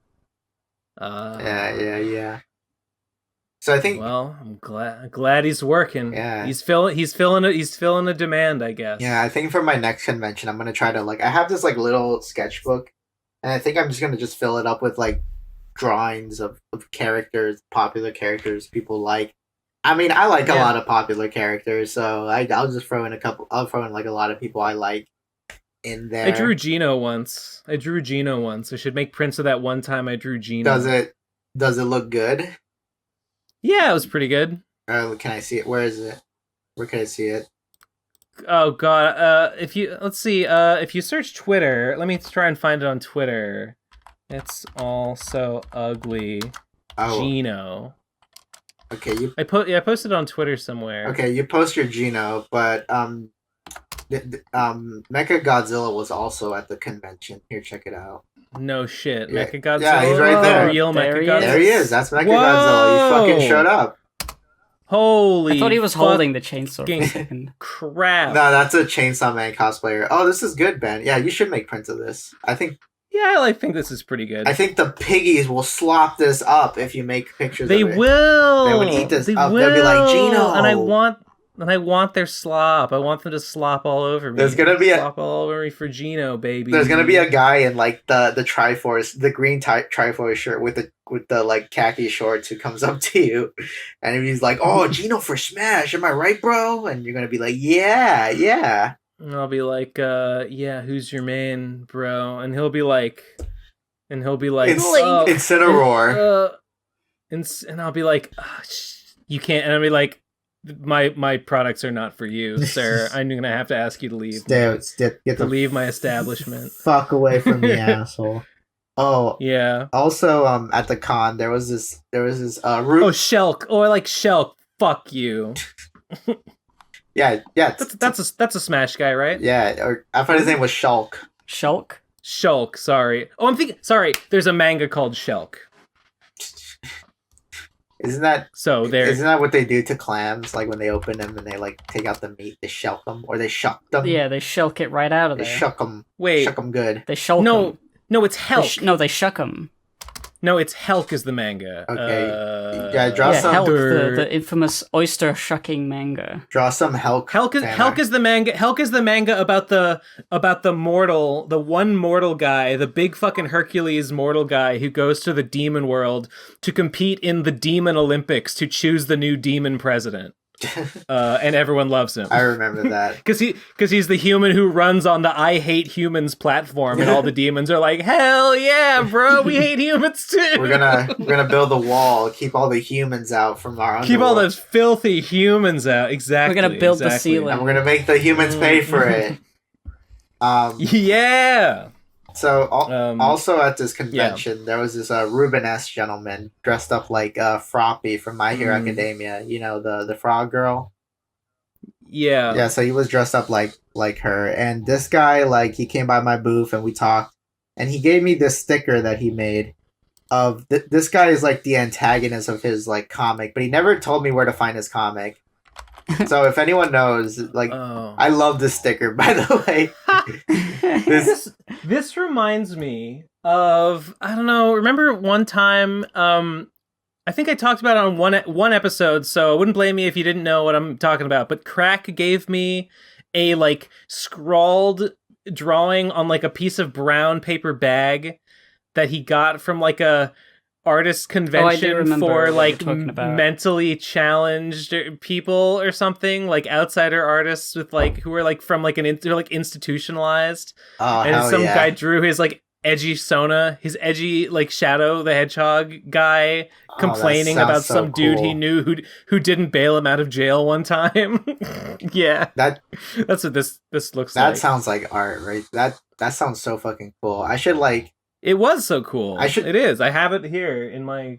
Yeah. So I think. Well, I'm glad he's working. Yeah. He's filling a demand, I guess. Yeah, I think for my next convention, I'm gonna try to I have this like little sketchbook, and I think I'm just gonna fill it up with like drawings of characters, popular characters people like. I mean, I like a lot of popular characters, so I'll just throw in like a lot of people I like in there. I drew Gino once. I should make prints of that one time I drew Gino. Does it look good? Yeah, it was pretty good. Can I see it? Where is it? Where can I see it? Oh god, if you search Twitter, let me try and find it on Twitter. It's all so ugly. Oh. Gino. Okay, I posted it on Twitter somewhere. Okay, you post your Gino, but Mecha Godzilla was also at the convention. Here, check it out. No shit, Yeah. Mecha Godzilla. Yeah, he's right there. Real There Mecha he Godzilla. There he is. That's Mecha Whoa! Godzilla. You fucking showed up. Holy! I thought he was holding the chainsaw for a fucking second. crap. No, that's a Chainsaw Man cosplayer. Oh, this is good, Ben. Yeah, you should make prints of this. I think think this is pretty good. the piggies will slop this up if you make pictures They of it. will. They would eat this They up. will. They'll be like, Gino. And I want their slop. I want them to slop all over me. There's gonna be slop all over me for Gino, baby. There's gonna be a guy in like the Triforce, the green Triforce shirt with the like khaki shorts who comes up to you, and he's like, "Oh, Gino for Smash, am I right, bro?" And you're gonna be like, "Yeah." And I'll be like, yeah, who's your man, bro? And he'll be like, Incineroar. And I'll be like, you can't. And I'll be like, my products are not for you, sir. I'm gonna have to ask you to leave. Leave my establishment. Fuck away from me, asshole. Oh yeah. Also, at the con, there was this root. Oh, Shulk. Oh, I like Shulk. Fuck you. Yeah. That's a Smash guy, right? Yeah, or I thought his name was Shulk. Shulk? Shulk, sorry. Oh, I'm thinking. Sorry, there's a manga called Shulk. Isn't that what they do to clams? Like when they open them and they like take out the meat, they shulk them or they shuck them. Yeah, they shulk it right out of They there. shuck them. Wait, shuck them good. They shulk them. No, it's Helk. They shuck them. No, it's Helk is the manga. Okay. Yeah, draw Yeah, some Helk, the infamous oyster shucking manga. draw some Helk. Helk is the manga. Helk is the manga about the one mortal guy, the big fucking Hercules mortal guy who goes to the demon world to compete in the Demon Olympics to choose the new demon president. And everyone loves him. I remember that. Because he's the human who runs on the I hate humans platform, and all the demons are like, hell yeah, bro, we hate humans too. We're gonna build a wall, keep all the humans out from our underworld. Keep all those filthy humans out. Exactly. We're gonna build the ceiling. And we're gonna make the humans pay for it. Yeah. So also at this convention, there was this Rubenesque gentleman dressed up like Froppy from My Hero Academia. You know, the frog girl. Yeah. Yeah. So he was dressed up like her, and this guy, like, he came by my booth and we talked, and he gave me this sticker that he made of this guy is like the antagonist of his like comic, but he never told me where to find his comic. So if anyone knows, like, I love this sticker, by the way. This reminds me of, I don't know, remember one time, I think I talked about it on one episode, so I wouldn't blame me if you didn't know what I'm talking about, but Crack gave me a, like, scrawled drawing on, like, a piece of brown paper bag that he got from, like, a artist convention for like mentally challenged people or something, like outsider artists with like who are like from like they're like institutionalized. And some guy drew his like edgy his edgy like Shadow the Hedgehog guy complaining about some dude he knew who didn't bail him out of jail one time. Yeah, that's what this looks like. That sounds like art, right? That sounds so fucking cool. I should like. It was so cool. It is. I have it here in my...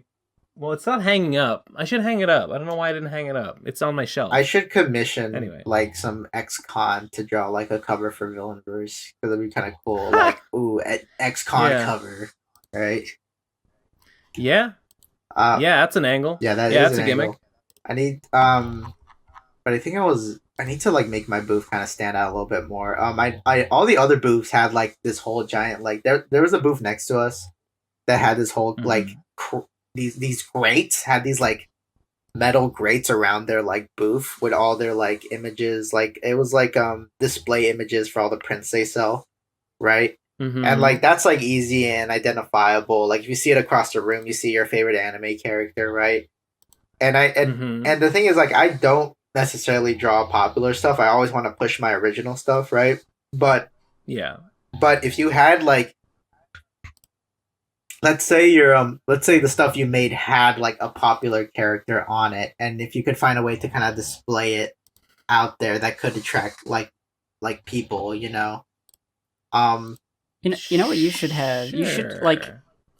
Well, it's not hanging up. I should hang it up. I don't know why I didn't hang it up. It's on my shelf. I should commission, like, some ex-con to draw, like, a cover for Villainverse. Because it'd be kind of cool. Like, ooh, ex-con cover. Right? Yeah. Yeah, that's an angle. Yeah, that's a gimmick. I need... But I think I need to like make my booth kind of stand out a little bit more. I all the other booths had like this whole giant like there was a booth next to us that had this whole like these grates, had these like metal grates around their like booth with all their like images, like it was like display images for all the prints they sell, right? And like that's like easy and identifiable. Like if you see it across the room, you see your favorite anime character, right? And and the thing is, like, I don't necessarily draw popular stuff. I always want to push my original stuff, right? But if you had like, let's say the stuff you made had like a popular character on it, and if you could find a way to kind of display it out there, that could attract like people, you know. You know what you should have? You should like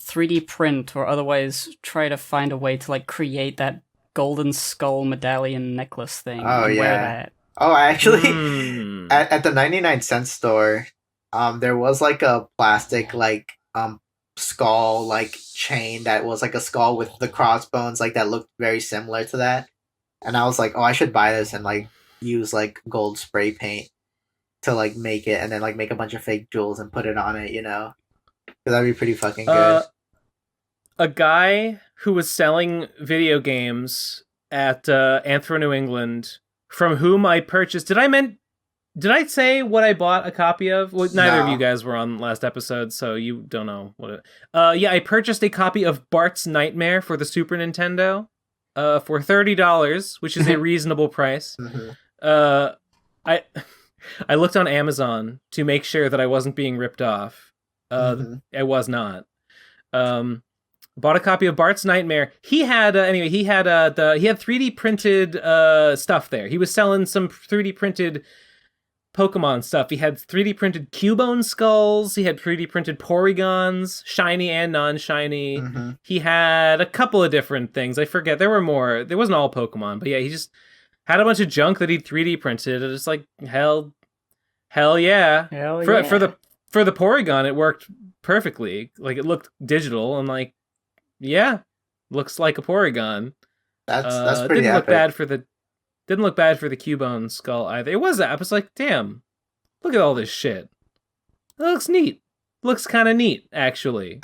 3D print or otherwise try to find a way to like create that golden skull medallion necklace thing. Oh yeah. Wear that. Oh, actually, at the 99-cent store, there was like a plastic like skull like chain that was like a skull with the crossbones like that looked very similar to that, and I was like, oh, I should buy this and like use like gold spray paint to like make it, and then like make a bunch of fake jewels and put it on it, you know, because that'd be pretty fucking good. A guy who was selling video games at Anthro New England, from whom I purchased. Did I say what I bought a copy of? Well, neither of you guys were on last episode, so you don't know what it... yeah, I purchased a copy of Bart's Nightmare for the Super Nintendo for $30, which is a reasonable price. I looked on Amazon to make sure that I wasn't being ripped off. I was not. Bought a copy of Bart's Nightmare. He had 3D printed stuff there. He was selling some 3D printed Pokemon stuff. He had 3D printed Cubone skulls. He had 3D printed Porygons, shiny and non-shiny. He had a couple of different things. I forget. There were more. There wasn't all Pokemon, but yeah, he just had a bunch of junk that he'd 3D printed. It was like hell yeah. For the Porygon, it worked perfectly. Like it looked digital and like. Yeah, looks like a Porygon. That's pretty didn't epic. Didn't look bad for the Cubone skull either. It was that. I was like, damn, look at all this shit. It looks neat. Looks kind of neat, actually.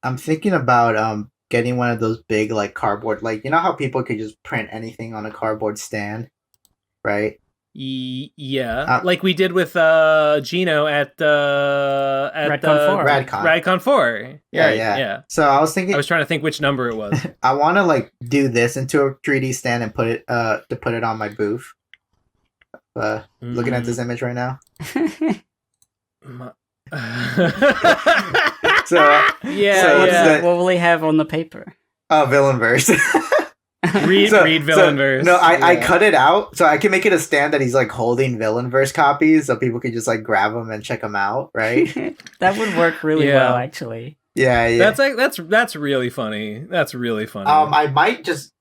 I'm thinking about getting one of those big like cardboard, like you know how people could just print anything on a cardboard stand, right? Yeah, like we did with Gino at Radcon 4. Radcon 4. Yeah. So I was thinking, I was trying to think which number it was. I want to like do this into a 3D stand and put it on my booth. Looking at this image right now. What will he have on the paper? Villainverse. read Villainverse. I cut it out so I can make it a stand that he's like holding Villainverse copies, so people can just like grab them and check them out, right? That would work really well, actually. Yeah. That's really funny. That's really funny. I might just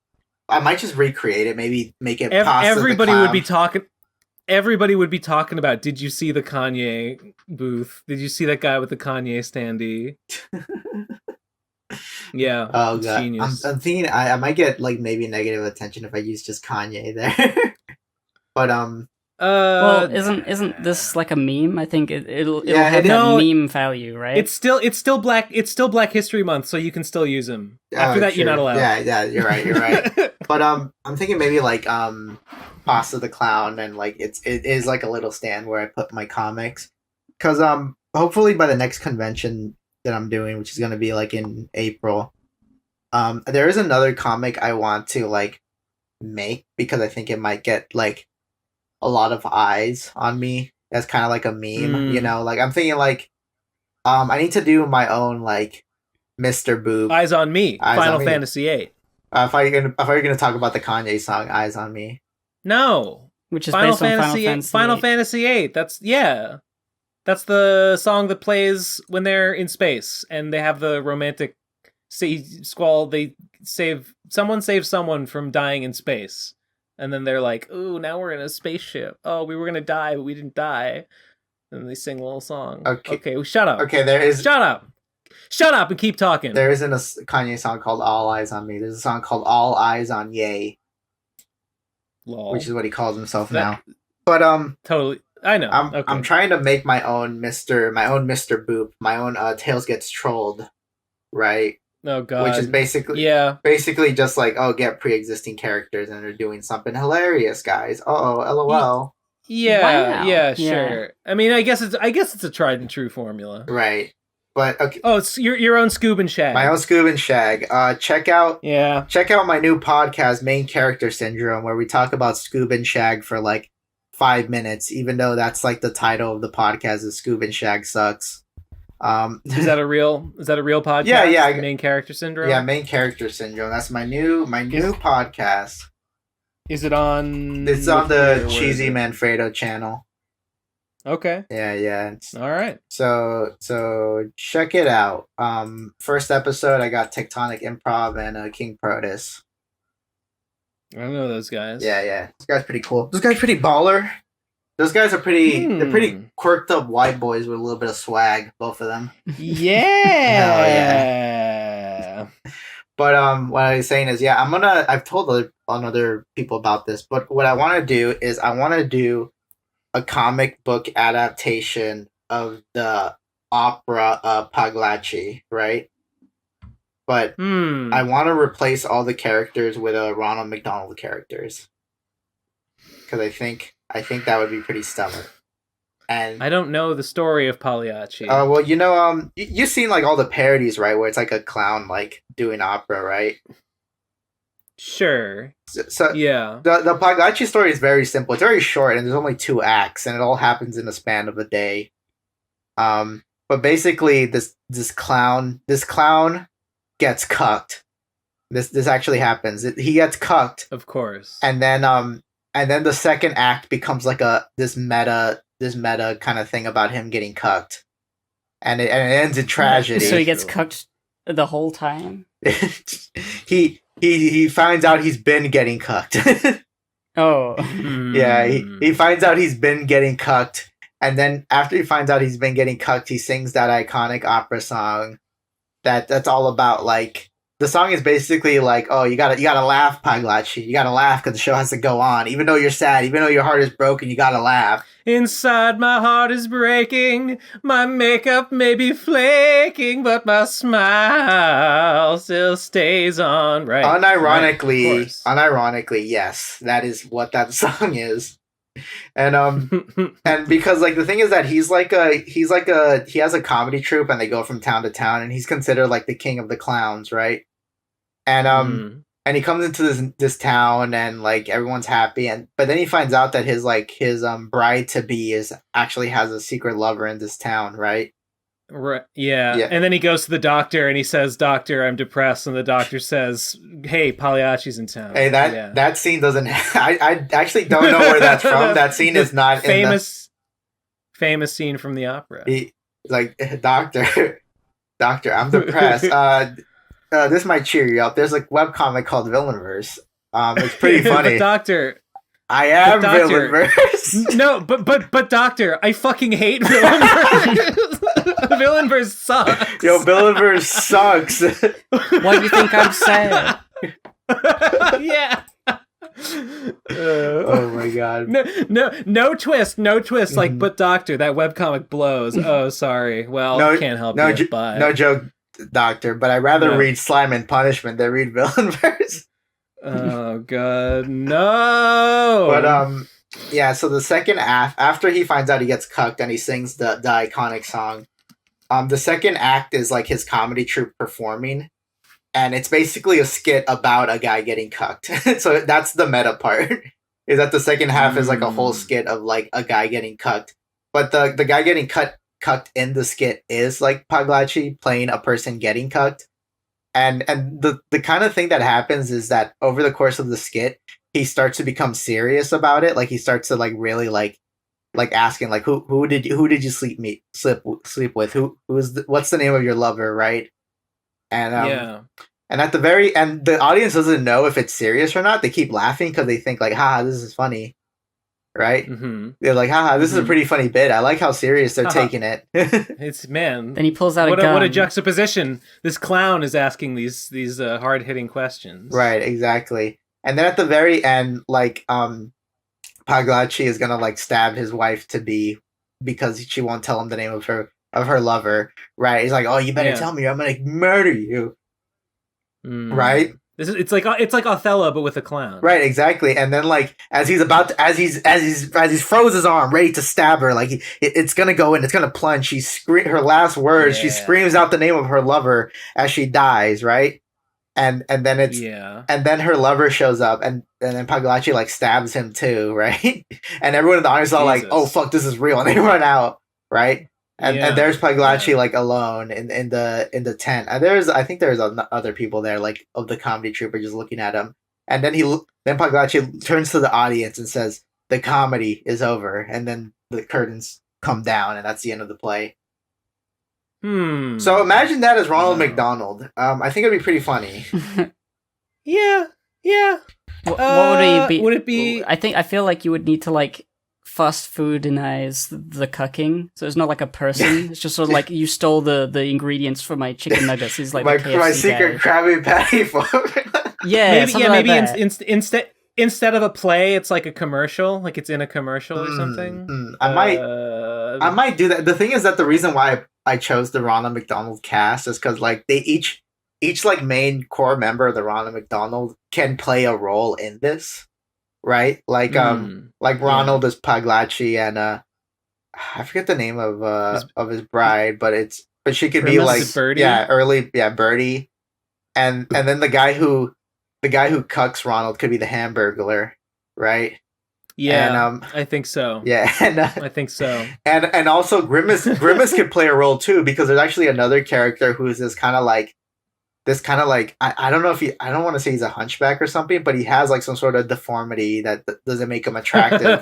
recreate it. Maybe make it. Everybody would be talking. Everybody would be talking about. Did you see the Kanye booth? Did you see that guy with the Kanye standee? Yeah. Oh god. Genius. I'm thinking I might get like maybe negative attention if I use just Kanye there. But well, isn't this like a meme? I think it'll have that meme value, right? It's still Black History Month, so you can still use him. After that, sure. You're not allowed. Yeah, you're right. But I'm thinking maybe like Pasta the Clown, and like it is like a little stand where I put my comics, because hopefully by the next convention that I'm doing, which is going to be like in April, there is another comic I want to like make, because I think it might get like a lot of eyes on me as kind of like a meme, you know, like I'm thinking like I need to do my own like Mr. Boob Eyes on Me, Final Fantasy VIII. If you're gonna talk about the Kanye song Eyes on Me, no, which is based on Final Fantasy VIII. That's the song that plays when they're in space and they have the romantic squall. They someone saves someone from dying in space. And then they're like, ooh, now we're in a spaceship. Oh, we were going to die, but we didn't die. And they sing a little song. Okay, well, shut up. Okay, there is... Shut up and keep talking. There isn't a Kanye song called All Eyes on Me. There's a song called All Eyes on Ye. Lol. Which is what he calls himself now. But, Totally. I know. I'm trying to make my own Mr. Boop, my own Tails Gets Trolled, right? Oh god. Which is basically just like, oh, get pre-existing characters and they're doing something hilarious, guys. LOL. Yeah, wow. Sure. I mean, I guess it's a tried and true formula. Right. But okay. Oh, it's your own Scoob and Shag. My own Scoob and Shag. Check out my new podcast, Main Character Syndrome, where we talk about Scoob and Shag for like 5 minutes, even though that's like the title of the podcast is Scoob and Shag Sucks. Is that a real podcast? Yeah. Main Character Syndrome? Yeah, Main Character Syndrome. That's my new podcast. Is it on? It's on the Cheesy Manfredo channel. Okay. Yeah. All right. So check it out. First episode, I got TectonicImprov and King Protus. I don't know those guys. Yeah. This guy's pretty cool. This guy's pretty baller. Those guys are they're pretty quirked up white boys with a little bit of swag, both of them. Yeah. But what I was saying is, I've told other people about this, but what I want to do is I want to do a comic book adaptation of the opera Pagliacci, right? But I want to replace all the characters with Ronald McDonald characters. Because I think that would be pretty stellar. And I don't know the story of Pagliacci. Well, you know, you've seen like all the parodies, right? Where it's like a clown like doing opera, right? Sure. So yeah, the Pagliacci story is very simple. It's very short, and there's only 2 acts, and it all happens in the span of a day. But basically, this clown gets cucked. This actually happens. He gets cucked, of course, and then the second act becomes like this meta kind of thing about him getting cucked, and it ends in tragedy. So he gets cucked the whole time. He finds out he's been getting cucked. Oh, yeah. He finds out he's been getting cucked, and then after he finds out he's been getting cucked, he sings that iconic opera song that's all about like the song is basically like, oh, you gotta laugh, Pagliacci. You gotta laugh because the show has to go on. Even though you're sad, even though your heart is broken, you gotta laugh. Inside my heart is breaking, my makeup may be flaking, but my smile still stays on. Right. Unironically, yes, that is what that song is. And and because like the thing is that he has a comedy troupe and they go from town to town and he's considered like the king of the clowns, right? And and he comes into this town and like everyone's happy, but then he finds out that his bride to be actually has a secret lover in this town, right? Right. Yeah. And then he goes to the doctor and he says, "Doctor, I'm depressed." And the doctor says, "Hey, Pagliacci's in town." Hey, that scene doesn't. I actually don't know where that's from. That scene is not famous scene from the opera. Doctor, I'm depressed. This might cheer you up. There's a webcomic called Villainverse. It's pretty funny. But doctor, I am Villainverse. No, but doctor, I fucking hate Villainverse. Villainverse sucks. Yo, Villainverse sucks. What do you think I'm saying? Yeah. Oh my god. No twist. Like, but doctor, that webcomic blows. Oh, sorry. Well, can't help you. Bye. No joke, doctor. But I'd rather read Slime and Punishment than read Villainverse. Oh god, no. But yeah. So the second act, after he finds out he gets cucked and he sings the iconic song, the second act is like his comedy troupe performing. And it's basically a skit about a guy getting cucked. So that's the meta part. Is that the second half is like a whole skit of like a guy getting cucked. But the guy getting cucked in the skit is like Pagliacci playing a person getting cucked. And the kind of thing that happens is that over the course of the skit, he starts to become serious about it. Like he starts to like really like asking like who did you sleep with? What's the name of your lover, right? And and at the very end, the audience doesn't know if it's serious or not. They keep laughing because they think like, "Ha, this is funny," right? Mm-hmm. They're like, "Ha, this is a pretty funny bit. I like how serious they're taking it." It's man. Then he pulls out a gun. What a juxtaposition! This clown is asking these hard hitting questions. Right, exactly. And then at the very end, like Pagliacci is gonna like stab his wife to be because she won't tell him the name of her lover. Right? He's like, "Oh, you better tell me, or I'm gonna murder you." Right? It's like Othello, but with a clown. Right, exactly. And then like as he's froze his arm, ready to stab her, like it's gonna go in, it's gonna plunge. Her last words, she screams out the name of her lover as she dies, right? And then and then her lover shows up, and then Pagliacci like stabs him too, right? And everyone in the audience is all like, "Oh fuck, this is real," and they run out, right? And there's Pagliacci like alone in the tent. And I think there's other people there like of the comedy troupe just looking at him. And then Pagliacci turns to the audience and says, "The comedy is over." And then the curtains come down, and that's the end of the play. So imagine that as Ronald McDonald. I think it'd be pretty funny. Yeah. What would it be? Would it be? I feel like you would need to like fast foodinize the cucking, so it's not like a person. It's just sort of like you stole the ingredients for my chicken nuggets. He's like my secret Krabby Patty for instead of a play, it's like a commercial. Like it's in a commercial or something. I might do that. The thing is that the reason why I chose the Ronald McDonald cast is because like they each like main core member of the Ronald McDonald can play a role in this. Right, like Ronald is Pagliacci, and I forget the name of his bride, but she could be like Birdie, Birdie, and then the guy who cucks Ronald could be the Hamburglar, right? Yeah, and, I think so. Yeah, and I think so. And also Grimace could play a role too, because there's actually another character who's this kind of like I don't know if I don't want to say he's a hunchback or something, but he has like some sort of deformity that doesn't make him attractive,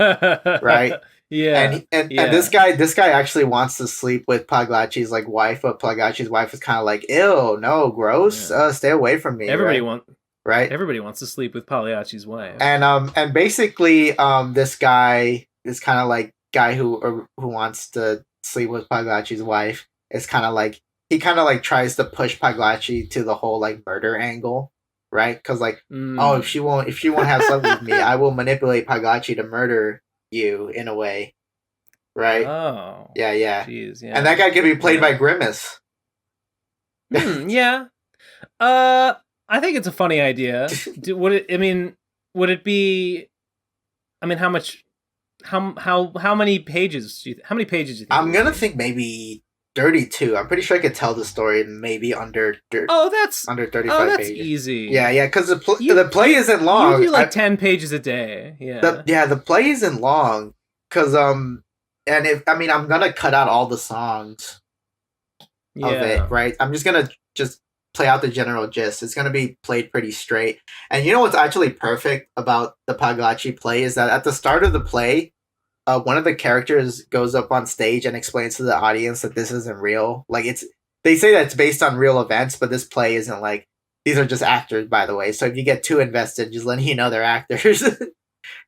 right? Yeah. And this guy actually wants to sleep with Pagliacci's like wife, but Pagliacci's wife is kind of like, "Ew, no, gross, stay away from me." Everybody wants to sleep with Pagliacci's wife. And basically this guy, this kind of like guy who wants to sleep with Pagliacci's wife is kind of like he kind of like tries to push Paglachi to the whole like murder angle, right? Because like, oh, if she won't have sex with me, I will manipulate Paglachi to murder you in a way, right? Oh, yeah. Jeez, yeah. And that guy could be played by Grimace. Yeah. I think it's a funny idea. Would it be? I mean, how many pages? How many pages do you think? I'm gonna think maybe 32. I'm pretty sure I could tell the story maybe under. Under 35 that's pages. Easy. Yeah, because the play isn't long. You do like 10 pages a day. Yeah. The play isn't long because and I'm gonna cut out all the songs of it, right? I'm just gonna play out the general gist. It's gonna be played pretty straight. And you know what's actually perfect about the Paglachi play is that at the start of the play, one of the characters goes up on stage and explains to the audience that this isn't real. Like they say that it's based on real events, but this play isn't like these are just actors, by the way. So if you get too invested, just letting you know they're actors.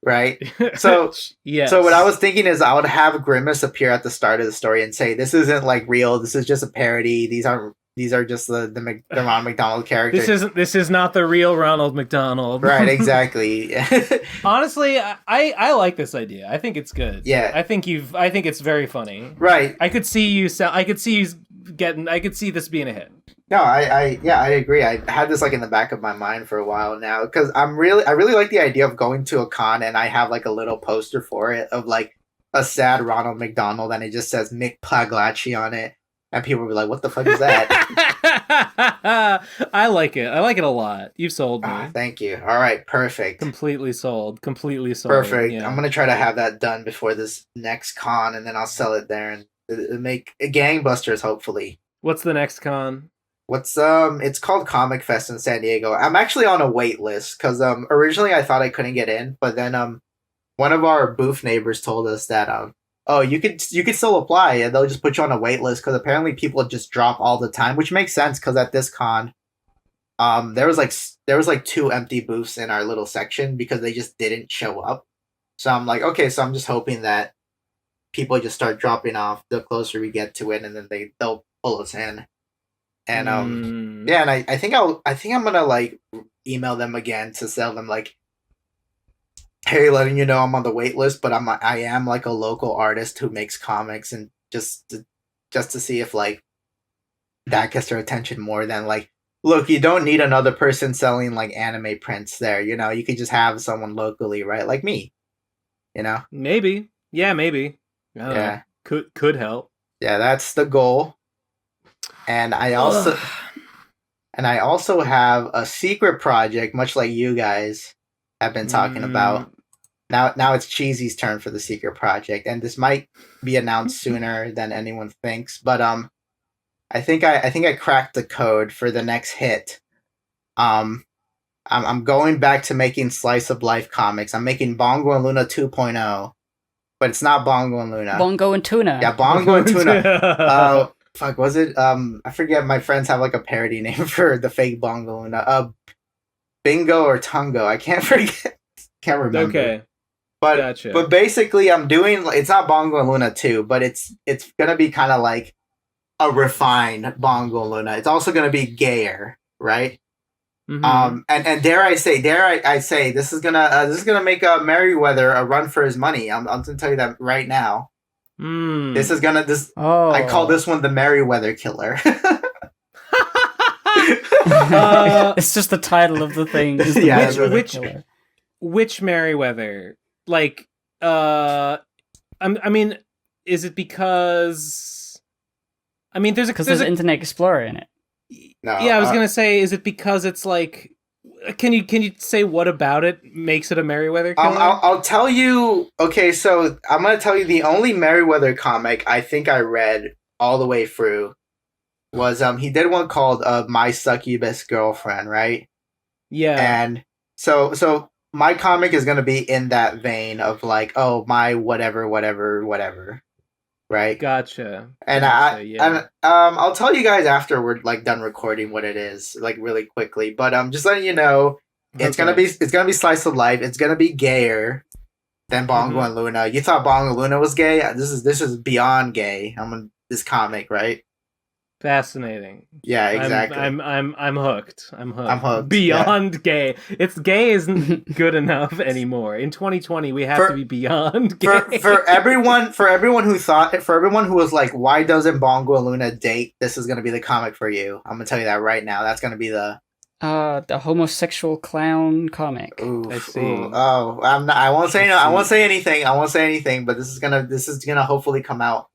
Right? So yes. So what I was thinking is I would have Grimace appear at the start of the story and say, this isn't like real, this is just a parody, these are just the Ronald McDonald character. This is not the real Ronald McDonald. Right, exactly. Honestly, I like this idea. I think it's good. Yeah. I think it's very funny. Right. I could see this being a hit. No, I agree. I had this like in the back of my mind for a while now because I really like the idea of going to a con and I have like a little poster for it of like a sad Ronald McDonald and it just says Mick Paglachi on it. And people will be like, what the fuck is that? I like it. I like it a lot. You've sold me. Thank you. All right. Perfect. Completely sold. Perfect. Yeah. I'm going to try to have that done before this next con, and then I'll sell it there and make gangbusters, hopefully. What's the next con? It's called Comic Fest in San Diego. I'm actually on a wait list because originally I thought I couldn't get in, but then one of our booth neighbors told us that oh, you could still apply and they'll just put you on a wait list because apparently people just drop all the time, which makes sense because at this con, there was like 2 empty booths in our little section because they just didn't show up. So I'm like, okay, so I'm just hoping that people just start dropping off the closer we get to it, and then they'll pull us in. And yeah, and I think I'm gonna like email them again to tell them like, hey, letting you know I'm on the wait list, but I am like a local artist who makes comics, and just to see if like that gets their attention more than like, look, you don't need another person selling like anime prints there, you know, you could just have someone locally, right? Like me, you know? Maybe. Yeah, maybe. Yeah. Could help. Yeah, that's the goal. And I also have a secret project, much like you guys have been talking about. Now it's Cheesy's turn for the secret project, and this might be announced sooner than anyone thinks. But I think I cracked the code for the next hit. I'm going back to making slice of life comics. I'm making Bongo and Luna 2.0, but it's not Bongo and Luna. Bongo and Tuna. Yeah, Bongo and Tuna. Fuck, was it? I forget. My friends have like a parody name for the fake Bongo Luna. Bingo or Tungo. I can't forget. Can't remember. Okay. But gotcha. But basically, I'm doing. It's not Bongo and Luna 2, but it's gonna be kind of like a refined Bongo and Luna. It's also gonna be gayer, right? Mm-hmm. And dare I say, this is gonna make Merryweather a run for his money. I'm gonna tell you that right now. This is gonna I call this one the Merryweather Killer. It's just the title of the thing. Which Merryweather? Like, I mean, is it because? I mean, there's Internet Explorer in it. No, yeah, I was gonna say, is it because it's like? Can you say what about it makes it a Merryweather Killer? I'll tell you. Okay, so I'm gonna tell you the only Merryweather comic I think I read all the way through was he did one called My Succubus Girlfriend, right? Yeah. And so my comic is gonna be in that vein of like, oh, my whatever, right? Gotcha. And I'll tell you guys after we're like done recording what it is, like really quickly. But just letting you know, it's gonna be slice of life. It's gonna be gayer than Bongo and Luna. You thought Bongo and Luna was gay? This is beyond gay. I'm on this comic, right? Fascinating. Yeah, exactly. I'm hooked. I'm hooked. Yeah. Beyond gay. Gay isn't good enough anymore. In 2020, we have to be beyond gay. For everyone who was like, why doesn't Bongo and Luna date? This is gonna be the comic for you. I'm gonna tell you that right now. That's gonna be the homosexual clown comic. Oof, I see. Oh, I'm not. I won't say no. I won't say anything. But this is gonna hopefully come out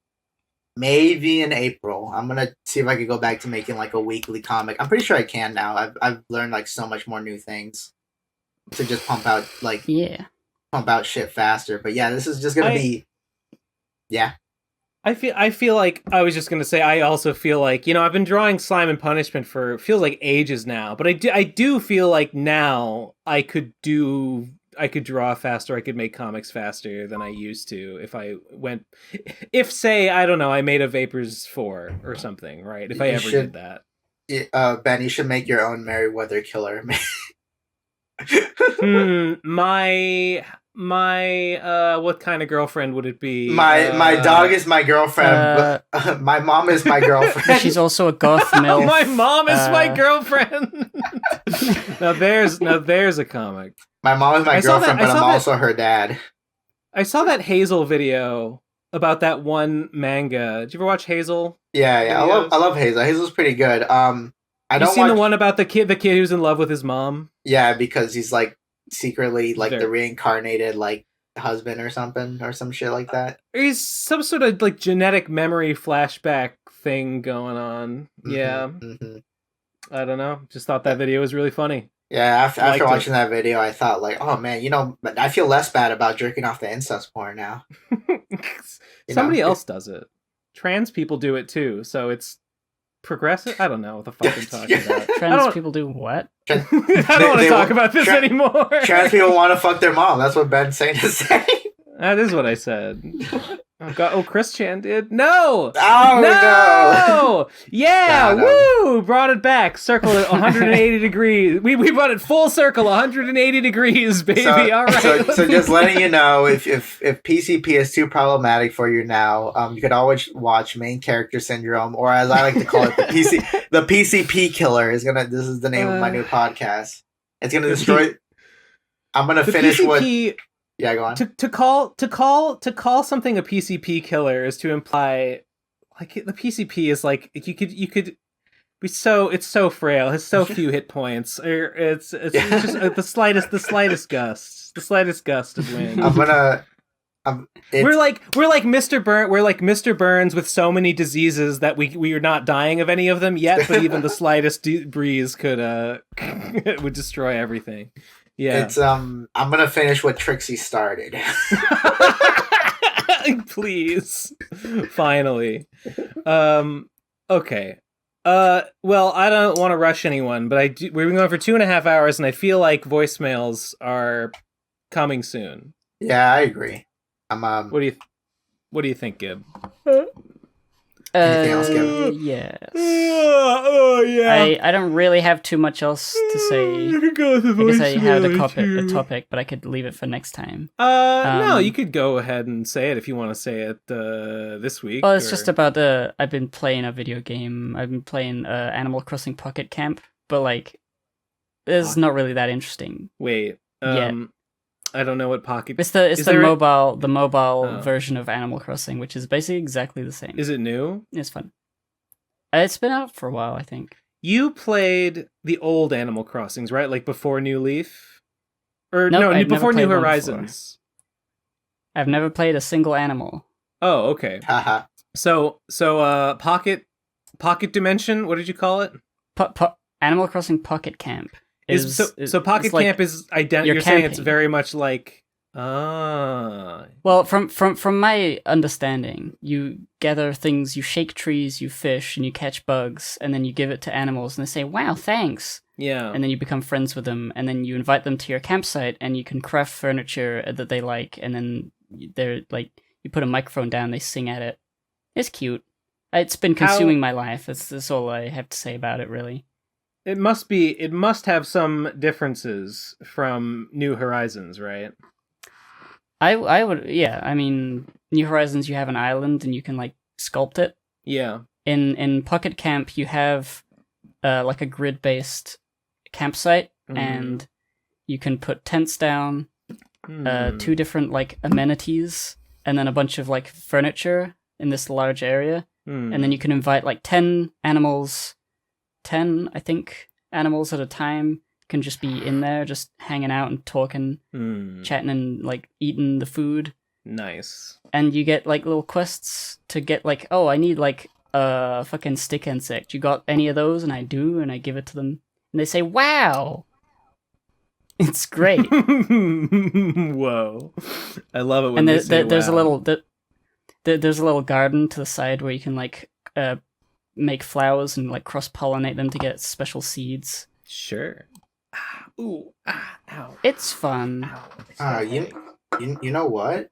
maybe in April. I'm gonna see if I could go back to making like a weekly comic. I'm pretty sure I can now. I've learned like so much more new things to just pump out shit faster. But yeah, this is just gonna be. Yeah. I feel like I was just gonna say. I also feel like I've been drawing Slime and Punishment for feels like ages now, but I do feel like now I could draw faster. I could make comics faster than I used to if say I don't know I made a Vapors 4 or something, right? If I ever did that. Ben, you should make your own Merryweather Killer. My what kind of girlfriend would it be? My dog is my girlfriend. But, my mom is my girlfriend. She's also a goth MILF. My mom is my girlfriend. Now there's a comic. My mom is my girlfriend, but I'm also her dad. I saw that Hazel video about that one manga. Did you ever watch Hazel? Yeah. I love Hazel. Hazel's pretty good. You seen the one about the kid who's in love with his mom? Yeah, because he's like secretly like the reincarnated like husband or something or some shit like that. He's some sort of like genetic memory flashback thing going on. Yeah. I don't know. Just thought that video was really funny. Yeah, after watching that video, I thought like, oh man, but I feel less bad about jerking off the incest porn now. Somebody else does it. Trans people do it too, so it's progressive. I don't know what the fuck I'm talking about. Trans people do what? I don't want to talk about this anymore. Trans people want to fuck their mom. That's what Ben's saying to say. That is what I said. Oh God! Oh, Chris Chan did. No! Oh no! Yeah! No. Woo! Brought it back. Circled it 180 degrees. We brought it full circle, 180 degrees, baby. All right. So just letting you know, if PCP is too problematic for you now, you could always watch Main Character Syndrome, or as I like to call it, the PCP Killer is gonna. This is the name of my new podcast. It's gonna destroy. I'm gonna finish PCP, what. Yeah, go on. To call something a PCP killer is to imply like the PCP is like you could be so it's so frail, has so few hit points. It's just the slightest gust of wind. We're like Mr. Burns with so many diseases that we are not dying of any of them yet, but even the slightest breeze could would destroy everything. Yeah. It's I'm gonna finish what Trixie started. Please. Finally. Okay. Well, I don't want to rush anyone, but we've been going for 2.5 hours, and I feel like voicemails are coming soon. Yeah, I agree. What do you think, Gib? Anything else, Kevin? Yes. Yeah. I don't really have too much else to say. You could go with the I guess I had a topic, but I could leave it for next time. No, you could go ahead and say it if you want to say it this week. Well, it's just about I've been playing a video game. I've been playing Animal Crossing Pocket Camp, but like, it's not really that interesting. Wait. Yet. I don't know what Pocket. It's the mobile version of Animal Crossing, which is basically exactly the same. Is it new? It's fun. It's been out for a while, I think. You played the old Animal Crossings, right? Like before New Leaf, or before New Horizons. I've never played a single animal. Oh, okay. Haha. So, Pocket Dimension. What did you call it? Animal Crossing Pocket Camp. So Pocket Camp is identical. You're saying it's very much like Well, from my understanding, you gather things, you shake trees, you fish, and you catch bugs, and then you give it to animals, and they say, "Wow, thanks." Yeah. And then you become friends with them, and then you invite them to your campsite, and you can craft furniture that they like, and then they're like, you put a microphone down, they sing at it. It's cute. It's been consuming my life. That's all I have to say about it, really. It must have some differences from New Horizons, right? I would, yeah. I mean, New Horizons, you have an island and you can like sculpt it. Yeah. in Pocket Camp you have like a grid-based campsite, and you can put tents down, 2 different like amenities, and then a bunch of like furniture in this large area, and then you can invite like 10 animals, 10 I think animals at a time can just be in there, just hanging out and talking, chatting and like eating the food. Nice. And you get like little quests to get like, oh, I need like a fucking stick insect. You got any of those? And I do, and I give it to them, and they say, "Wow." It's great. Whoa, I love it when they say there's wow. a little there's a little garden to the side where you can like make flowers and like cross pollinate them to get special seeds. Sure. Ooh. Ow. It's fun. You know what?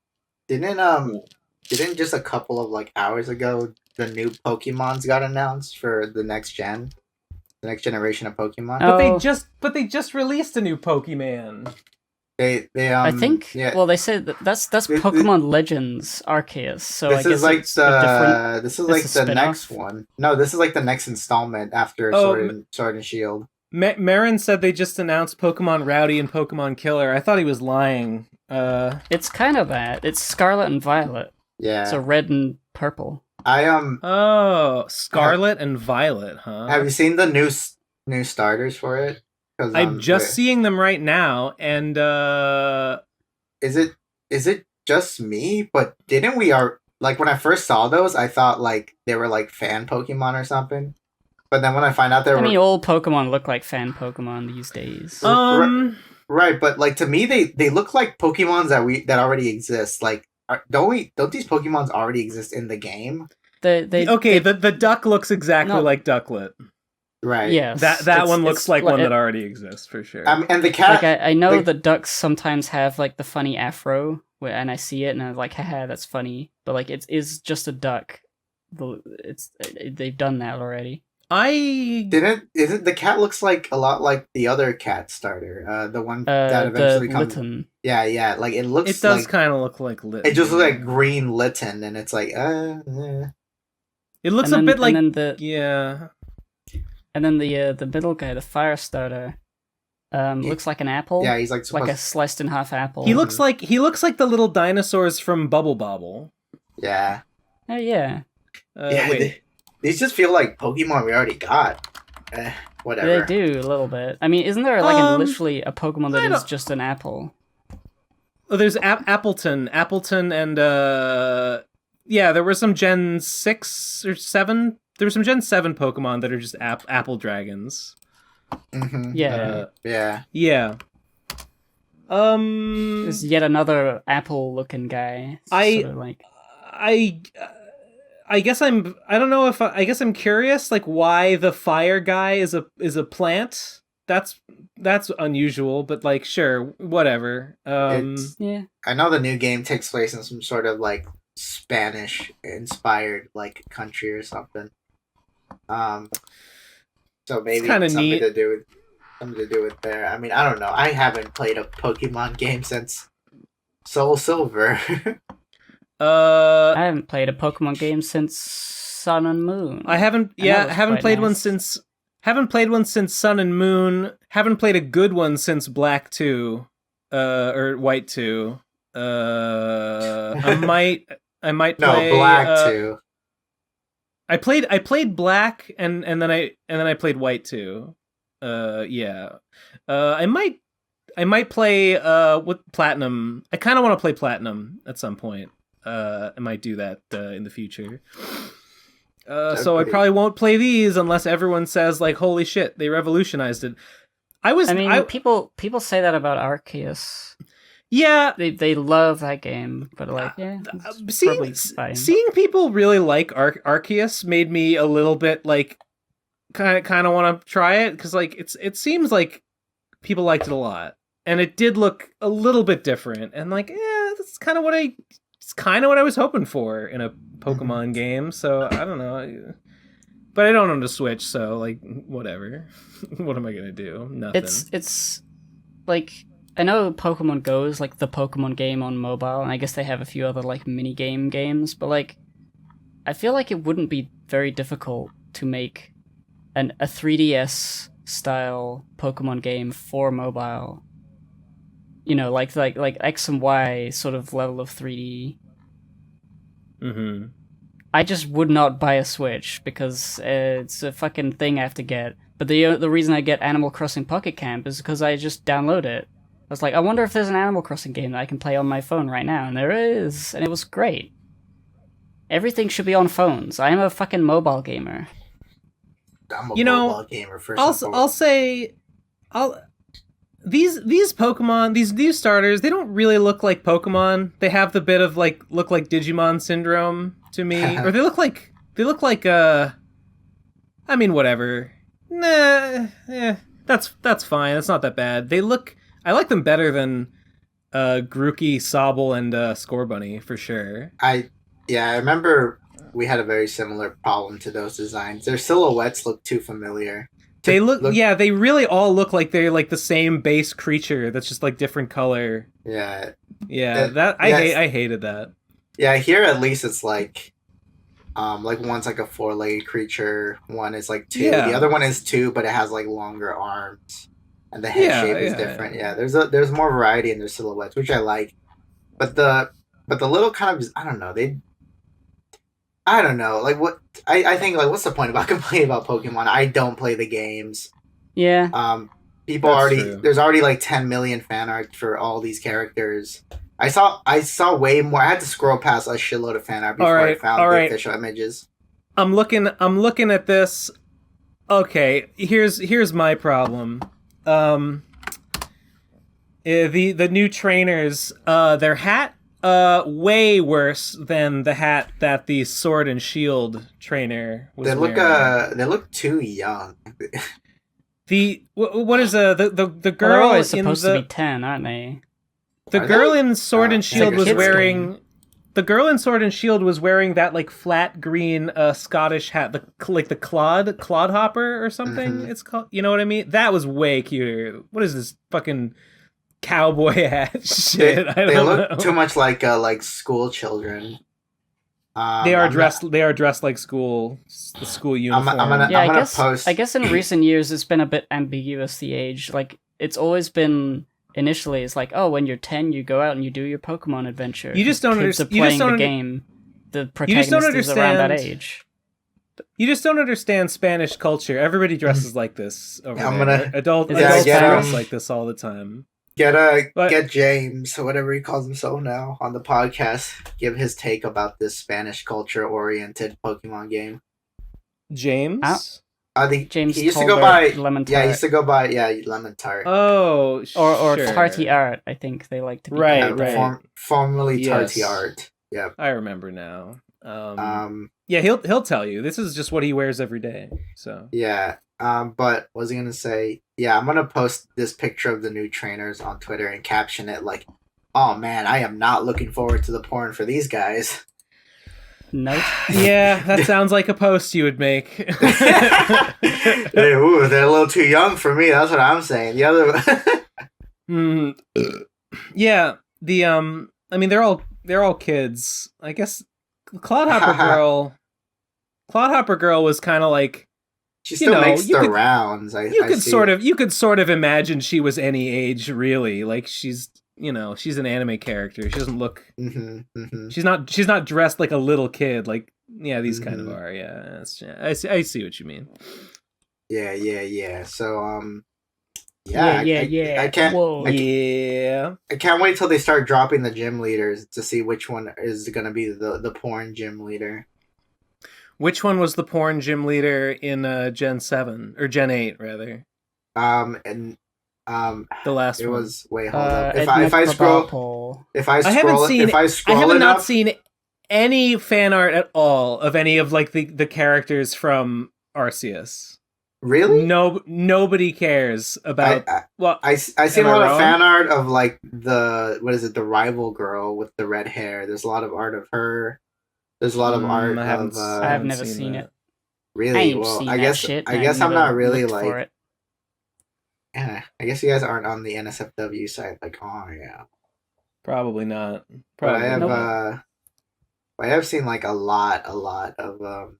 Didn't just a couple of like hours ago the new Pokemons got announced for the next generation of Pokemon? But they just released a new Pokemon. They I think. yeah. Well, they say that's Pokemon Legends Arceus. So This I guess is like it's different. this is like it's a the next spin-off? one. No, this is like the next installment after Sword and Shield. Marin said they just announced Pokemon Rowdy and Pokemon Killer. I thought he was lying. It's kind of that. It's Scarlet and Violet. Yeah. So red and purple. Oh, Scarlet and Violet, huh? Have you seen the new starters for it? I'm just seeing them right now, and is it just me? But didn't we like when I first saw those, I thought like they were like fan Pokemon or something. But then when I find out I mean, all Pokemon look like fan Pokemon these days. Right, but like to me, they look like Pokemons that already exist. Like, don't these Pokemons already exist in the game? The duck looks exactly like Ducklet. Right. Yeah. That one looks like one that already exists for sure. And the cat. Like I know the ducks sometimes have like the funny afro, and I see it and I'm like, haha, that's funny. But like it is just a duck. They've done that already. Isn't the cat looks like a lot like the other cat starter, the one that eventually comes. Litten. Yeah, like it looks. It does kind of look like Litten. It just looks like green Litten, and it's like, It looks a bit like yeah. And then the middle guy, the fire starter, looks like an apple. Yeah, he's like a sliced in half apple. He looks like the little dinosaurs from Bubble Bobble. Yeah. Oh yeah. Wait. These just feel like Pokemon we already got. Whatever. They do a little bit. I mean, isn't there like literally a Pokemon that is just an apple? Oh, there's Appleton, and yeah, there were some Gen 6 or 7. There were some Gen 7 Pokemon that are just apple dragons. Mm-hmm. Yeah. Yeah. There's yet another apple-looking guy. I guess I guess I'm curious, like why the fire guy is a plant. That's unusual, but like sure, whatever. Yeah. I know the new game takes place in some sort of like Spanish inspired like country or something. So maybe it's something to do with there. I mean, I don't know. I haven't played a Pokemon game since Soul Silver. I haven't played a Pokemon game since Sun and Moon. I haven't played one since Sun and Moon. Haven't played a good one since Black 2 or White 2. I might play Black 2. I played Black and then I played White 2. Yeah. I might play with Platinum. I kind of want to play Platinum at some point. I might do that in the future. So I probably won't play these unless everyone says like, "Holy shit, they revolutionized it." People say that about Arceus. Yeah, they love that game, but like, yeah, seeing people really like Arceus made me a little bit like kind of want to try it because like it seems like people liked it a lot, and it did look a little bit different, and like, yeah, that's kind of what I was hoping for in a Pokemon game. So I don't know, but I don't own a Switch, so like whatever. What am I gonna do? Nothing. It's like, I know Pokemon Go is like the Pokemon game on mobile, and I guess they have a few other like mini games, but like I feel like it wouldn't be very difficult to make a 3DS style Pokemon game for mobile. You know, like X and Y sort of level of 3D. Mm-hmm. I just would not buy a Switch because it's a fucking thing I have to get. But the reason I get Animal Crossing Pocket Camp is because I just download it. I was like, I wonder if there's an Animal Crossing game that I can play on my phone right now, and there is, and it was great. Everything should be on phones. I am a fucking mobile gamer. I'm a mobile gamer first. I'll say, these Pokemon, these new starters, they don't really look like Pokemon. They have the bit of look like Digimon syndrome to me, or they look like I mean, whatever. Nah, that's fine. It's not that bad. I like them better than Grookey, Sobble, and Scorbunny for sure. I remember we had a very similar problem to those designs. Their silhouettes look too familiar. They they really all look like they're like the same base creature that's just like different color. Yeah. I hated that. Yeah, here at least it's like one's like a 4-legged creature, one is like 2. Yeah. The other one is 2, but it has like longer arms. And the head shape is different. Yeah, there's more variety in their silhouettes, which I like. But the little kind of, I don't know. Like what I think, like, what's the point about complaining about Pokemon? I don't play the games. Yeah. There's already like 10 million fan art for all these characters. I saw way more. I had to scroll past a shitload of fan art before I found the official images. I'm looking at this. Okay, here's my problem. The new trainers, their hat way worse than the hat that the Sword and Shield trainer was wearing. They look too young. What is the girl? They're always supposed to be 10, aren't they? The girl in Sword and Shield was wearing. Game. The girl in Sword and Shield was wearing that like flat green Scottish hat, the clodhopper or something. Mm-hmm. It's called. You know what I mean? That was way cuter. What is this fucking cowboy hat shit? They look too much like school children. They are dressed like the school uniform. I guess in recent years it's been a bit ambiguous, the age. Like it's always been. Initially, it's like, oh, when you're 10, you go out and you do your Pokemon adventure. You just don't understand. Playing the game. The protagonist is around that age. You just don't understand Spanish culture. Everybody dresses like this over there. Adults dress like this all the time. Get James, whatever he calls himself now, on the podcast. Give his take about this Spanish culture-oriented Pokemon game. James? I think James he used to go by Lemon Tart. Yeah, he used to go by Lemon Tart. Oh, or Tarty Art, I think they like to be right. Formerly Tarty Art. Yeah, I remember now. Yeah, he'll tell you. This is just what he wears every day. So yeah. But what was I gonna say? Yeah, I'm gonna post this picture of the new trainers on Twitter and caption it like, "Oh man, I am not looking forward to the porn for these guys." Nope. Yeah, that sounds like a post you would make. They're a little too young for me. That's what I'm saying. The other, yeah. I mean, they're all kids. I guess Clodhopper girl was kind of like. She still makes the rounds. You could sort of imagine she was any age, really. Like she's an anime character. She doesn't look. Mm-hmm, mm-hmm. She's not dressed like a little kid. Like these kind of are. Yeah, I see what you mean. Yeah. So I can't. Whoa. I can't wait till they start dropping the gym leaders to see which one is going to be the porn gym leader. Which one was the porn gym leader in Gen 7 or Gen 8 rather? The last one was hold up. If I scroll I have not seen any fan art at all of any of like the characters from Arceus. Really? No, nobody cares about. I seen a lot of fan art of like the rival girl with the red hair. There's a lot of art of her. There's a lot of art of. I have never seen it. Really? I guess I'm not really like. Yeah, I guess you guys aren't on the NSFW side. Like, oh yeah. Probably not. I have seen like a lot of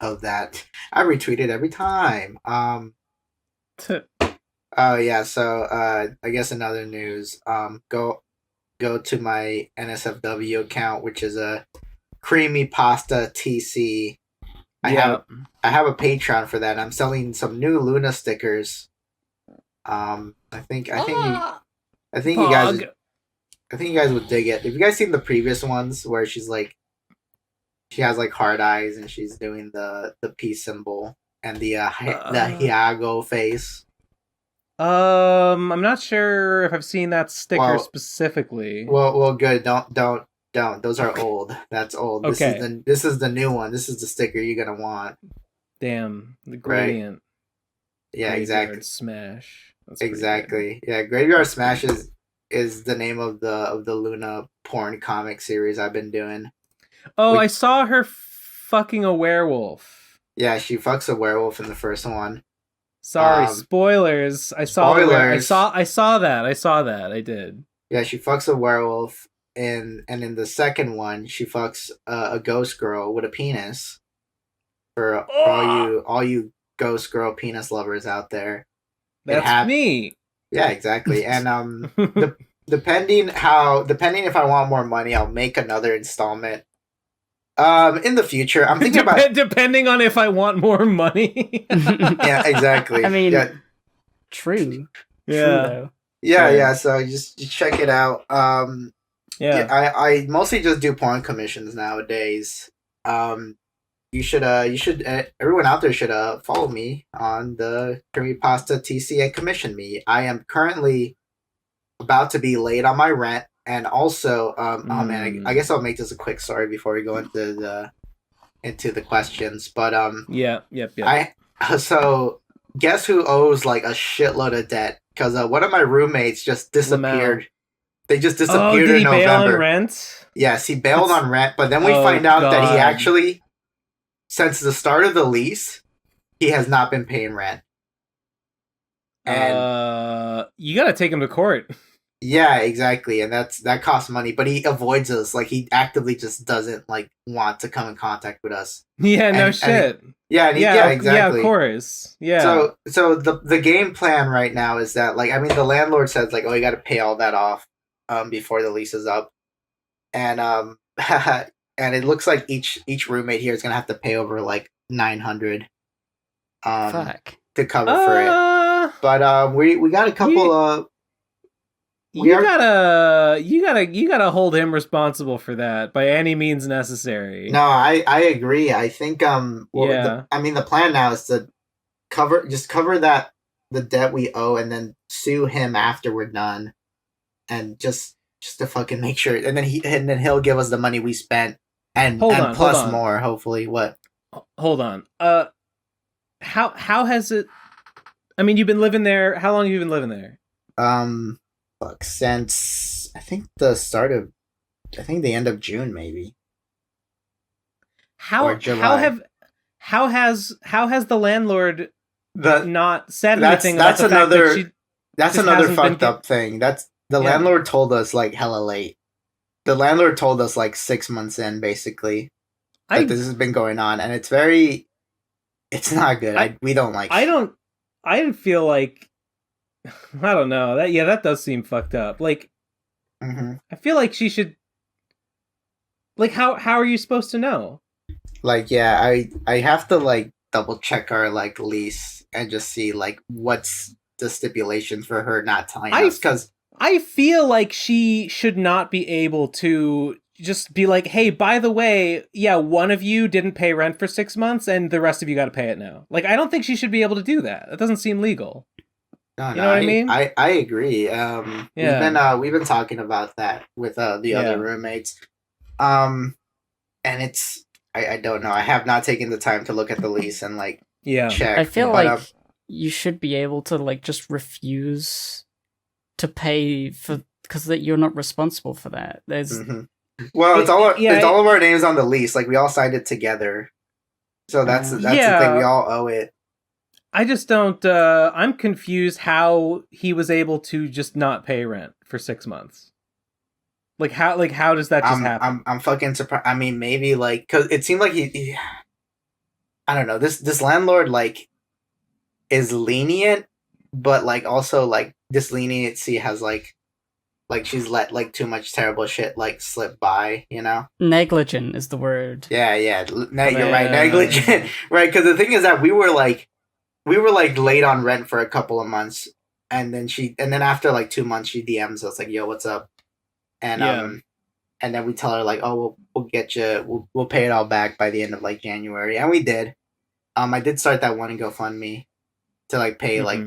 of that. I retweet it every time. Oh yeah, so I guess another news. Go to my NSFW account, which is a creamy pasta TC. I have a Patreon for that. I'm selling some new Luna stickers. I think you guys would dig it. Have you guys seen the previous ones where she has like hard eyes and she's doing the peace symbol and the Hiago face? I'm not sure if I've seen that sticker specifically. Well, good. Don't. Those are old. That's old. Okay. This is the new one. This is the sticker you're gonna want. Damn, the gradient. Right? Yeah, exactly. Smash. That's exactly. Yeah, Graveyard Smash is the name of the Luna porn comic series I've been doing. Oh, I saw her fucking a werewolf. Yeah, she fucks a werewolf in the first one. Sorry, spoilers. I saw that. I did. Yeah, she fucks a werewolf, and in the second one, she fucks a ghost girl with a penis. For all you ghost girl penis lovers out there, that's me. Yeah, exactly. And depending if I want more money, I'll make another installment. In the future, I'm thinking about depending on if I want more money. Yeah, exactly. I mean, yeah. True. Yeah. True, though. Yeah. So just check it out. I mostly just do porn commissions nowadays. You should everyone out there should follow me on the Creepypasta TC and commission me. I am currently about to be late on my rent. And also, oh man, I guess I'll make this a quick story before we go into the questions. But so guess who owes like a shitload of debt? Because one of my roommates just disappeared. They just disappeared in November. Bail on rent? Yes, he bailed on rent, but then we find out that he actually, since the start of the lease, he has not been paying rent. And you gotta take him to court. Yeah, exactly, and that costs money. But he avoids us. Like he actively just doesn't like want to come in contact with us. Yeah, shit. Yeah, exactly. Yeah, of course. Yeah. So the game plan right now is that like the landlord says like, oh, you got to pay all that off before the lease is up, and and it looks like each roommate here is gonna have to pay over like $900 to cover for it. But we got a couple You gotta hold him responsible for that by any means necessary. No, I agree. I think the plan now is to cover that the debt we owe and then sue him after we're done, and just to fucking make sure, and then he'll give us the money we spent and plus more. Hopefully, what? Hold on. How has it? I mean, you've been living there. How long have you been living there? Since I think the end of June, maybe. How has the landlord not said anything? That's another fucked up thing. That's the landlord told us like hella late. The landlord told us like 6 months in, basically, that this has been going on, and it's not good. We don't like. I didn't feel like. I don't know. That does seem fucked up. Like, I feel like she should. Like, how are you supposed to know? Like, yeah, I have to like double check our like lease and just see like what's the stipulations for her not telling us. Because I feel like she should not be able to just be like, hey, by the way, yeah, one of you didn't pay rent for 6 months, and the rest of you got to pay it now. Like, I don't think she should be able to do that. That doesn't seem legal. No, you know what I mean? I agree. We've been talking about that with the other roommates. And it's I don't know. I have not taken the time to look at the lease and like check. I feel like you should be able to like just refuse to pay for because that you're not responsible for that. There's well, it's all of our names on the lease. Like we all signed it together, so that's the thing. We all owe it. I just don't. I'm confused how he was able to just not pay rent for 6 months. Like how does that just happen? I'm fucking surprised. I mean, maybe like because it seemed like he I don't know. This landlord like is lenient, but like also like this leniency has like she's let like too much terrible shit like slip by, you know? Negligent is the word. Yeah, yeah. You're right, negligent. Right, because the thing is that we were like late on rent for a couple of months, and then after like 2 months she DMs us like, "Yo, what's up?" And and then we tell her like, "Oh, we'll get you, we'll pay it all back by the end of like January," and we did. I did start that one GoFundMe to like pay like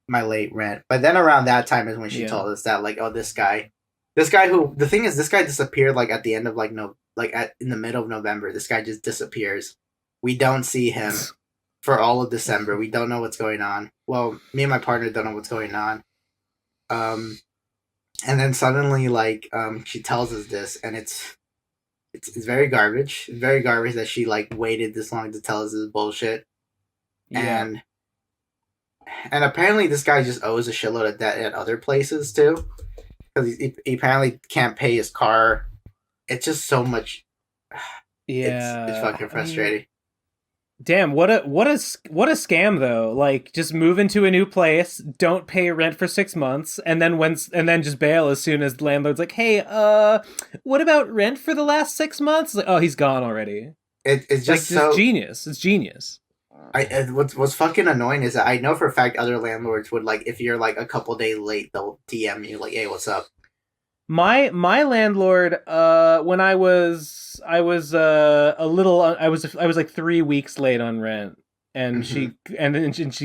my late rent, but then around that time is when she told us that like, oh, this guy who the thing is, this guy disappeared like at the end of like in the middle of November. This guy just disappears. We don't see him for all of December. We don't know what's going on. Well, me and my partner don't know what's going on. And then suddenly like she tells us this, and it's very garbage. It's very garbage that she like waited this long to tell us this bullshit. Yeah. And apparently this guy just owes a shitload of debt at other places too, because he apparently can't pay his car. It's just so much. Yeah, it's fucking frustrating. Damn, what a scam though. Like, just move into a new place, don't pay rent for 6 months, and then just bail as soon as the landlord's like, "Hey, what about rent for the last 6 months?" Like, oh, he's gone already. It's just like, so genius. It's genius. What's fucking annoying is that I know for a fact other landlords would like, if you're like a couple days late, they'll DM you like, "Hey, what's up?" My landlord, when I was like 3 weeks late on rent, and she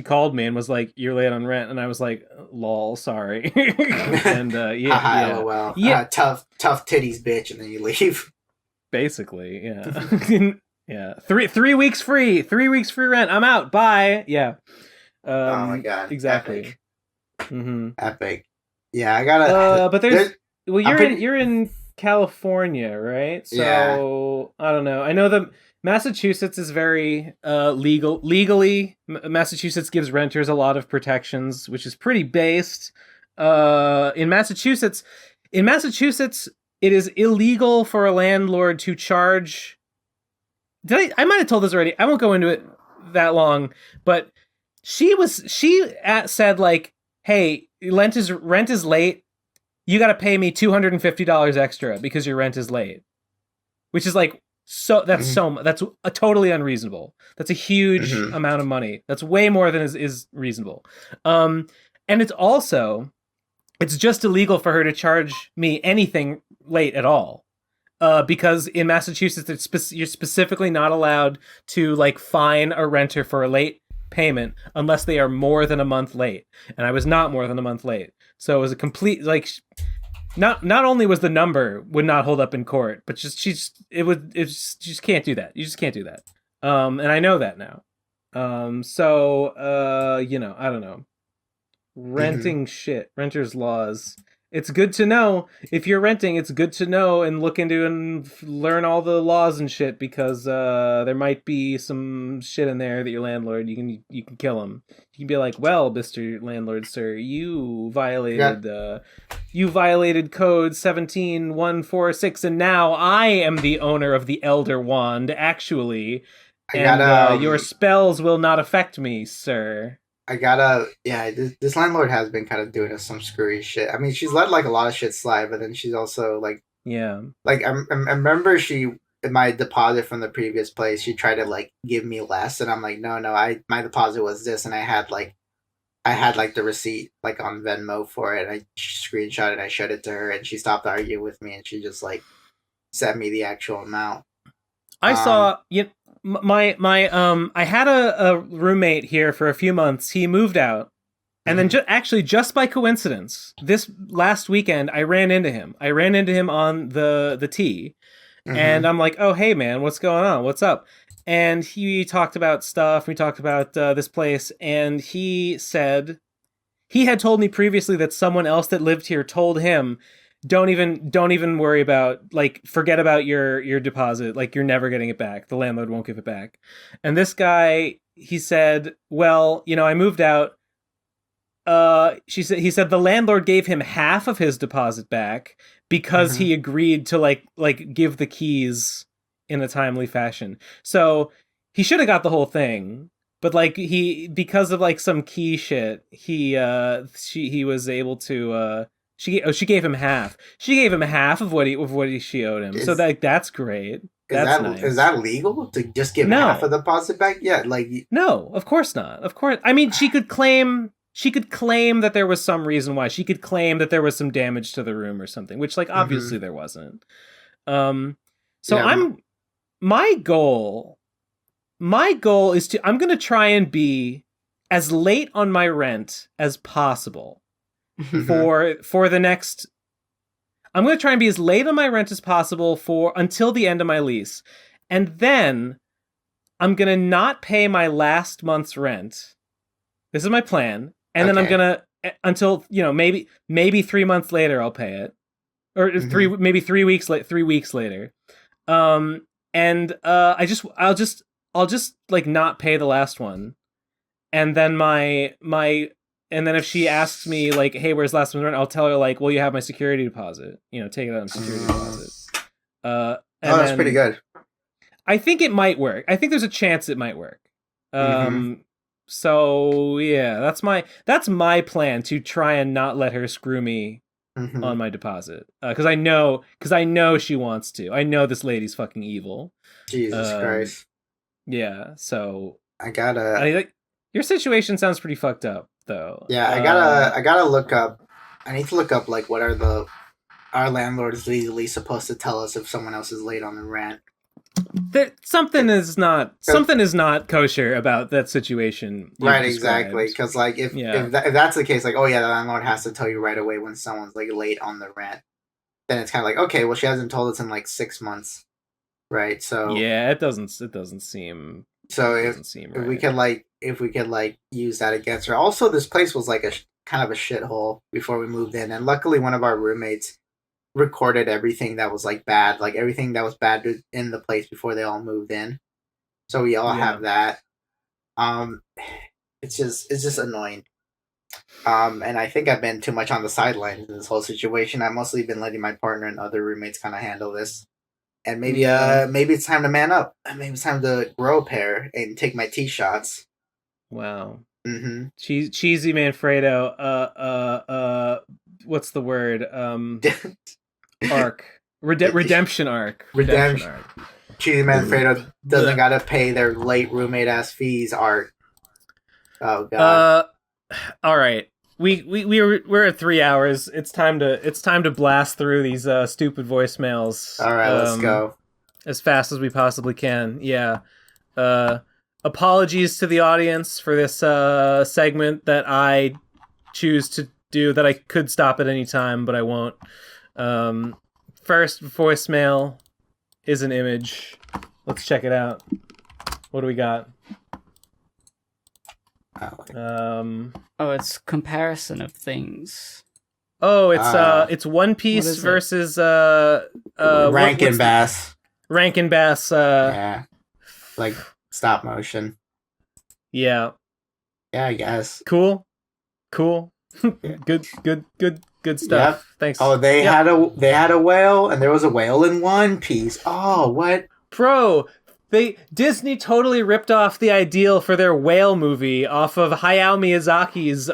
called me and was like, "You're late on rent," and I was like, "Lol, sorry." And LOL. Tough titties, bitch, and then you leave. Basically, yeah. Yeah, 3 weeks free. 3 weeks free rent. I'm out. Bye. Yeah. Oh my god. Exactly. Epic. Epic. Yeah, I gotta. But well, you're in California, right? So yeah. I don't know. I know that Massachusetts is very legally. Massachusetts gives renters a lot of protections, which is pretty based. In Massachusetts, it is illegal for a landlord to charge. I might have told this already. I won't go into it that long, but she said like, "Hey, rent is late. You got to pay me $250 extra because your rent is late," which is like that's totally unreasonable. That's a huge amount of money. That's way more than is reasonable. And it's just illegal for her to charge me anything late at all. Because in Massachusetts, you're specifically not allowed to like fine a renter for a late payment unless they are more than a month late. And I was not more than a month late, so it was a complete like. Not only was the number would not hold up in court, but you just can't do that. You just can't do that. And I know that now. So I don't know. Renting shit, renters laws. It's good to know. If you're renting, it's good to know and look into and learn all the laws and shit, because there might be some shit in there that your landlord, you can kill him. You can be like, "Well, Mr. Landlord, sir, you violated code 17146, and now I am the owner of the Elder Wand, actually, and your spells will not affect me, sir." This landlord has been kind of doing some screwy shit. I mean, she's let like a lot of shit slide, but then she's also like, like I remember my deposit from the previous place, she tried to like give me less, and I'm like, no, my deposit was this, and I had like the receipt like on Venmo for it, and I screenshot it, and I showed it to her, and she stopped arguing with me, and she just like sent me the actual amount. I saw I had a roommate here for a few months. He moved out, and then just by coincidence, this last weekend I ran into him. On the T, and I'm like, "Oh, hey man, what's going on? What's up?" And he talked about stuff. We talked about this place, and he said he had told me previously that someone else that lived here told him, don't even worry about, like, forget about your deposit. Like, you're never getting it back. The landlord won't give it back. And this guy, he said, "Well, I moved out." He said the landlord gave him half of his deposit back because he agreed to like give the keys in a timely fashion. So he should have got the whole thing, but like because of like some key shit, he was able to she gave him half. She gave him half of what she owed him. So that's great. That's nice. Is that legal to just give half of the deposit back? Yeah, like no, of course not. Of course, I mean she could claim that there was some reason why. She could claim that there was some damage to the room or something, which like obviously there wasn't. So my goal is I'm going to try and be as late on my rent as possible for the next. I'm going to try and be as late on my rent as possible until the end of my lease. And then I'm going to not pay my last month's rent. This is my plan. And then I'm going to, until, maybe 3 months later, I'll pay it. Or 3 weeks later. And I'll just like not pay the last one. And then and then if she asks me like, hey, where's last month's rent? I'll tell her like, well, you have my security deposit. Take it out on security deposit. That's pretty good. I think it might work. I think there's a chance it might work. So yeah, that's my plan, to try and not let her screw me on my deposit. Because I know she wants to. I know this lady's fucking evil. Jesus Christ. Yeah, so your situation sounds pretty fucked up, though. Yeah, I gotta look up. I need to look up like what are our landlords legally supposed to tell us if someone else is late on the rent. Something is not kosher about that situation. Right, exactly. Because like if that's the case, like the landlord has to tell you right away when someone's like late on the rent. Then it's kind of like, okay, well, she hasn't told us in like 6 months, right? So yeah, it doesn't seem. So if we could use that against her. Also, this place was like a kind of a shithole before we moved in, and luckily one of our roommates recorded everything that was like bad, like everything that was bad in the place before they all moved in. So we all have that. It's just annoying. And I think I've been too much on the sidelines in this whole situation. I've mostly been letting my partner and other roommates kind of handle this. And maybe it's time to man up. Maybe it's time to grow a pair and take my tee shots. Wow. Cheesy Manfredo. What's the word? Arc. Redemption arc. Redemption arc. Cheesy Manfredo doesn't gotta pay their late roommate ass fees. Arc. Oh god. All right. We're at 3 hours. It's time to blast through these stupid voicemails. All right, let's go as fast as we possibly can. Yeah. Apologies to the audience for this segment that I choose to do, that I could stop at any time, but I won't. First voicemail is an image. Let's check it out. What do we got? It's comparison of things. Oh, it's One Piece versus Rankin Bass. Rankin Bass. Yeah, like stop motion. Yeah. Yeah, I guess. Cool. Good stuff. Yep. Thanks. Oh, they had a whale, and there was a whale in One Piece. Oh, what? Bro, Disney totally ripped off the ideal for their whale movie off of Hayao Miyazaki's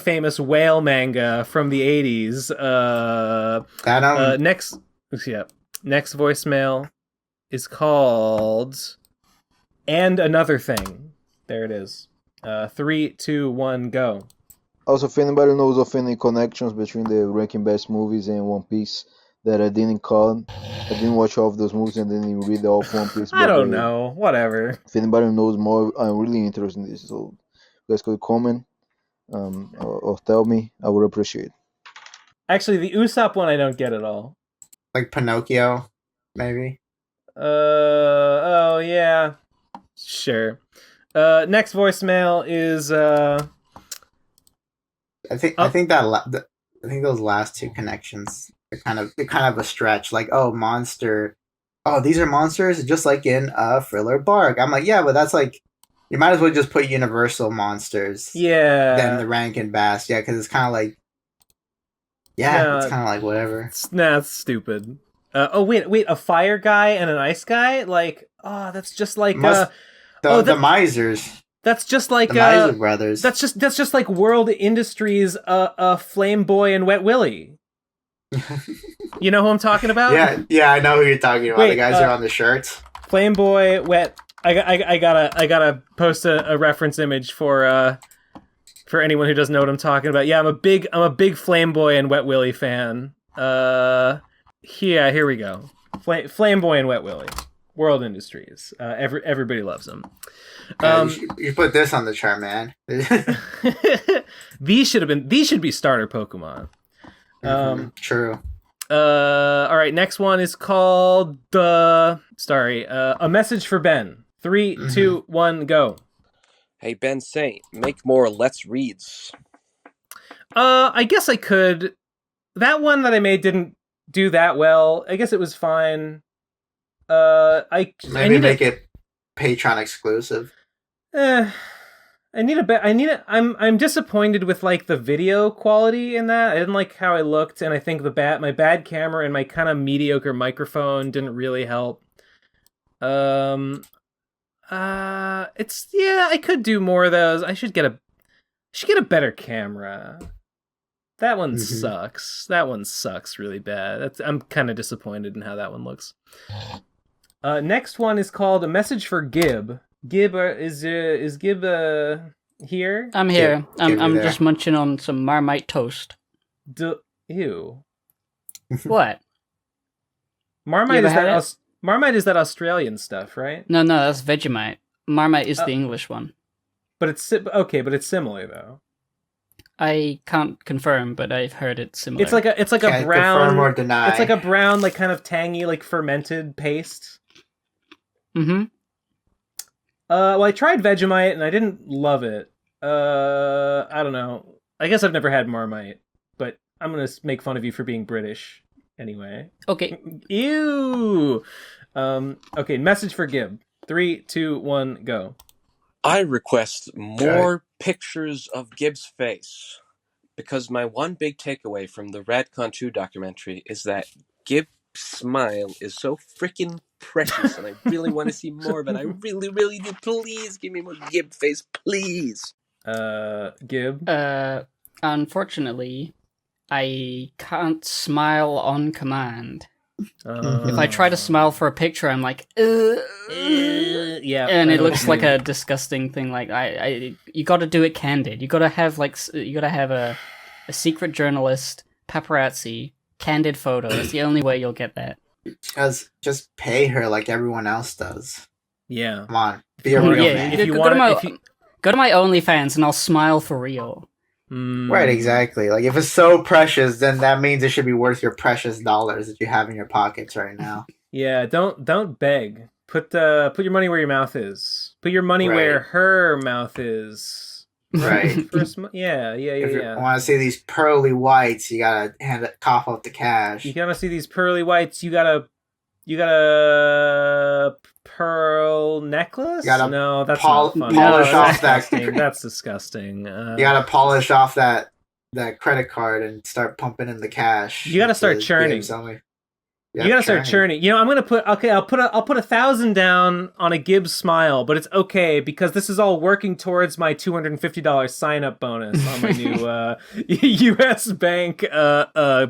famous whale manga from the 80s. Next voicemail is called And Another Thing. There it is. 3, 2, 1, go. Also, if anybody knows of any connections between the Rankin Bass movies and One Piece that I didn't watch all of those movies and didn't read all of One Piece. I don't know. Whatever. If anybody knows more, I'm really interested in this. So you guys could comment or tell me. I would appreciate it. Actually, the Usopp one I don't get at all. Like Pinocchio, maybe? Oh, yeah. Sure. Next voicemail is... I think those last two connections are kind of a stretch. Like, oh, monster. Oh, these are monsters, just like in Thriller Bark. I'm like, yeah, but that's like, you might as well just put Universal monsters. Yeah. Than the Rankin Bass. Yeah, because it's kind of like, it's kind of like whatever. It's stupid. Wait, a fire guy and an ice guy? Like, that's just like The misers. That's just like The Miser Brothers. That's just like World Industries, Flameboy and Wet Willy. You know who I'm talking about? Yeah, I know who you're talking about. Wait, the guys are on the shirts. Flameboy, Wet. I gotta post a reference image for anyone who doesn't know what I'm talking about. Yeah, I'm a big Flameboy and Wet Willy fan. Here we go. Flameboy and Wet Willy. World Industries. Everybody loves them. You put this on the chart, man. These should be starter Pokemon. True. All right, next one is called A Message for Ben. 3, 2, 1, go. Hey, Ben Saint, make more Let's Reads. I guess I could. That one that I made didn't do that well. I guess it was fine. I need make it Patreon exclusive. I'm disappointed with like the video quality in that. I didn't like how I looked, and I think my bad camera and my kind of mediocre microphone didn't really help. I could do more of those. I should get a better camera. That one sucks. That one sucks really bad. I'm kind of disappointed in how that one looks. Next one is called A Message for Gib. Gib, is Gib here? I'm here. Gib, I'm there. just munching on some Marmite toast. Ew. What? Marmite You is ever had that Marmite is that Australian stuff, right? No, that's Vegemite. Marmite is the English one. But it's similar though. I can't confirm, but I've heard it's similar. It's like a brown. Confirm or deny. It's like a brown, like kind of tangy, like fermented paste. Mm-hmm. Well, I tried Vegemite and I didn't love it. I don't know. I guess I've never had Marmite, but I'm gonna make fun of you for being British anyway. Okay. Ew. Okay. Message for Gib. 3, 2, 1, go. I request more pictures of Gibbs' face, because my one big takeaway from the Radcon 2 documentary is that Gibbs' smile is so freaking precious, and I really want to see more of it. I really, really do. Please give me more Gibbs' face, please. Gib? Unfortunately, I can't smile on command. If I try to smile for a picture, I'm like, yeah, and it looks like a disgusting thing. Like you got to do it candid. You got to have a secret journalist, paparazzi, candid photo. It's the only way you'll get that. Just pay her like everyone else does. Yeah, come on, be a real yeah, fan. Go to my OnlyFans and I'll smile for real. Right, exactly. Like if it's so precious, then that means it should be worth your precious dollars that you have in your pockets right now. Yeah, don't beg. Put your money where your mouth is. Put your money where her mouth is. Right. Yeah. If you want to see these pearly whites, you gotta cough up the cash. You gotta see these pearly whites. You gotta pearl necklace. No, that's not fun. Polish off that. That's disgusting. You gotta polish off that credit card and start pumping in the cash. You gotta start churning. You gotta start churning. You know, I'll put 1,000 down on a Gibbs smile, but it's okay because this is all working towards my $250 sign-up bonus on my new U.S. Bank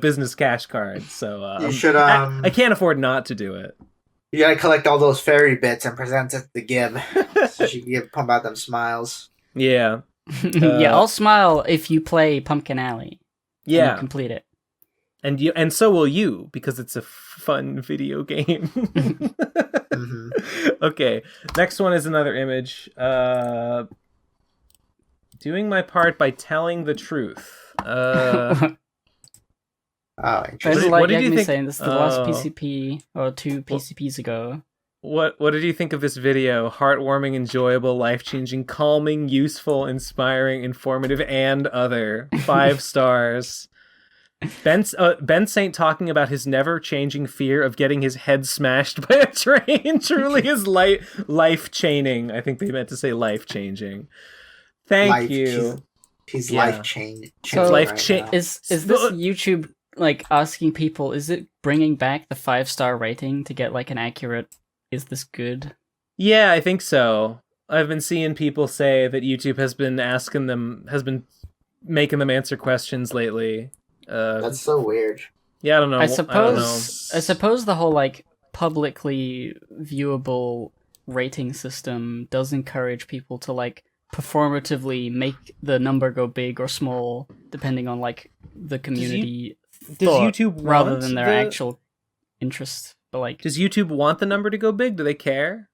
business cash card. So you should. I can't afford not to do it. You gotta collect all those fairy bits and present it to Gib, so she can pump out them smiles. Yeah. Yeah, I'll smile if you play Pumpkin Alley. Yeah, and complete it. And so will you, because it's a fun video game. Okay, next one is another image. Doing my part by telling the truth. Oh, interesting. What did you think? Saying this is the last PCP or 2 PCPs ago. What did you think of this video? Heartwarming, enjoyable, life-changing, calming, useful, inspiring, informative, and other. 5 stars. Ben Saint talking about his never-changing fear of getting his head smashed by a train truly is life-chaining. I think they meant to say life-changing. Thank you. He's life-changing. So, life-changing. Is this YouTube like asking people? Is it bringing back the 5-star rating to get like an accurate? Is this good? Yeah, I think so. I've been seeing people say that YouTube has been making them answer questions lately. That's so weird. Yeah, I don't know. I I don't know. suppose the whole like publicly viewable rating system does encourage people to like performatively make the number go big or small depending on like the community Does thought, YouTube rather want than their actual interest. But like, does YouTube want the number to go big? Do they care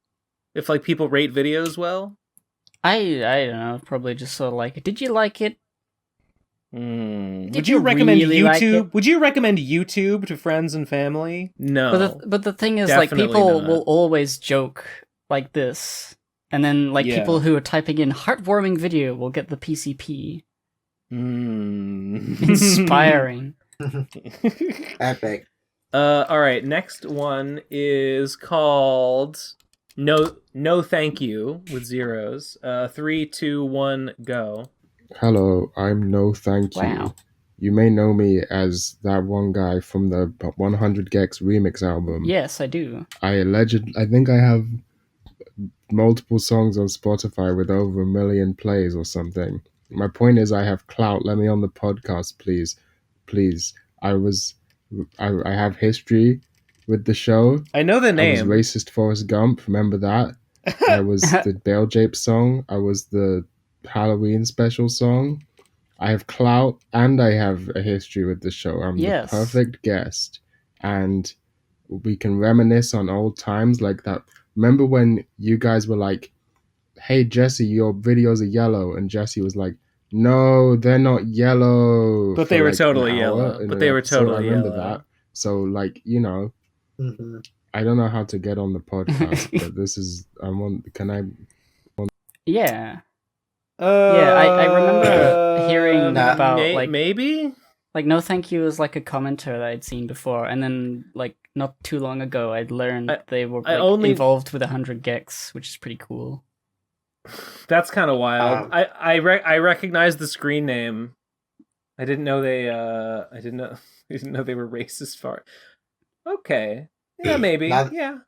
if like people rate videos well? I don't know, probably just sort of like, did you like it? Would you recommend really YouTube? like it? Would you recommend YouTube to friends and family? No. But the thing is, Definitely like, people not. will always joke like this, and then like Yeah. people who are typing in heartwarming video will get the PCP. Inspiring. Epic. All right. Next one is called No Thank You with zeros. 3, 2, 1, go. Hello, I'm No Thank You. Wow. You may know me as that one guy from the 100 Gex remix album. Yes, I do. I think I have multiple songs on Spotify with over 1 million plays or something. My point is I have clout. Let me on the podcast, please. Please. I have history with the show. I know the I name. was racist Forrest Gump, remember that? I was the Bale Jape song. I was the Halloween special song. I have clout and I have a history with the show. I'm Yes. the perfect guest. And we can reminisce on old times like that. Remember when you guys were like, hey, Jesse, your videos are yellow. And Jesse was like, no, they're not yellow. But for they were like totally an hour yellow. in But an they were episode. totally I remember yellow. that. So, like, you know, Mm-hmm. I don't know how to get on the podcast, but this is, can I? Yeah. Yeah, I remember hearing Nah, about like maybe. like No Thank You is like a commenter that I'd seen before, and then like not too long ago I'd learned they were I like, only- involved with 100 Gex, which is pretty cool. That's kind of wild. I recognize the screen name. I didn't know they. I didn't know they were racist. Okay. Yeah, maybe. Yeah.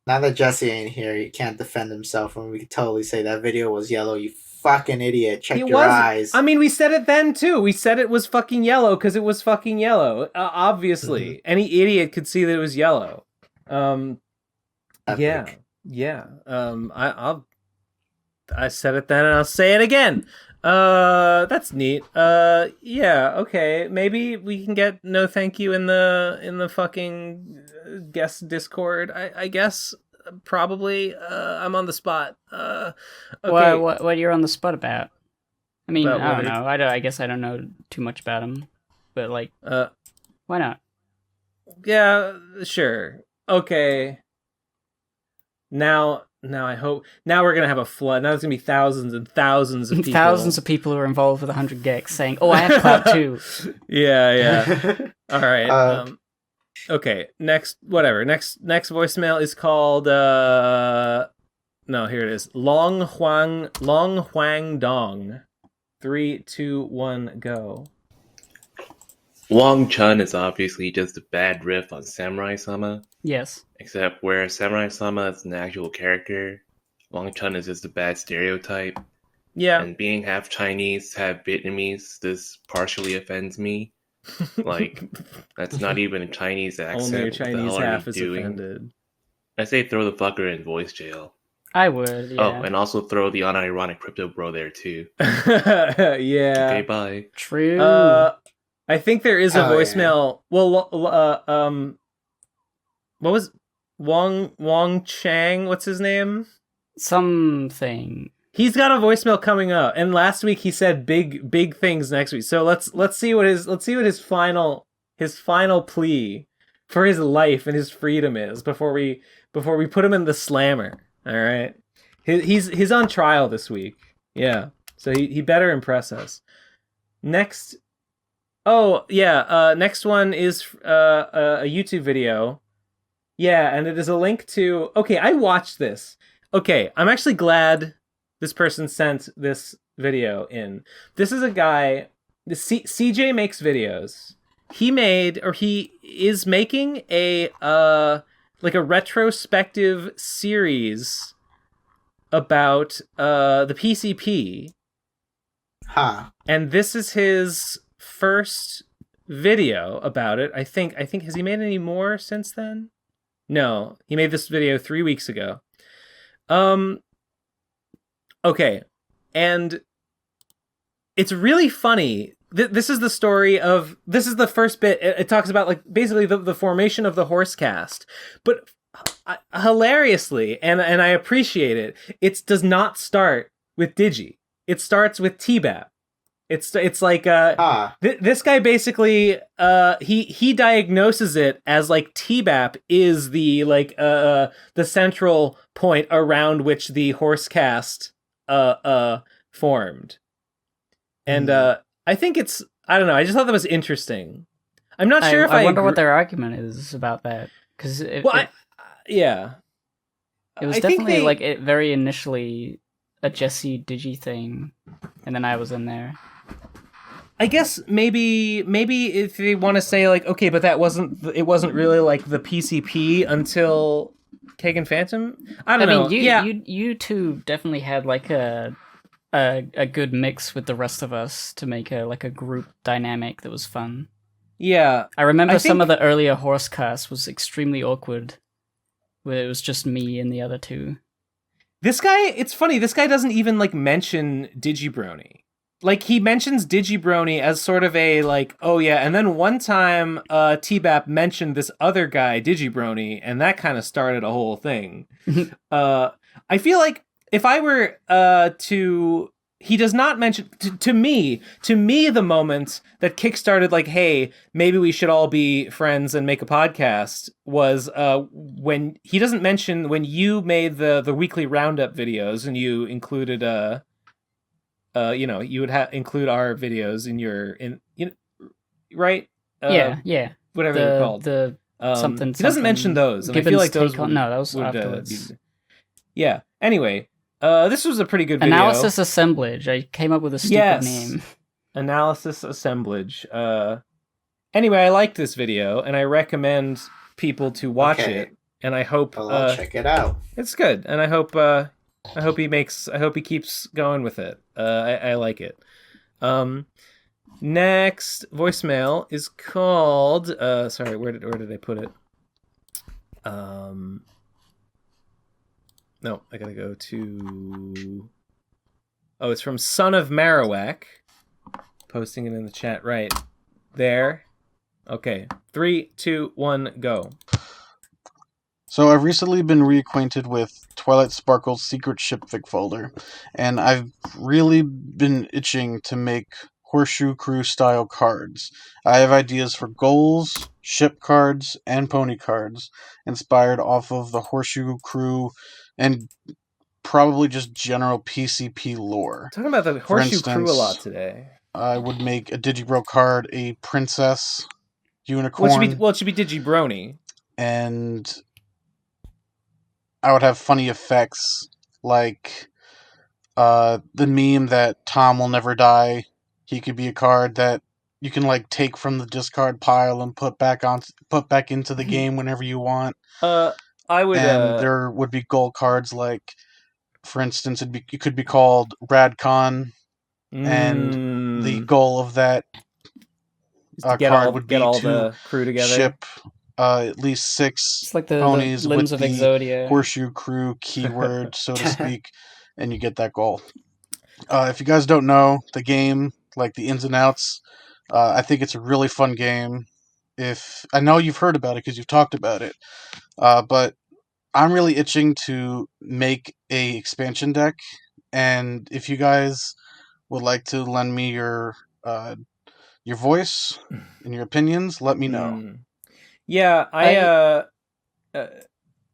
Now that Jesse ain't here, he can't defend himself, and we can totally say that video was yellow. You fucking idiot! Check your eyes. I mean, we said it then too. We said it was fucking yellow because it was fucking yellow. Obviously, any idiot could see that it was yellow. Epic. Yeah. I said it then, and I'll say it again. That's neat. Yeah. Okay. Maybe we can get No Thank You in the fucking guest Discord. I guess probably. I'm on the spot. Okay. What you're on the spot about? I mean, About I what don't know. I guess I don't know too much about him, but like, why not? Yeah. Sure. Okay. Now I hope. Now we're gonna have a flood. Now there's gonna be thousands and thousands of people. Thousands of people who are involved with 100 Gex saying, "Oh, I have clout too." Yeah. All right. Okay. Next voicemail is called. No, here it is. Long Huang Dong. 3, 2, 1, go. Wong Chun is obviously just a bad riff on Samurai Sama, Yes. except where Samurai Sama is an actual character, Wong Chun is just a bad stereotype. Yeah. And being half Chinese, half Vietnamese, this partially offends me. Like, that's not even a Chinese accent. Only a What the Chinese hell are half you is doing? offended. I say throw the fucker in voice jail. I would, yeah. Oh, and also throw the unironic crypto bro there too. Yeah. Okay, bye. True. I think there is a voicemail. Yeah. Well, what was Wong Chang? What's his name? Something. He's got a voicemail coming up, and last week he said big things next week. So let's see what his final plea for his life and his freedom is before we put him in the slammer. All right, he's on trial this week. Yeah, so he better impress us. Next. Oh, yeah, next one is a YouTube video. Yeah, and it is a link to... Okay, I watched this. Okay, I'm actually glad this person sent this video in. This is a guy... CJ makes videos. He is making a retrospective series about the PCP, Huh. and this is his first video about it. I think has he made any more since then? No, he made this video 3 weeks ago. Okay, and it's really funny. This is the story of, this is the first bit. It talks about like basically the formation of the horse cast, but hilariously, and I appreciate it. It does not start with Digi. It starts with TBBAP. It's like this guy basically he diagnoses it as like TBBAP is the like the central point around which the horse cast formed. And I think it's, I don't know, I just thought that was interesting. I'm not sure if I wonder what their argument is about that, because yeah, it was definitely like it very initially a Jesse Digi thing, and then I was in there. I guess maybe if they want to say like, okay, but it wasn't really like the PCP until Kagan Phantom. I don't know. You two definitely had like a good mix with the rest of us to make a group dynamic that was fun. Yeah, I remember some of the earlier horse casts was extremely awkward, where it was just me and the other two. This guy, it's funny. This guy doesn't even like mention Digibrony. Like, he mentions Digibrony as sort of a, like, oh yeah, and then one time TBBAP mentioned this other guy, Digibrony, and that kind of started a whole thing. I feel like if I were to... He does not mention... To me, the moment that kickstarted, like, hey, maybe we should all be friends and make a podcast, was when... He doesn't mention when you made the weekly roundup videos, and you included... you would include our videos in your right? Yeah. Whatever they're called. Something. He doesn't mention those, and I feel like those would, no, that was afterwards. Yeah. Anyway, this was a pretty good video. Analysis Assemblage. I came up with a stupid name. Analysis Assemblage. Anyway, I like this video, and I recommend people to watch it. And I hope I'll check it out. It's good, and I hope he keeps going with it. I like it. Next voicemail is called sorry, where did I put it? No, I gotta go to... Oh, it's from Son of Marowak. Posting it in the chat right there. Okay. 3, 2, 1, go. So I've recently been reacquainted with Twilight Sparkle's secret shipfic folder, and I've really been itching to make Horseshoe Crew style cards. I have ideas for goals, ship cards, and pony cards, inspired off of the Horseshoe Crew and probably just general PCP lore. Talking about the Horseshoe Crew a lot today. I would make a Digibro card, a princess unicorn. It should be Digibrony. And I would have funny effects, like the meme that Tom will never die. He could be a card that you can like take from the discard pile and put back into the game whenever you want. There would be gold cards, like, for instance, it could be called Radcon, and the goal of that card would be all to the crew together. Ship at least 6 it's like the ponies limbs with of the Exodia. Horseshoe Crew keyword, so to speak, and you get that goal. If you guys don't know the game, like the ins and outs, I think it's a really fun game. I know you've heard about it because you've talked about it, but I'm really itching to make a expansion deck, and if you guys would like to lend me your voice and your opinions, let me know. Yeah,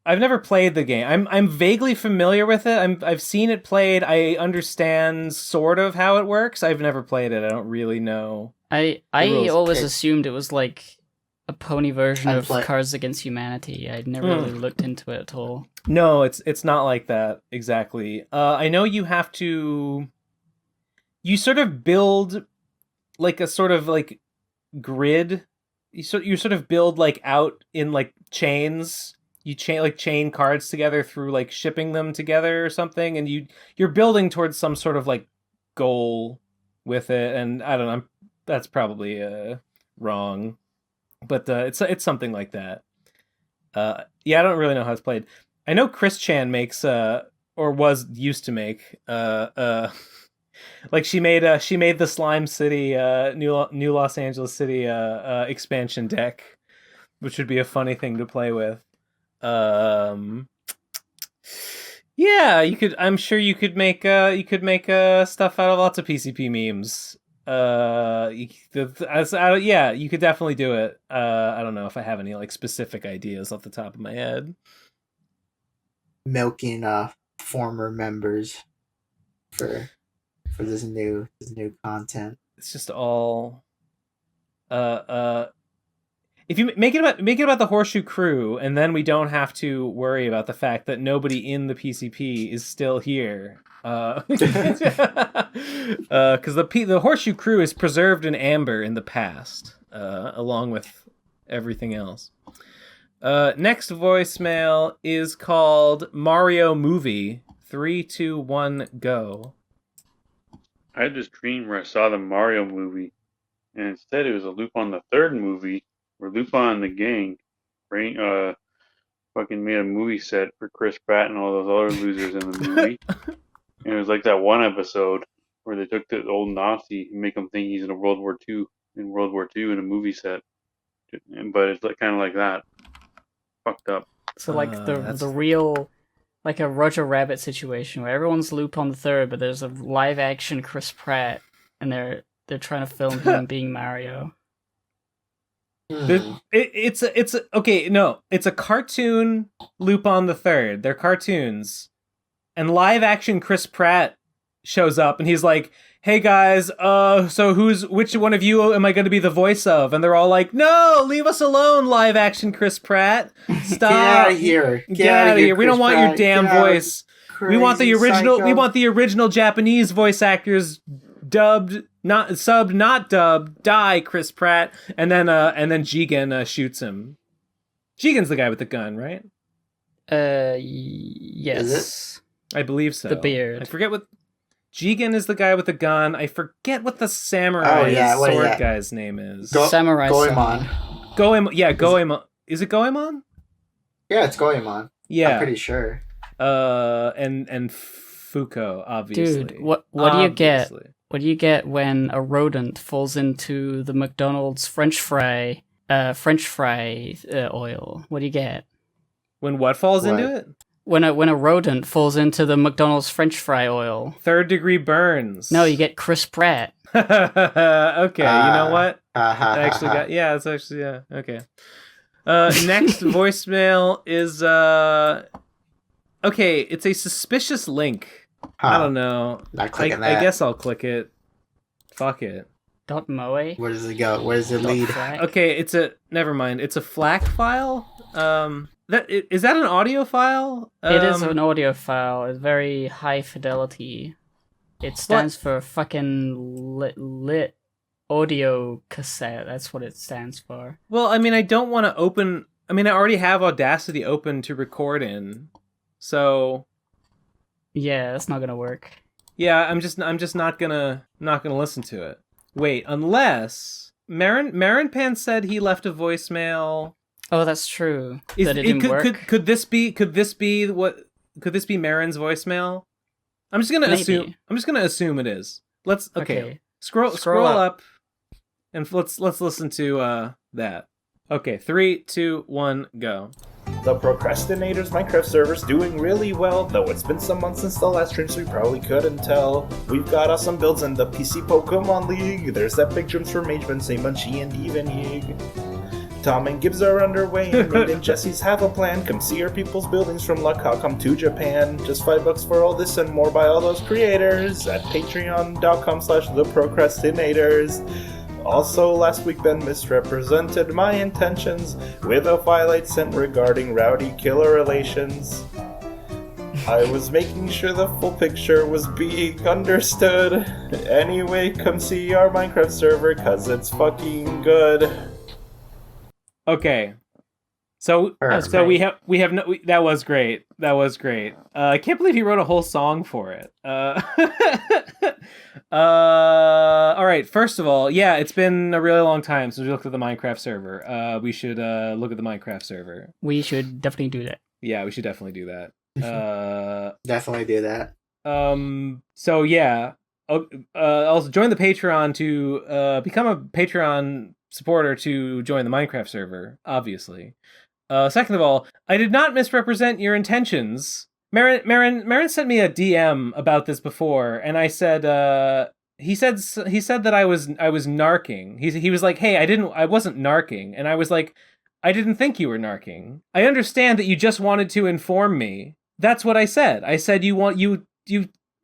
I've never played the game. I'm vaguely familiar with it. I've seen it played. I understand sort of how it works. I've never played it. I don't really know. I always assumed it was like a pony version of Cards Against Humanity. I'd never really looked into it at all. No, it's not like that exactly. I know you have to... You sort of build like a sort of like grid. You sort of build like out in like chains. chain cards together through like shipping them together or something, and you're building towards some sort of like goal with it. And I don't know, that's probably wrong, but it's something like that. Yeah, I don't really know how it's played. I know Chris Chan makes or used to make like she made the Slime City New Los Angeles City expansion deck, which would be a funny thing to play with. Yeah, I'm sure you could make stuff out of lots of PCP memes. Yeah, you could definitely do it. I don't know if I have any like specific ideas off the top of my head. Milking former members for this new content. It's just all if you make it about the Horseshoe Crew, and then we don't have to worry about the fact that nobody in the PCP is still here. Because the Horseshoe Crew is preserved in amber in the past, along with everything else. Next voicemail is called Mario Movie. 3, 2, 1, go. I had this dream where I saw the Mario movie, and instead it was a Lupin the Third movie, where Lupin and the gang fucking made a movie set for Chris Pratt and all those other losers in the movie. And it was like that one episode where they took the old Nazi and make him think he's in World War II in a movie set. But it's like kind of like that. Fucked up. So like the real, like a Roger Rabbit situation where everyone's Lupin the Third, but there's a live action Chris Pratt, and they're trying to film him being Mario. It's a cartoon Lupin the Third. They're cartoons, and live action Chris Pratt shows up, and he's like, "Hey guys, so which one of you am I going to be the voice of?" And they're all like, "No, leave us alone, live action Chris Pratt. Stop! Get out of here! Get out of here! We don't Chris want Pratt. your damn voice. We want the original. We want the original Japanese voice actors." Dubbed, not subbed, not dubbed. Die, Chris Pratt, and then Jigen shoots him. Jigen's the guy with the gun, right? Yes, I believe so. The beard. I forget what. Jigen is the guy with the gun. I forget what the samurai sword guy's name is. Samurai Goemon. Goemon. Is it Goemon? Yeah, it's Goemon. Yeah, I'm pretty sure. And Fuko, obviously. Dude, what do you get? What do you get when a rodent falls into the McDonald's French fry oil? What do you get? When what falls into it? When a rodent falls into the McDonald's French fry oil. 3rd degree burns. No, you get Chris Pratt. Okay, you know what? That's actually okay. Next voicemail is okay, it's a suspicious link. I don't know. Not clicking I that. guess I'll click it. Fuck it. .moe? Where does it go? Where does it lead? Okay, never mind. It's a FLAC file. Is that an audio file? It is an audio file. It's very high fidelity. It stands for fucking lit audio cassette. That's what it stands for. Well, I mean, I don't want to open. I mean, I already have Audacity open to record in, so. Yeah, that's not gonna work. Yeah, I'm just not gonna listen to it. Wait, unless Marin Pan said he left a voicemail. Oh, that's true. That it didn't work. Could this be Marin's voicemail? I'm just gonna assume it is. Let's scroll up, and let's listen to that. Okay, 3, 2, 1, go. The Procrastinators Minecraft server's doing really well, though it's been some months since the last stream, so we probably couldn't tell. We've got awesome builds in the PC Pokemon League. There's that big transformation, same Munchie and even Yig. Tom and Gibbs are underway, and Nate and Jesse's have a plan. Come see our people's buildings from Luck. Come to Japan. Just $5 for all this and more by all those creators at patreon.com/theprocrastinators. Also, last week Ben misrepresented my intentions with a file I'd sent regarding rowdy killer relations. I was making sure the full picture was being understood. Anyway, come see our Minecraft server, cause it's fucking good. Okay. So Perfect. so we have no. That was great. That was great. I can't believe he wrote a whole song for it. All right. First of all, yeah, it's been a really long time since we looked at the Minecraft server. We should look at the Minecraft server. We should definitely do that. Yeah, we should definitely do that. Definitely do that. So yeah. Also join the Patreon to become a Patreon supporter to join the Minecraft server. Obviously. Second of all, I did not misrepresent your intentions. Marin sent me a DM about this before, and I said, he said that I was narking. He was like, hey, I wasn't narking, and I was like, I didn't think you were narking. I understand that you just wanted to inform me. That's what I said. I said you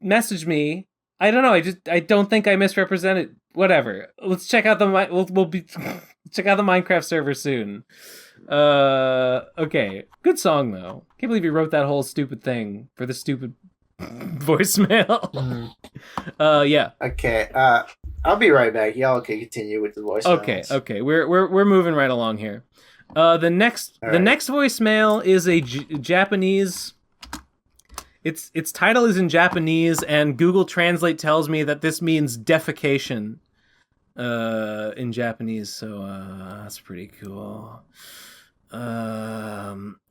messaged me. I don't know. I don't think I misrepresented. Whatever. Let's check out check out the Minecraft server soon. Okay. Good song though. Can't believe you wrote that whole stupid thing for the stupid voicemail. Yeah. Okay. I'll be right back. Y'all can continue with the voice. Okay. We're moving right along here. The next voicemail is a Japanese. Its title is in Japanese, and Google Translate tells me that this means defecation in Japanese, so that's pretty cool.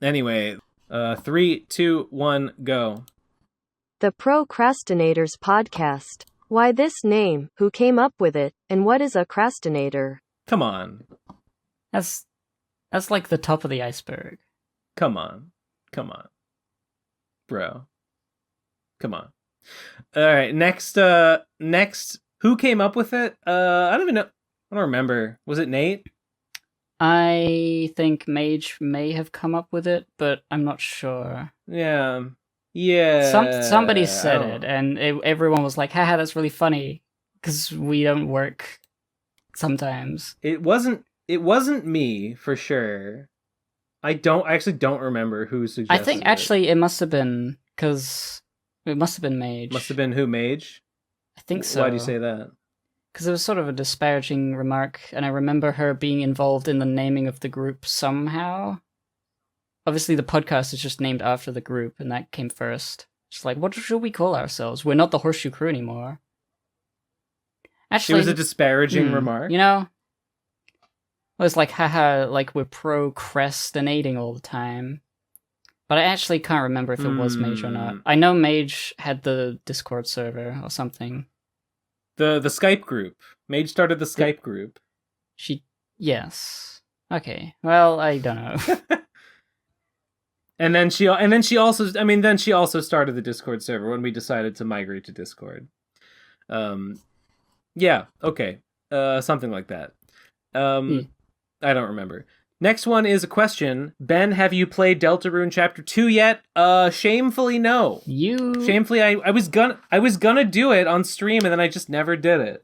Anyway, 3, 2, 1, go. The Pro Crastinators podcast. Why this name? Who came up with it? And what is a crastinator? Come on. That's like the top of the iceberg. Come on. Bro. Come on. All right, next, who came up with it? I don't even know. I don't remember. Was it Nate? I think Mage may have come up with it, but I'm not sure. Yeah. Somebody said it, and everyone was like, haha, that's really funny, because we don't work sometimes. It wasn't me, for sure. I actually don't remember who suggested I think, actually, it must have been, because it must have been Mage. Must have been who, Mage? I think so. Why do you say that? Because it was sort of a disparaging remark, and I remember her being involved in the naming of the group somehow. Obviously, the podcast is just named after the group, and that came first. Just like, what should we call ourselves? We're not the Horseshoe Crew anymore. Actually, it was a disparaging remark. You know, it was like, haha, like we're procrastinating all the time. But I actually can't remember if it was Mage or not. I know Mage had the Discord server or something. The Skype group. Mage started the Skype group. Yes. Okay. Well, I don't know. And then she also started the Discord server when we decided to migrate to Discord. Yeah, okay. Something like that. I don't remember. Next one is a question. Ben, have you played Deltarune Chapter 2 yet? Shamefully no. Shamefully I was gonna do it on stream, and then I just never did it.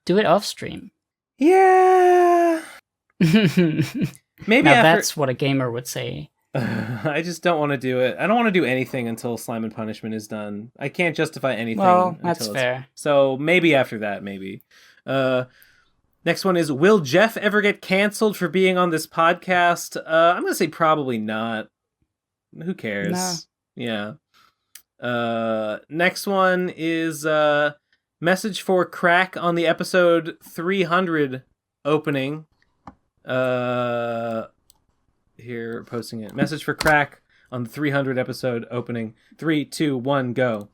Do it off stream. Yeah. Maybe now that's what a gamer would say. I just don't want to do it. I don't want to do anything until Slime and Punishment is done. I can't justify anything. Well, that's fair. So maybe after that, maybe. Next one is, will Jeff ever get canceled for being on this podcast? I'm going to say probably not. Who cares? No. Yeah. Next one is message for Crack on the episode 300 opening. Here, posting it. Message for Crack on the 300 episode opening. 3, 2, 1, go.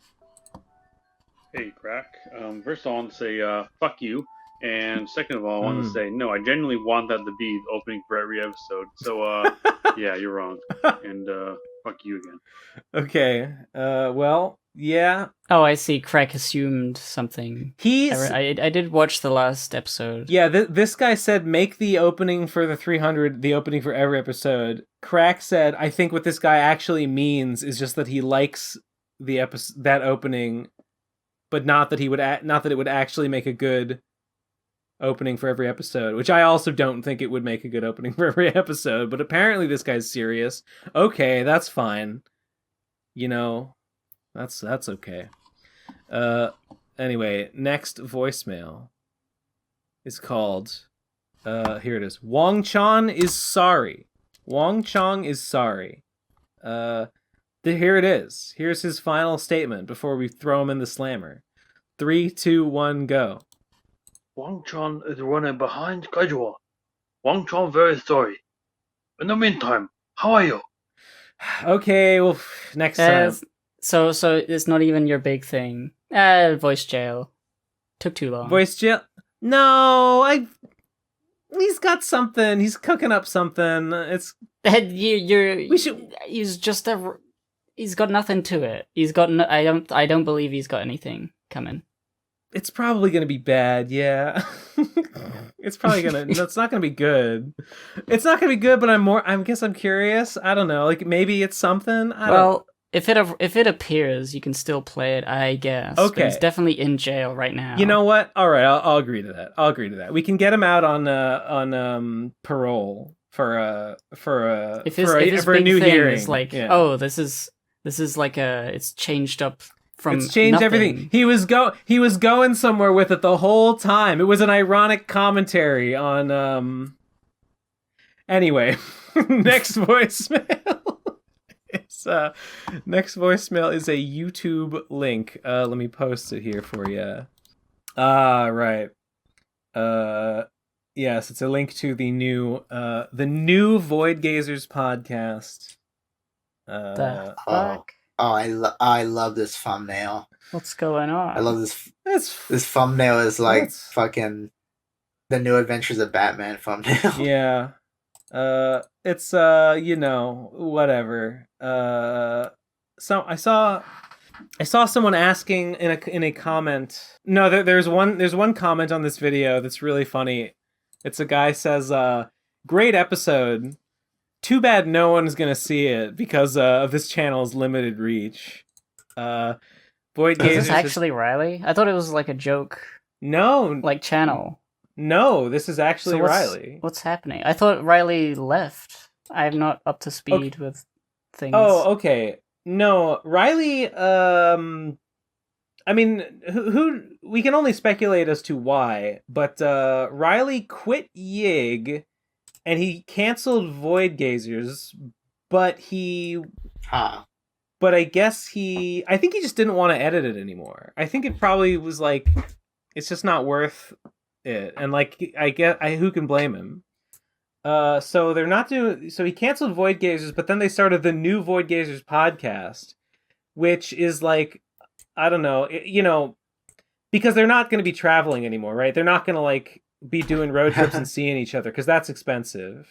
Hey, Crack. First, I want to say fuck you. And second of all, I want to say, no, I genuinely want that to be the opening for every episode. So, yeah, you're wrong. And fuck you again. Okay. Well, yeah. Oh, I see. Crack assumed something. I did watch the last episode. Yeah, this guy said, make the opening for the 300 the opening for every episode. Crack said, I think what this guy actually means is just that he likes the that opening, but not that it would actually make a good opening for every episode, which I also don't think it would make a good opening for every episode, but apparently this guy's serious. Okay, that's fine. You know, that's okay. Anyway, next voicemail is called here it is. Wong Chan is sorry. Wong Chong is sorry. Here it is. Here's his final statement before we throw him in the slammer. 3, 2, 1, go. Wang Chong is running behind schedule. Wang Chong very sorry. In the meantime, how are you? Okay, well, next time. So it's not even your big thing. Voice jail. Took too long. Voice jail? No, he's got something. He's cooking up something. It's He's just he's got nothing to it. He's got I don't believe he's got anything coming. It's probably gonna be bad, yeah. It's probably gonna. It's not gonna be good. It's not gonna be good, but I guess I'm curious. I don't know. Like maybe it's something. If it appears, you can still play it, I guess. Okay. But he's definitely in jail right now. You know what? All right, I'll agree to that. We can get him out on parole for a new hearing. Is like, yeah. Oh, this is like it's changed up. It's changed nothing. everything. He was going somewhere with it the whole time. It was an ironic commentary on Anyway, next voicemail. Next voicemail is a YouTube link. Let me post it here for you. Right. Yes, it's a link to the new VOIDGAZERS podcast. The fuck? I love this thumbnail. What's going on? I love this. This thumbnail is like fucking the New Adventures of Batman thumbnail. Yeah. It's whatever. So I saw someone asking in a comment. No, there's one comment on this video that's really funny. It's a guy says, "Great episode. Too bad no one's gonna see it because of this channel's limited reach." VOIDGAZERS Is this actually Riley? I thought it was like a joke. No, like channel. No, this is actually Riley. What's happening? I thought Riley left. I'm not up to speed with things. Oh, okay. No, Riley. I mean, who? We can only speculate as to why, but Riley quit Yig, and he canceled VOIDGAZERS, but he. But I guess I think he just didn't want to edit it anymore. I think it probably was like, it's just not worth it, and like who can blame him? So they're not doing. So he canceled VOIDGAZERS, but then they started the new VOIDGAZERS podcast, which is like, I don't know, because they're not going to be traveling anymore, right? They're not going to like be doing road trips and seeing each other because that's expensive.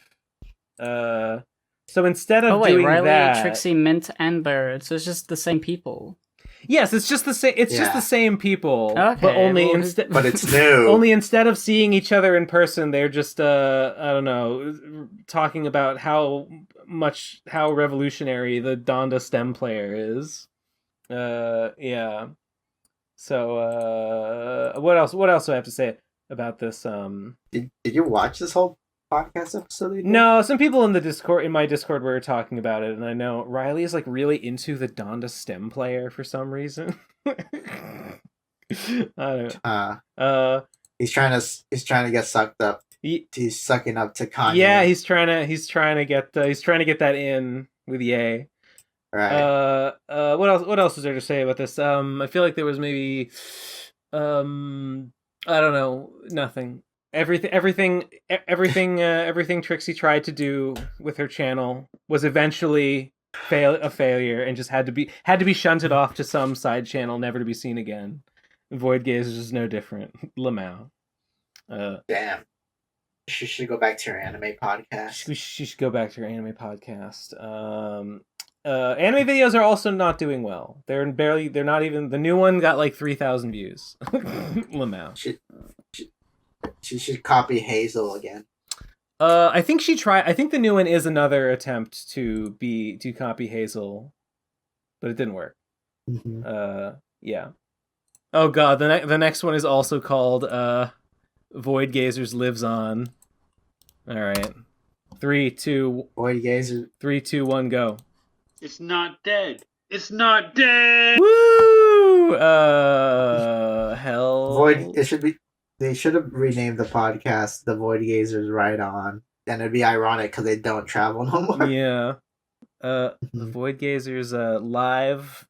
So instead of doing Riley, that, Trixie, Mint, and Bird. So it's just the same people. Yes, it's just the same. It's just the same people, okay, but only but it's new. Only instead of seeing each other in person, they're just I don't know, talking about how revolutionary the Donda stem player is. Yeah. So what else do I have to say about this? Did you watch this whole podcast episode? No, some people in my Discord were talking about it, and I know Riley is like really into the Donda stem player for some reason. I don't know. He's trying to get sucked up. He's sucking up to Kanye. Yeah, he's trying to get that in with Ye. Right. What else is there to say about this? I feel like there was maybe I don't know, nothing. Everything Trixie tried to do with her channel was eventually a failure and just had to be shunted off to some side channel, never to be seen again. VOIDGAZERS is no different. Lamau. Damn. She should go back to her anime podcast. She should go back to her anime podcast. Anime videos are also not doing well. They're not even. The new one got like 3,000 views. Lamau. She should copy Hazel again. I think she tried. I think the new one is another attempt to copy Hazel, but it didn't work. Mm-hmm. Yeah. Oh god, the next one is also called VOIDGAZERS Lives On. All right, 3, 2. VOIDGAZERS. 3, 2, 1, go. It's not dead. It's not dead. Woo! Hell. They should have renamed the podcast "The VOIDGAZERS Right On." and it'd be ironic because they don't travel no more. Yeah. The VOIDGAZERS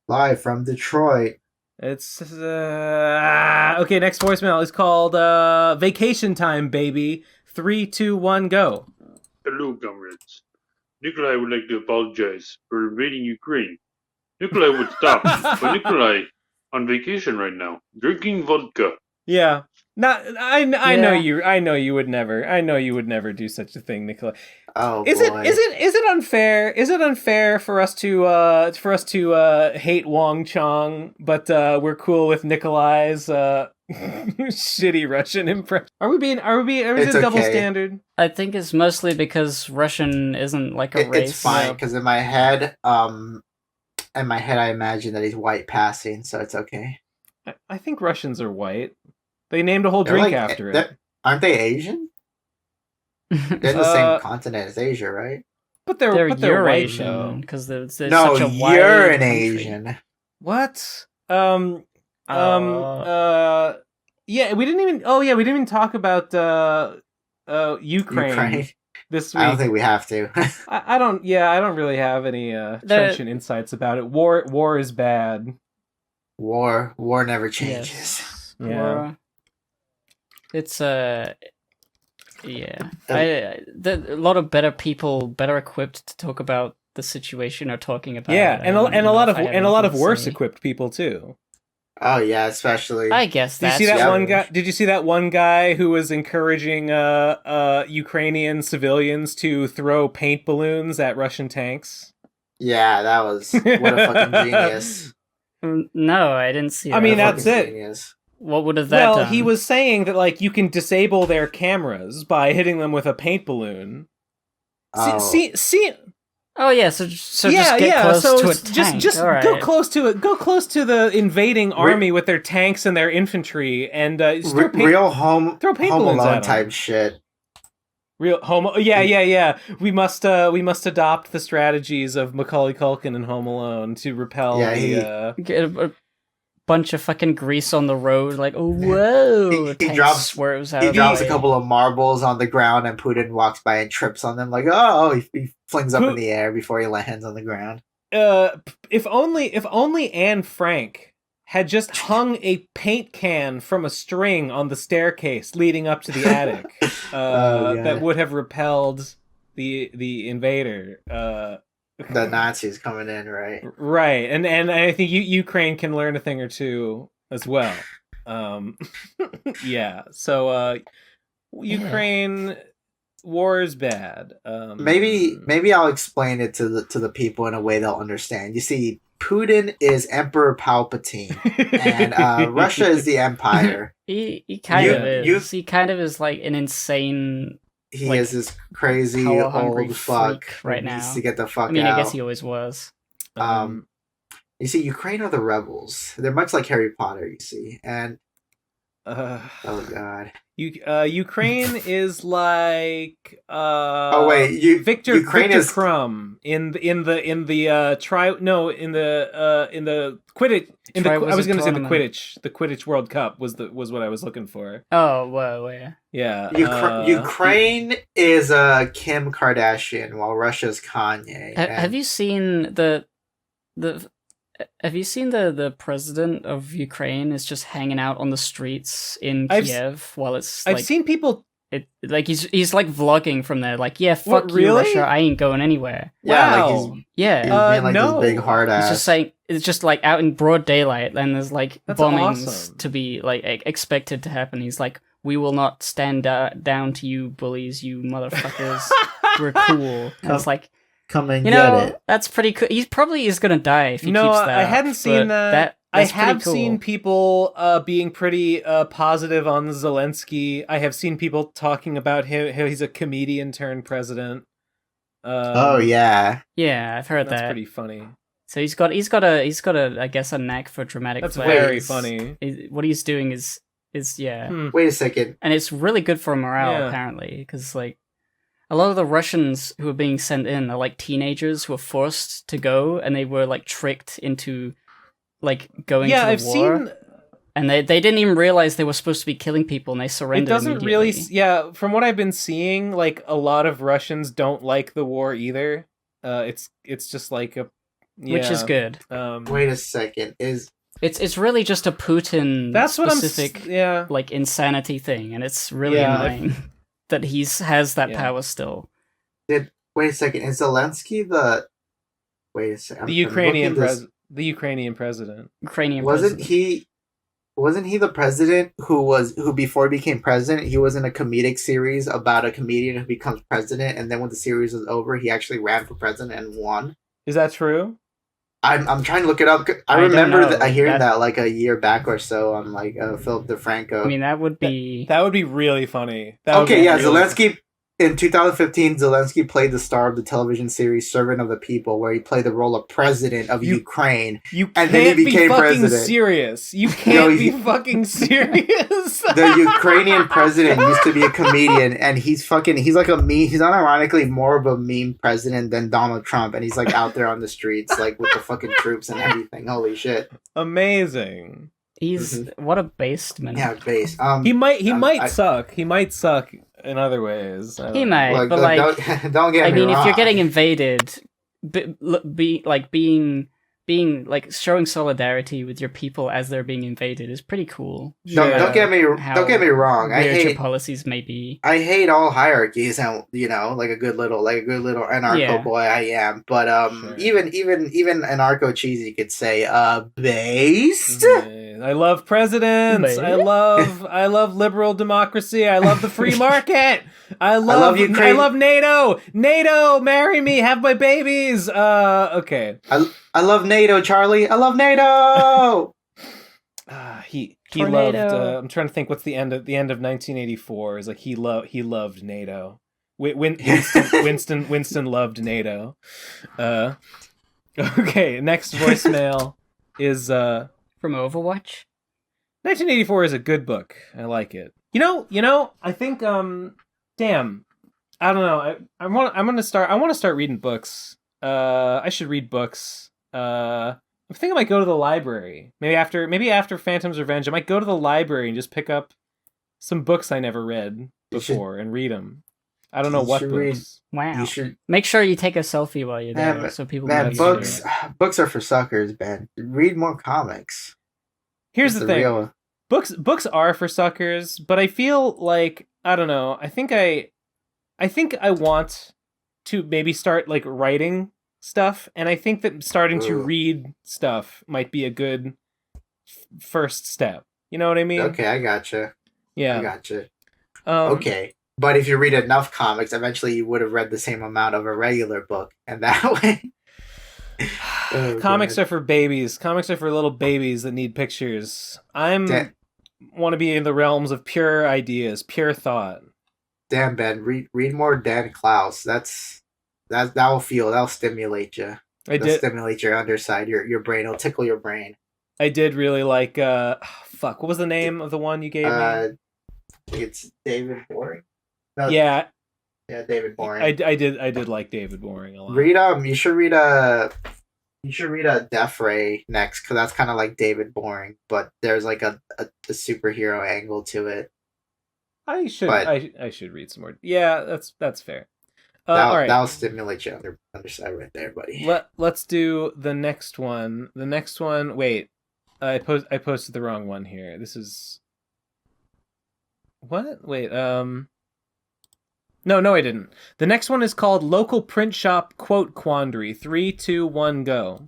live from Detroit. It's okay. Next voicemail is called "Vacation Time, Baby." 3, 2, 1, go. Hello, comrades. Nikolai would like to apologize for invading Ukraine. Nikolai would stop, but Nikolai on vacation right now, drinking vodka. Yeah. I know you. I know you would never. I know you would never do such a thing, Nikolai. Oh, is boy. it unfair? Is it unfair for us to hate Wong Chong, but we're cool with Nikolai's shitty Russian impression? Are we It's a double okay. standard? I think it's mostly because Russian isn't like a race. It's fine because in my head, I imagine that he's white passing, so it's okay. I think Russians are white. They named a whole drink after it. Aren't they Asian? They're in the same continent as Asia, right? But they're Eurasian because they're such a wide you're an country. Asian. What? Yeah, we didn't even talk about Ukraine this week. I don't think we have to. I don't really have any trenchant insights about it. War is bad. War never changes. Yes. Yeah. War. It's a lot of better people, better equipped to talk about the situation, are talking about. Yeah, it. and a lot of worse say. equipped people too. Oh yeah, especially. I guess Did you see that one guy? Did you see that one guy who was encouraging Ukrainian civilians to throw paint balloons at Russian tanks? Yeah, that was what a fucking genius. No, I didn't see that. I mean, that's it. Genius. What would have that done? Well, he was saying that like you can disable their cameras by hitting them with a paint balloon. Oh. See. Oh yeah, so just get close to a tank. Just All right. go close to it. Go close to the invading army with their tanks and their infantry, and real Home balloons Alone at type shit. Real Home. Yeah. We must adopt the strategies of Macaulay Culkin in Home Alone to repel get a bunch of fucking grease on the road, like, oh whoa! He swerves out. He drops a couple of marbles on the ground, and Putin walks by and trips on them. Like, he flings up in the air before he lands on the ground. If only Anne Frank had just hung a paint can from a string on the staircase leading up to the attic, that would have repelled the invader. The Nazis coming in, right? Right, and I think Ukraine can learn a thing or two as well. Yeah. So Ukraine war is bad. Maybe I'll explain it to the people in a way they'll understand. You see, Putin is Emperor Palpatine, and Russia is the Empire. He kind of is. He kind of is like an insane. He is this crazy old fuck right now. Needs to get the fuck out. I mean, I guess he always was. You see, Ukraine are the rebels. They're much like Harry Potter, you see. And oh god. Ukraine is like Victor Krum in the Quidditch. I was going to say the Quidditch World Cup was what I was looking for. Oh, whoa, yeah. Yeah. Ukraine is Kim Kardashian, while Russia's Kanye. Have you seen the president of Ukraine is just hanging out on the streets in Kiev while it's like, I've seen people he's like vlogging from there, like, yeah, fuck you, really? Russia, I ain't going anywhere. Yeah, wow. like he's being no. this big hard ass. He's just saying it's just like out in broad daylight, and there's like That's bombings awesome. to be like expected to happen. He's like, we will not stand down to you bullies, you motherfuckers. We're cool. And it's like, come and get it. That's pretty cool. He probably is gonna die if he keeps that. I hadn't seen that. I have cool. seen people being pretty positive on Zelensky. I have seen people talking about how he's a comedian turned president. Oh yeah, I've heard that's that. pretty funny. So he's got a I guess a knack for dramatic. That's plays. very funny. What he's doing is Wait a second, and it's really good for morale apparently, because like a lot of the Russians who are being sent in are like teenagers who are forced to go, and they were like tricked into like going to the war. and they didn't even realize they were supposed to be killing people, and they surrendered. It doesn't really, immediately. yeah. From what I've been seeing, like a lot of Russians don't like the war either. It's just like a, yeah. Which is good. Wait a second, It's really just a Putin That's what specific yeah, like insanity thing, and it's really Yeah, annoying that has that Yeah. power still. wait a second, is Zelensky the? Wait a second. the Ukrainian president. Ukrainian Wasn't president. Wasn't he the president who before he became president, he was in a comedic series about a comedian who becomes president, and then when the series was over, he actually ran for president and won? Is that true? I'm trying to look it up. I don't remember know. I hearing that like a year back or so on like Philip DeFranco. I mean, that would be That would be really funny. That would Okay, be yeah, really- Zelensky in 2015, Zelensky played the star of the television series Servant of the People, where he played the role of president of Ukraine. You and can't then he be became fucking president. serious. You can't be fucking serious. The Ukrainian president used to be a comedian, and he's like a meme. He's unironically more of a meme president than Donald Trump, and he's like out there on the streets, like with the fucking troops and everything. Holy shit! Amazing. he's what a basement. Yeah, base. He might I- suck. He might suck in other ways. I don't He know. might, Look, but look, like, don't get I me mean, wrong. if you're getting invaded, being like showing solidarity with your people as they're being invaded is pretty cool. Don't get me How don't get me wrong. I weird your hate policies may be. all hierarchies, and like a good little anarcho Yeah. boy I am. But Sure. even anarcho cheesy could say based. I love presidents. I love liberal democracy. I love the free market. I love Ukraine. I love NATO. NATO, marry me, have my babies. Okay. I love NATO, Charlie. I love NATO. He Tornado. loved. I'm trying to think. What's the end of 1984? Is like he loved NATO. Winston loved NATO. Okay. Next voicemail is From Overwatch? 1984 is a good book. I like it. You know. I think. Damn. I don't know. I want to start reading books. I should read books. I think I might go to the library. Maybe after Phantom's Revenge, I might go to the library and just pick up some books I never read before and read them. I don't know You what should books. Wow. You should. Make sure you take a selfie while you're there, Man, so people Man, can books are for suckers, man. Read more comics. Here's That's the thing. real- Books are for suckers, but I feel like I don't know. I think I want to maybe start like writing stuff, and I think that starting to Ooh. read stuff might be a good first step. You know what I mean? Okay, I gotcha. Yeah. I gotcha. Um, Okay. But if you read enough comics, eventually you would have read the same amount of a regular book, and that way. Oh, Comics God. are for babies. Comics are for little babies that need pictures. Da- Want to be in the realms of pure ideas, pure thought. Damn, Ben, read more Dan Klaus. That'll stimulate you. It'll stimulate your underside, your brain. It'll tickle your brain. I did really like. Fuck. What was the name of the one you gave me? I think it's David Boring. No, Yeah, David Boring. I did like David Boring a lot. You should read a Death Ray next, because that's kind of like David Boring, but there's like a superhero angle to it. I should but- I should read some more. Yeah, that's fair. All right. That'll stimulate your underside right there, buddy. Let's do the next one. The next one. Wait, I posted the wrong one here. This is what? Wait. No, I didn't. The next one is called Local Print Shop Quote Quandary. 3, 2, 1, go.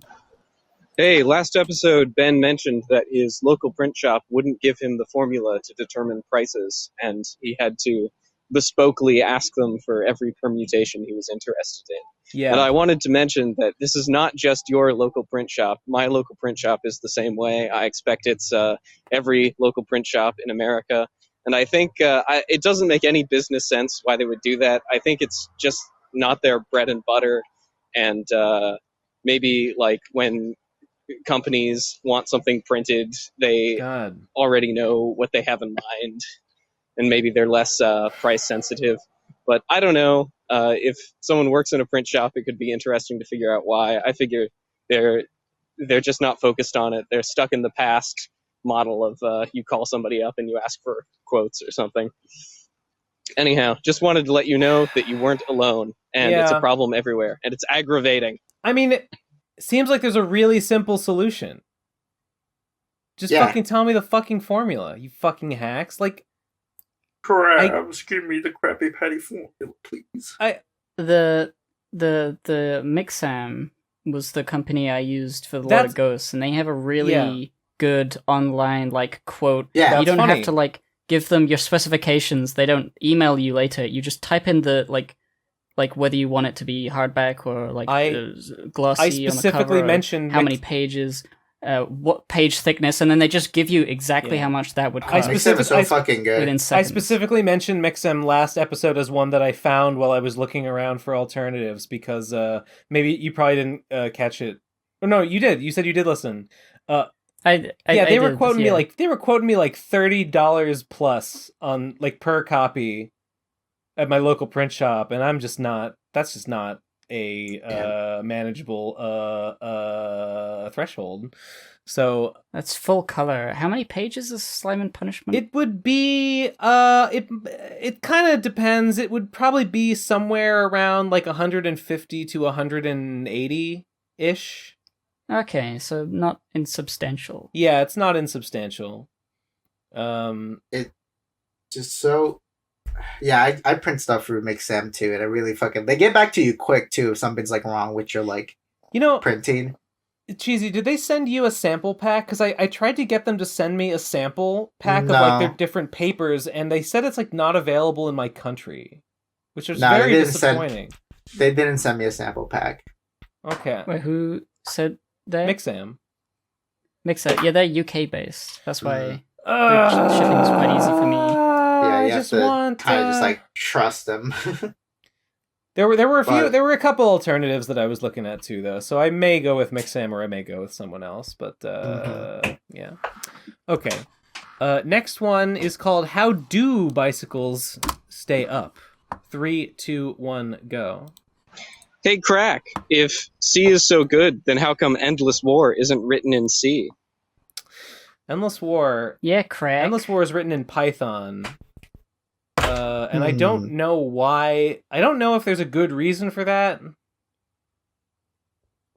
Hey, last episode, Ben mentioned that his local print shop wouldn't give him the formula to determine prices, and he had to bespokely ask them for every permutation he was interested in. Yeah. And I wanted to mention that this is not just your local print shop. My local print shop is the same way. I expect it's every local print shop in America. And I think it doesn't make any business sense why they would do that. I think it's just not their bread and butter. And maybe like when companies want something printed, they already know what they have in mind. And maybe they're less price sensitive. But I don't know. If someone works in a print shop, it could be interesting to figure out why. I figure they're just not focused on it. They're stuck in the past. model of you call somebody up and you ask for quotes or something. Anyhow, just wanted to let you know that you weren't alone, and it's a problem everywhere, and it's aggravating. I mean, it seems like there's a really simple solution. Just fucking tell me the fucking formula, you fucking hacks. Like, Crabs, give me the Krabby Patty formula, please. The Mixam was the company I used for the Lord of Ghosts, and they have a really good online like quote. Yeah, you don't funny. have to like give them your specifications. They don't email you later. You just type in the like whether you want it to be hardback or like glossy. I specifically on the cover, mentioned how many pages, what page thickness, and then they just give you exactly how much that would cost. Fucking good. Within I seconds. specifically mentioned Mixem last episode as one that I found while I was looking around for alternatives because maybe you probably didn't catch it. Or no, you did. You said you did listen. They were quoting me like $30 plus on like per copy at my local print shop, and I'm just not. That's just not a manageable threshold. So that's full color. How many pages is Slime and Punishment? It would be it kind of depends. It would probably be somewhere around like 150 to 180 ish. Okay, so not insubstantial. Yeah, it's not insubstantial. It just so. Yeah, I print stuff through Mixam too, and I really they get back to you quick too if something's like wrong with your like printing. Cheesy, did they send you a sample pack? Because I tried to get them to send me a sample pack of like their different papers, and they said it's like not available in my country, which was very disappointing. They didn't send me a sample pack. Okay. Wait, who said that? Mixam. Yeah, they're UK based. That's why their shipping's quite easy for me. Yeah, you have to kind of just like trust them. There were a couple alternatives that I was looking at too, though. So I may go with Mixam or I may go with someone else. But yeah, okay. Next one is called "How Do Bicycles Stay Up?" 3, 2, 1, go. Hey, Crack. If C is so good, then how come Endless War isn't written in C? Endless War. Yeah, Crack. Endless War is written in Python. And I don't know why. I don't know if there's a good reason for that.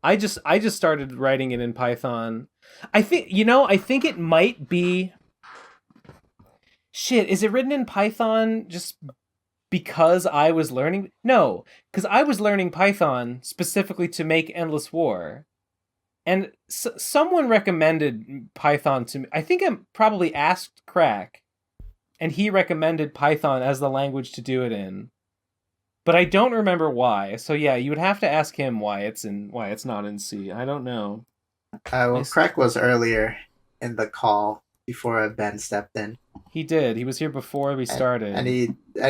I just started writing it in Python. I think it might be. Shit, is it written in Python just because I was learning? No, because I was learning Python specifically to make Endless War. And someone recommended Python to me. I think I probably asked Crack. And he recommended Python as the language to do it in. But I don't remember why. So yeah, you would have to ask him why it's not in C. I don't know. Crack was earlier in the call before Ben stepped in. He did. He was here before we started. And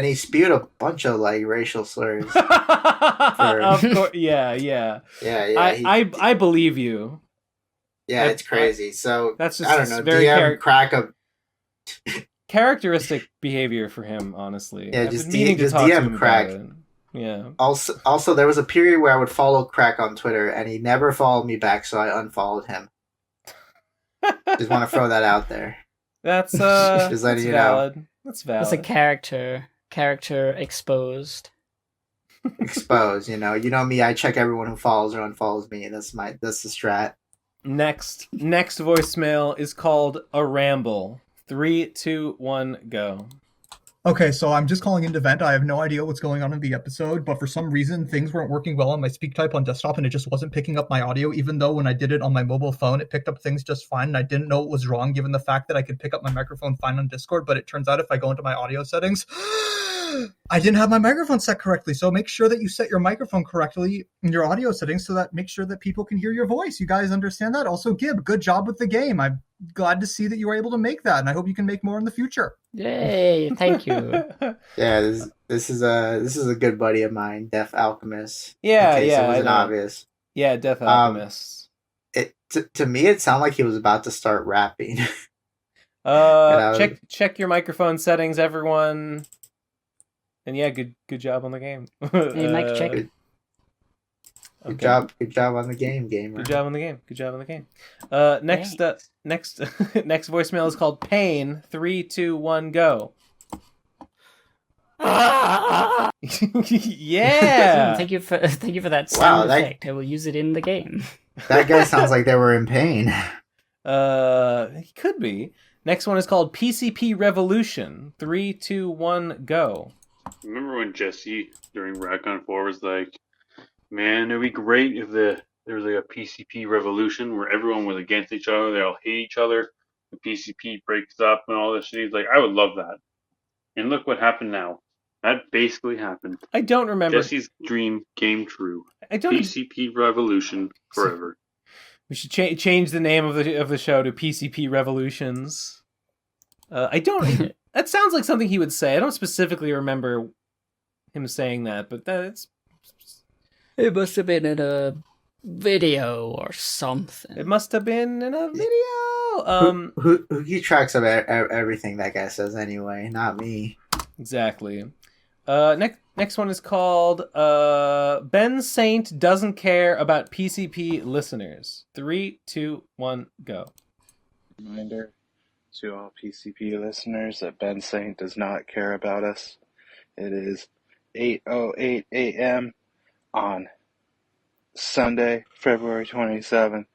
he spewed a bunch of like racial slurs. Of course, yeah. Yeah. I believe you. Yeah, it's crazy. So that's just I don't know. Very Crack a characteristic behavior for him, honestly. Yeah, I've just been meaning to talk to him Crack. about it. Yeah. Also, there was a period where I would follow Crack on Twitter, and he never followed me back, so I unfollowed him. Just want to throw that out there. That's just letting you valid. know. That's valid. That's a character exposed. Exposed, you know me. I check everyone who follows or unfollows me. That's the strat. Next voicemail is called a ramble. 3, 2, 1, go. Okay, so I'm just calling in to vent. I have no idea what's going on in the episode, but for some reason, things weren't working well on my SpeakType on desktop, and it just wasn't picking up my audio, even though when I did it on my mobile phone, it picked up things just fine, and I didn't know it was wrong, given the fact that I could pick up my microphone fine on Discord, but it turns out if I go into my audio settings, I didn't have my microphone set correctly, so make sure that you set your microphone correctly in your audio settings so that make sure that people can hear your voice. You guys understand that? Also, Gib, good job with the game. I'm glad to see that you were able to make that, and I hope you can make more in the future. Yay, thank you. Yeah, this is a good buddy of mine, Deaf Alchemist. Yeah, in case yeah, it wasn't obvious. Yeah, Deaf Alchemist. To me, it sounded like he was about to start rapping. Check your microphone settings, everyone. And yeah, good job on the game. Hey, mic check. Good Okay. job. Good job on the game, gamer. Good job on the game. Good job on the game. Next next voicemail is called Pain. 3, 2, 1, go. Yeah. Thank you for that Wow, sound that- effect. I will use it in the game. That guy sounds like they were in pain. He could be. Next one is called PCP Revolution. 3, 2, 1, go. Remember when Jesse during Radcon 4 was like, man, it'd be great if there was like a PCP revolution where everyone was against each other, they all hate each other, the PCP breaks up and all this shit. He's like, I would love that. And look what happened now. That basically happened. I don't remember. Jesse's dream came true. I don't. PCP revolution forever. We should change the name of the show to PCP Revolutions. I don't. That sounds like something he would say. I don't specifically remember him saying that, but that's. It must have been in a video or something. It must have been in a video. Who keeps tracks of everything that guy says anyway? Not me. Exactly. Next one is called Ben Saint doesn't care about PCP listeners. 3, 2, 1, go. Reminder to all PCP listeners that Ben Saint does not care about us. It is 8:08 a.m. on Sunday, February 27th,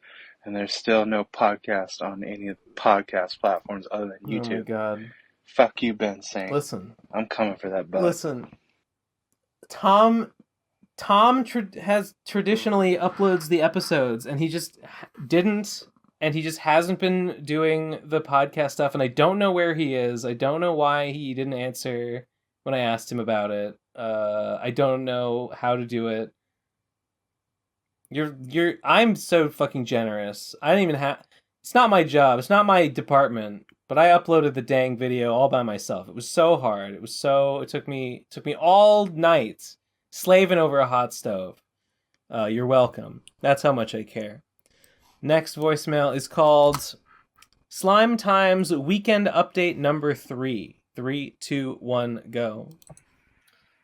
and there's still no podcast on any of the podcast platforms other than YouTube. Oh my god. Fuck you, Ben Saint. Listen. I'm coming for that butt. Listen. Tom has traditionally uploads the episodes, and he just didn't, and he just hasn't been doing the podcast stuff, and I don't know where he is. I don't know why he didn't answer when I asked him about it. I don't know how to do it. I'm so fucking generous. I don't even have. It's not my job. It's not my department. But I uploaded the dang video all by myself. It was so hard. It took me all night slaving over a hot stove. You're welcome. That's how much I care. Next voicemail is called Slime Times Weekend Update number 3. 3, 2, 1, go.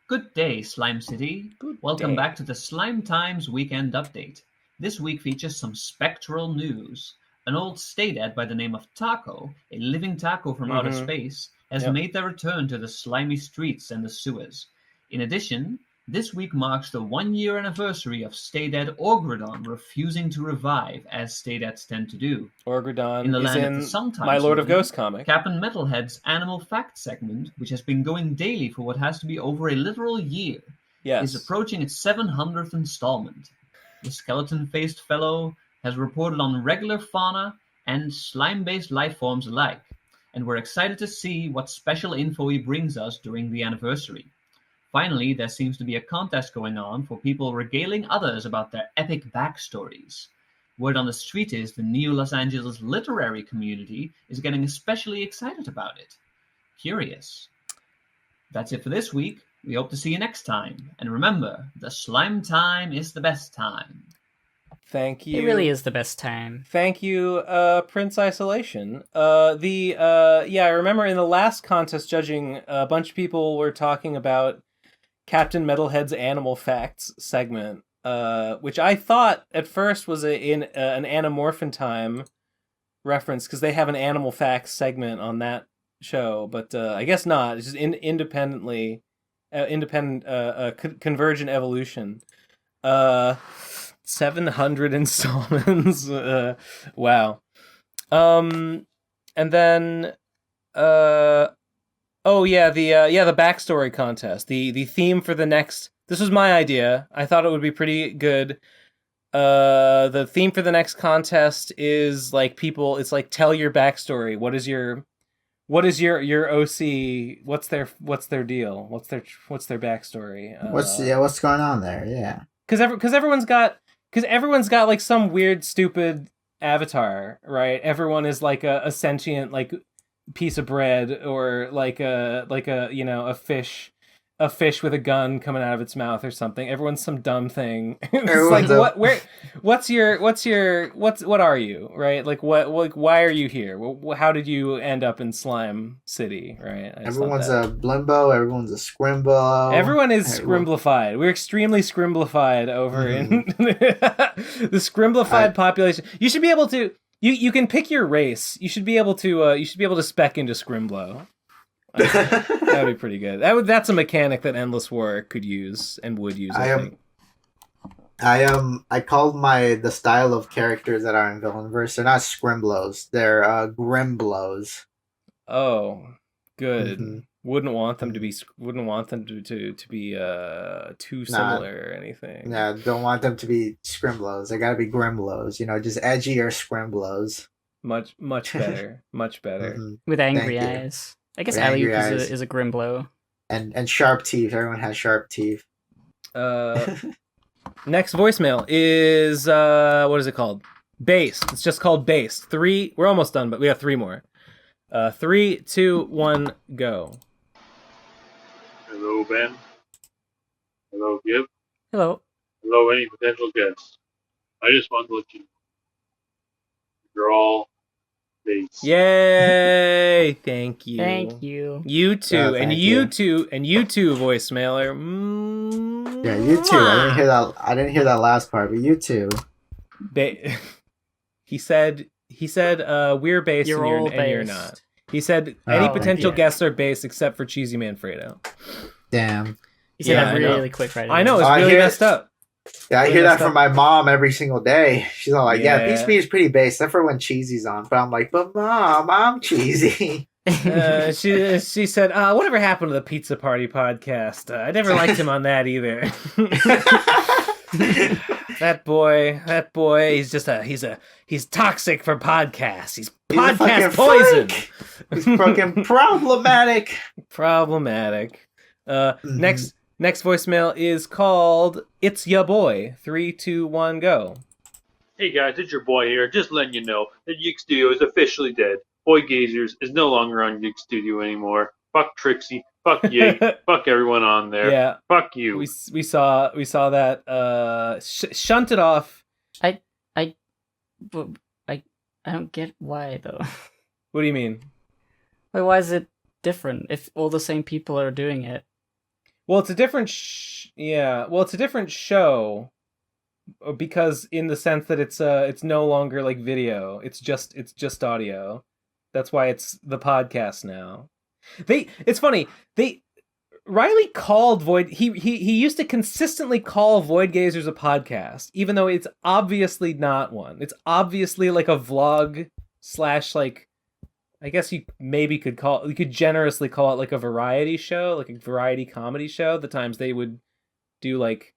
Good day, Slime City. Welcome day. back to the Slime Times Weekend Update. This week features some spectral news. An old stay-dad by the name of Taco, a living taco from outer space, has made their return to the slimy streets and the sewers. In addition, this week marks the 1-year anniversary of stay-dad Orgridon refusing to revive, as stay-dads tend to do. Orgridon In the is land of in the Sometimes My Lord of movie, Ghosts comic. Captain Metalhead's Animal Fact segment, which has been going daily for what has to be over a literal year, is approaching its 700th installment. The skeleton-faced fellow has reported on regular fauna and slime-based life forms alike, and we're excited to see what special info he brings us during the anniversary. Finally, there seems to be a contest going on for people regaling others about their epic backstories. Word on the street is the New Los Angeles literary community is getting especially excited about it. Curious. That's it for this week. We hope to see you next time. And remember, the slime time is the best time. Thank you. It really is the best time. Thank you, Prince Isolation. I remember in the last contest judging, a bunch of people were talking about Captain Metalhead's Animal Facts segment, which I thought at first was an Anamorphin Time reference, because they have an Animal Facts segment on that show, but I guess not. It's just independent Convergent Evolution. 700 installments. Wow. And then the backstory contest. The theme for the next, this was my idea. I thought it would be pretty good. The theme for the next contest is like people, it's like tell your backstory. What is your OC? What's their deal? What's their backstory? What's going on there? Yeah. Because everyone's got like some weird stupid avatar, right? Everyone is like a sentient like piece of bread, or like a a fish, a fish with a gun coming out of its mouth or something. Everyone's some dumb thing. It's Everyone's like what are you, right? Like why are you here? How did you end up in Slime City, right? Everyone's a Blimbo, everyone's a Scrimbo. Everyone is Scrimblified. We're extremely Scrimblified over in the Scrimblified population. You should be able to you can pick your race. You should be able to spec into Scrimblow. That'd be pretty good. That's a mechanic that Endless War could use and would use. I think. I called the style of characters that are in Villainverse. They're not Scrimblows. They're Grimblows. Oh, good. Wouldn't want them to be. Wouldn't want them to be too similar or anything. Yeah, don't want them to be Scrimblows. They gotta be Grimblows. Just edgier Scrimblows. Much better. Much better. With angry eyes. I guess Alley is a Grimblow. And sharp teeth. Everyone has sharp teeth. Next voicemail is what is it called? Based. It's just called Based. 3. We're almost done, but we have 3 more. 3, 2, 1, go. Hello, Ben. Hello, Gib. Hello. Hello, any potential guests. I just want to let you know you're all based. Yay! Thank you. Thank you. You too, and you too, voicemailer. Yeah, you too. I didn't hear that last part, but you too. He said we're based and you're not. He said any potential guests are based except for Cheesy Manfredo. Damn. He said that really quick right now. I know, it's really messed up. Yeah, I hear that from my mom every single day. She's all like, yeah, Beast Me is pretty base, except for when Cheesy's on. But I'm like, but Mom, I'm Cheesy. She said, whatever happened to the Pizza Party podcast? I never liked him on that either. That boy, he's toxic for podcasts. He's podcast poison. He's fucking problematic. Next voicemail is called It's Ya Boy. 3, 2, 1, go. Hey guys, it's your boy here. Just letting you know that Geek Studio is officially dead. VOIDGAZERS is no longer on Geek Studio anymore. Fuck Trixie. Fuck Ye. Fuck everyone on there. Yeah. Fuck you. We saw that. Shunt it off. I don't get why though. What do you mean? Why is it different if all the same people are doing it? Well, it's a different it's a different show because in the sense that it's no longer like video. It's just audio. That's why it's the podcast now. It's funny. Riley called he used to consistently call VOIDGAZERS a podcast, even though it's obviously not one. It's obviously like a vlog / like, I guess you could generously call it like a variety show, like a variety comedy show. The times they would do like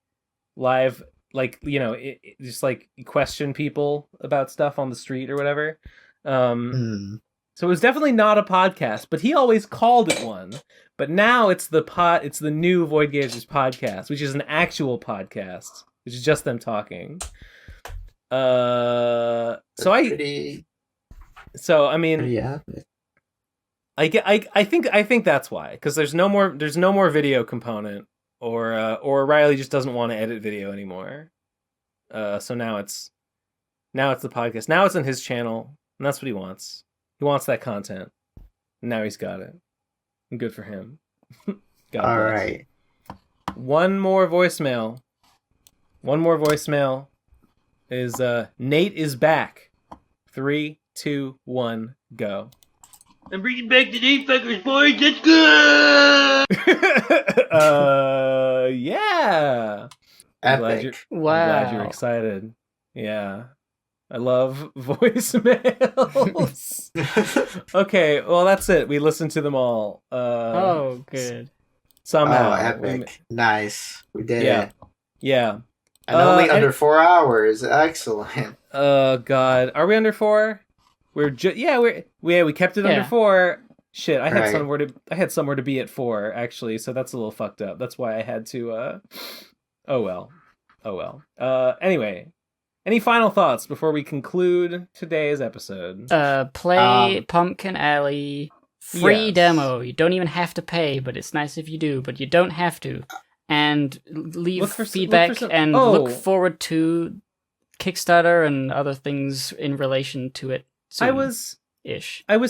live, like, just like question people about stuff on the street or whatever. So it was definitely not a podcast, but he always called it one. But now it's the new VOIDGAZERS podcast, which is an actual podcast, which is just them talking. I think that's why, because there's no more video component, or Riley just doesn't want to edit video anymore. So now it's the podcast. Now it's on his channel, and that's what he wants. He wants that content. And now he's got it. And good for him. God All bless. right. One more voicemail is Nate is back. 3, 2, 1, go. I'm bringing back the name fuckers, boys. Let's go! Yeah. Epic. I'm glad you're excited. Yeah. I love voicemails. Okay, well, that's it. We listened to them all. Good. Somehow. Oh, epic. Nice. We did it. Yeah. And only under 4 hours. Excellent. Oh, God. Are we under 4? We kept it under 4. Shit, I had somewhere to be at 4, actually, so that's a little fucked up. That's why I had to, oh well. Anyway, any final thoughts before we conclude today's episode? Play Pumpkin Alley free Yes. demo. You don't even have to pay, but it's nice if you do, but you don't have to. And leave feedback and look forward to Kickstarter and other things in relation to it soon. I was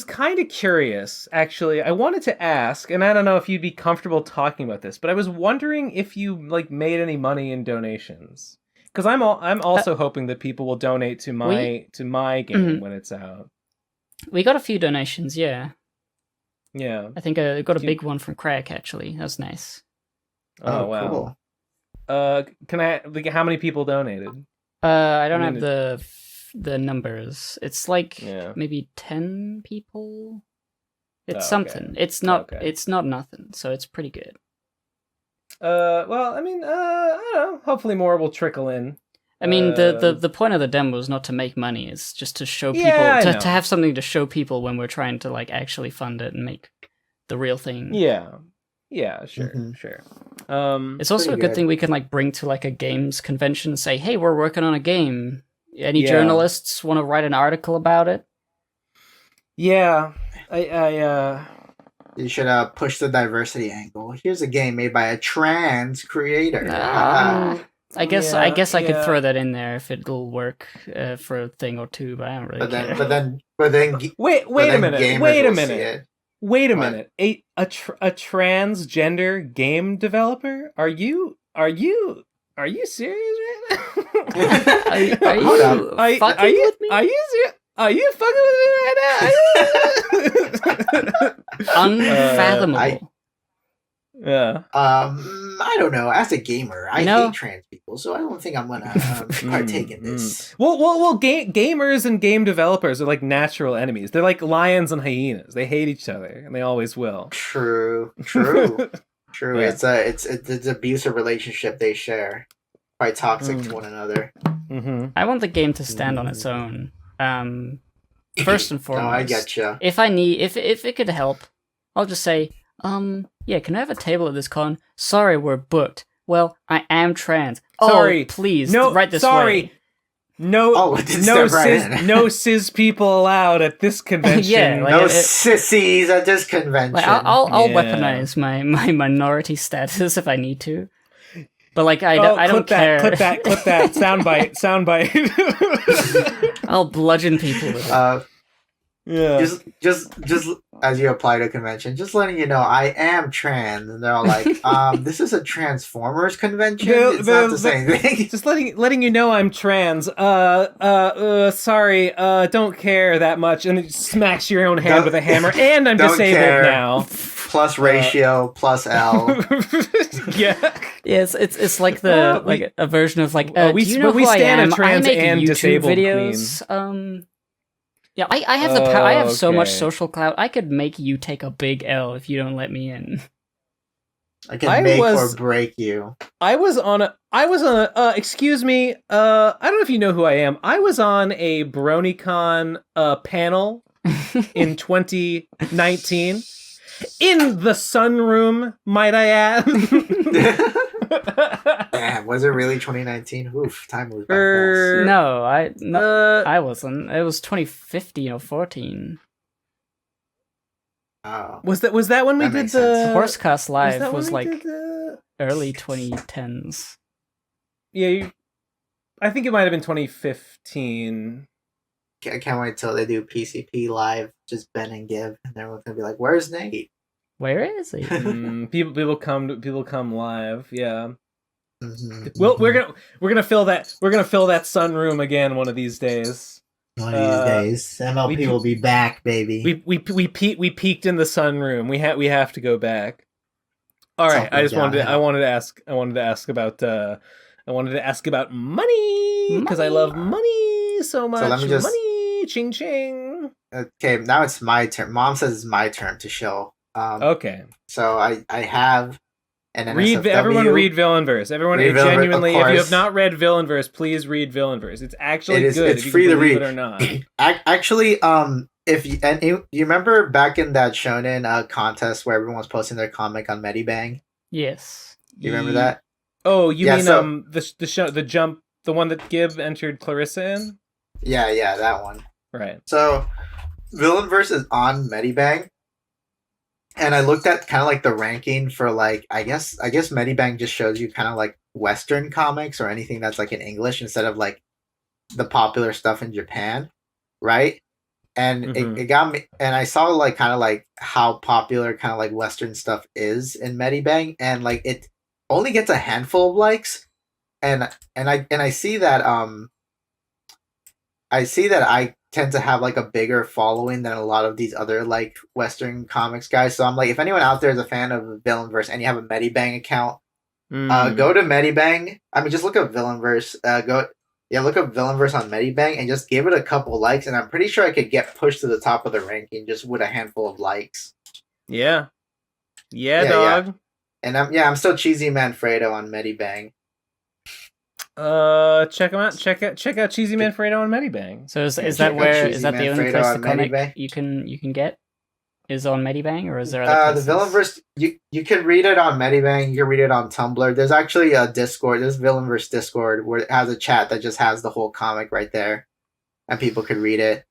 kind of curious, actually. I wanted to ask, and I don't know if you'd be comfortable talking about this, but I was wondering if you like made any money in donations. Because I'm also hoping that people will donate to my game when it's out. We got a few donations, yeah. Yeah. I think I got a big one from Craig, actually. That's nice. Oh, wow. Cool. Can I? Like, how many people donated? I don't have the numbers. It's like maybe 10 people. It's something. Okay. It's not. Okay. It's not nothing. So it's pretty good. Well, I mean, I don't know. Hopefully, more will trickle in. I mean, the point of the demo is not to make money. It's just to show people to have something to show people when we're trying to like actually fund it and make the real thing. Yeah, sure, sure. It's also a good thing we can like bring to like a games convention and say, hey, we're working on a game. Any journalists want to write an article about it? Yeah, You should push the diversity angle. Here's a game made by a trans creator. I guess I could throw that in there if it'll work for a thing or two, but I don't really care. But then wait a minute. Wait a minute. A transgender game developer? Are you serious right now? Are you fucking with me? Are you serious? Are you fucking with me right now? Unfathomable. I don't know. As a gamer, I hate trans people, so I don't think I'm gonna partake in this. Well, gamers and game developers are like natural enemies. They're like lions and hyenas. They hate each other, and they always will. True. Yeah. It's an abusive relationship they share, quite toxic to one another. I want the game to stand on its own. First and foremost. No, I getcha. If it could help, I'll just say, yeah, can I have a table at this con? Sorry, we're booked. Well, I am trans. Sorry. Please, no, right this sorry. way. No cis people allowed at this convention. Yeah, like no sissies at this convention. Like, I'll weaponize my minority status if I need to. But like I don't care. Clip that. Soundbite. I'll bludgeon people with it. Yeah. Just as you apply to convention, just letting you know I am trans, and they're all like, this is a Transformers convention. It's not the same thing. Just letting you know I'm trans. Sorry, don't care that much, and it smacks your own hand with a hammer. And I'm disabled now. Plus ratio, plus L. Yeah. Yes, it's like the like a version of like. Do you know who I am? Trans I make and YouTube disabled videos. Queen. Yeah, I have the power. I have so much social clout. I could make you take a big L if you don't let me in. I can make or break you. I was on a excuse me, I don't know if you know who I am. I was on a BronyCon panel in 2019 in the sunroom, might I add. Damn, was it really 2019? Oof, time moves by fast. No, I wasn't. It was 2015 or 14. Oh. Was that when we did the Horsecast Live was like early 2010s. Yeah, I think it might have been 2015. I can't wait till they do PCP Live, just Ben and Gib, and everyone's gonna be like, "Where's Nate? Where is he?" People come live. Yeah. Mm-hmm. Well, we're gonna fill that sunroom again one of these days. One of these days, MLP will be back, baby. We peaked in the sunroom. We have to go back. All right. I wanted to ask about money because I love money so much. So let me just money, ching ching. Okay, now it's my turn. Mom says it's my turn to show. Okay. So I have an NSFW. Everyone read Villainverse. Everyone genuinely, if you have not read Villainverse, please read Villainverse. It's actually good. It's free to read. It or not. Actually, if you remember back in that shonen contest where everyone was posting their comic on Medibang. Yes. You remember that? Oh, you mean the one that Gib entered Clarissa in? Yeah, that one. Right. So, Villainverse is on Medibang, And I looked at kind of like the ranking for like I guess Medibang just shows you kind of like Western comics or anything that's like in English instead of like the popular stuff in Japan, right? And it got me, and I saw like kind of like how popular kind of like Western stuff is in Medibang, and like it only gets a handful of likes, and I see that I tend to have like a bigger following than a lot of these other like Western comics guys. So I'm like, if anyone out there is a fan of Villainverse and you have a Medibang account, go to Medibang. I mean, just look up Villainverse. Look up Villainverse on Medibang and just give it a couple likes, and I'm pretty sure I could get pushed to the top of the ranking just with a handful of likes. Yeah, dog. Yeah. And I'm still Cheesy Manfredo on Medibang. Check him out. Check out Cheesy Manfredo on Medibang. So is that the only place the comic you can get is on Medibang, or is there other places? The Villainverse, you can read it on Medibang, you can read it on Tumblr. There's actually a Discord, there's Villainverse Discord where it has a chat that just has the whole comic right there, and people could read it.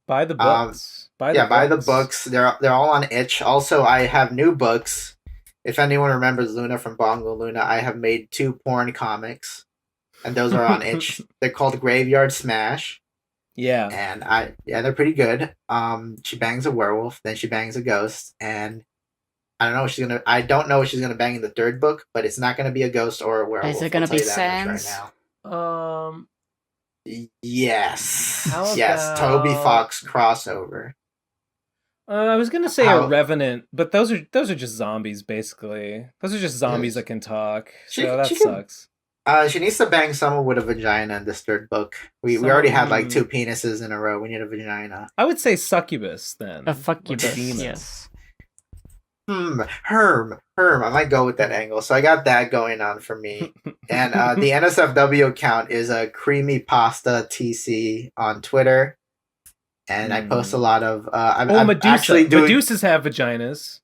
Buy the books. Buy the books. They're all on itch. Also, I have new books. If anyone remembers Luna from Bongo Luna, I have made 2 porn comics, and those are on itch. They're called Graveyard Smash. Yeah. And they're pretty good. She bangs a werewolf, then she bangs a ghost, and I don't know what she's gonna bang in the 3rd book, but it's not gonna be a ghost or a werewolf. Is it gonna be Sans? Right now. Yes. Yes, Toby Fox crossover. I was gonna say a Revenant, but those are just zombies basically. Those are just zombies that can talk. So sucks. She needs to bang someone with a vagina in this 3rd book. We already had like 2 penises in a row. We need a vagina. I would say succubus then. A fuccubus, yes. Herm. I might go with that angle. So I got that going on for me. And the NSFW account is a creamy pasta TC on Twitter. And I post a lot of Medusa. Actually doing... Medusas have vaginas.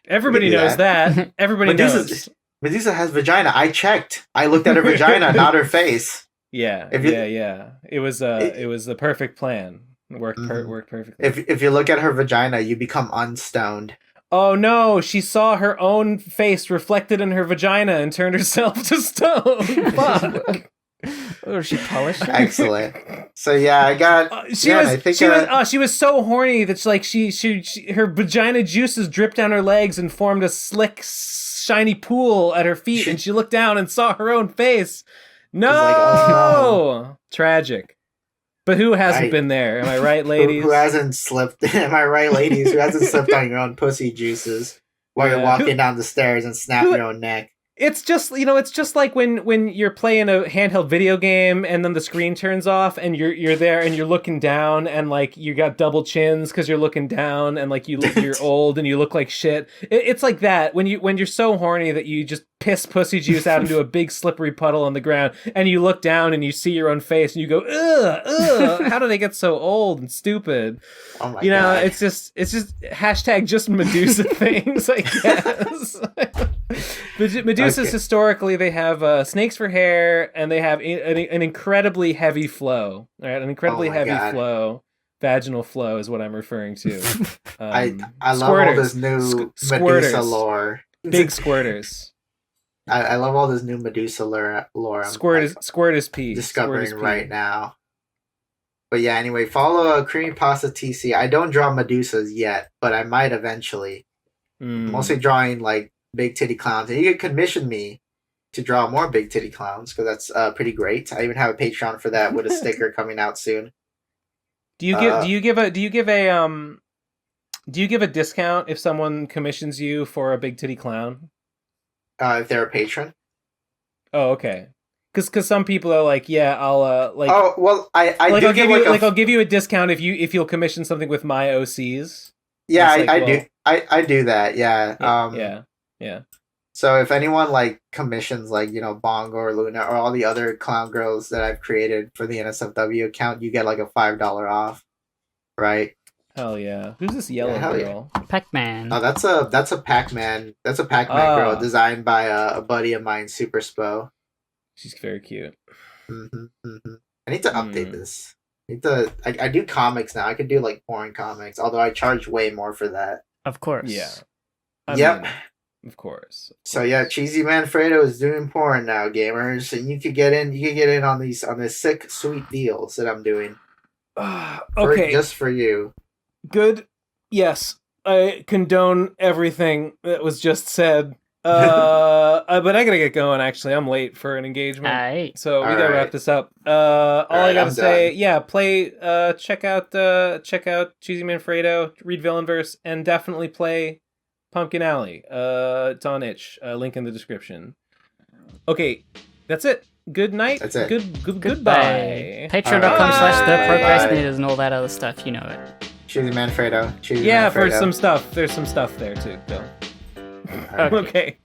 Everybody knows that. Everybody knows. Medusa has vagina. I checked. I looked at her vagina, not her face. Yeah. It was the perfect plan. It worked perfectly. If you look at her vagina, you become unstoned. Oh no, she saw her own face reflected in her vagina and turned herself to stone. Fuck. Oh, she polished it? Excellent. So yeah, I got. She was so horny that her vagina juices dripped down her legs and formed a slick, shiny pool at her feet, and she looked down and saw her own face. No, no. Tragic. But who hasn't been there? Am I right, ladies? Who hasn't slipped? Am I right, ladies? Who hasn't slipped on your own pussy juices while you're walking down the stairs and snap your own neck? It's just like when you're playing a handheld video game and then the screen turns off and you're there and you're looking down and like you got double chins because you're looking down and like you're old and you look like shit. It's like that when you're so horny that you just piss pussy juice out into a big slippery puddle on the ground and you look down and you see your own face and you go, ugh, how do they get so old and stupid? Oh my God. It's just hashtag just Medusa things, I guess. Medusas historically they have snakes for hair and they have an incredibly heavy flow. Right, an incredibly heavy flow. Vaginal flow is what I'm referring to. I love all this new Medusa lore. Big squirters. I love all this new Medusa lore. Squirt is pee. Discovering right now. But yeah, anyway, follow Creamy Pasta TC. I don't draw Medusas yet, but I might eventually. Mostly drawing like big titty clowns, and you can commission me to draw more big titty clowns because that's pretty great. I even have a Patreon for that with a sticker coming out soon. Do you give a discount if someone commissions you for a big titty clown? If they're a patron. Oh, okay. Because some people are like, yeah, I'll like. Oh well, I'll give you a discount if you'll commission something with my OCs. Yeah, I do that. Yeah. Yeah. So if anyone like commissions like Bongo or Luna or all the other clown girls that I've created for the NSFW account, you get like a $5 off, right? Hell yeah! Who's this yellow girl? Yeah. Pac-Man. Oh, that's a Pac-Man. That's a Pac-Man girl designed by a buddy of mine, Super Spo. She's very cute. I need to update this. I do comics now. I could do like porn comics, although I charge way more for that. Of course. Yeah. Yep. Of course. So yeah, Cheesy Manfredo is doing porn now, gamers, and you could get in on this sick, sweet deals that I'm doing. Okay. Just for you. Good. Yes, I condone everything that was just said. But I gotta get going. Actually, I'm late for an engagement, so we gotta wrap this up. All I gotta say, check out Cheesy Manfredo, read Villainverse, and definitely play Pumpkin Alley. It's on itch. Link in the description. Okay, that's it. Good night. That's it. Goodbye. Patreon.com/theprocrastinators and all that other stuff. You know it. Cheesy Manfredo. For some stuff. There's some stuff there too, Bill. Okay.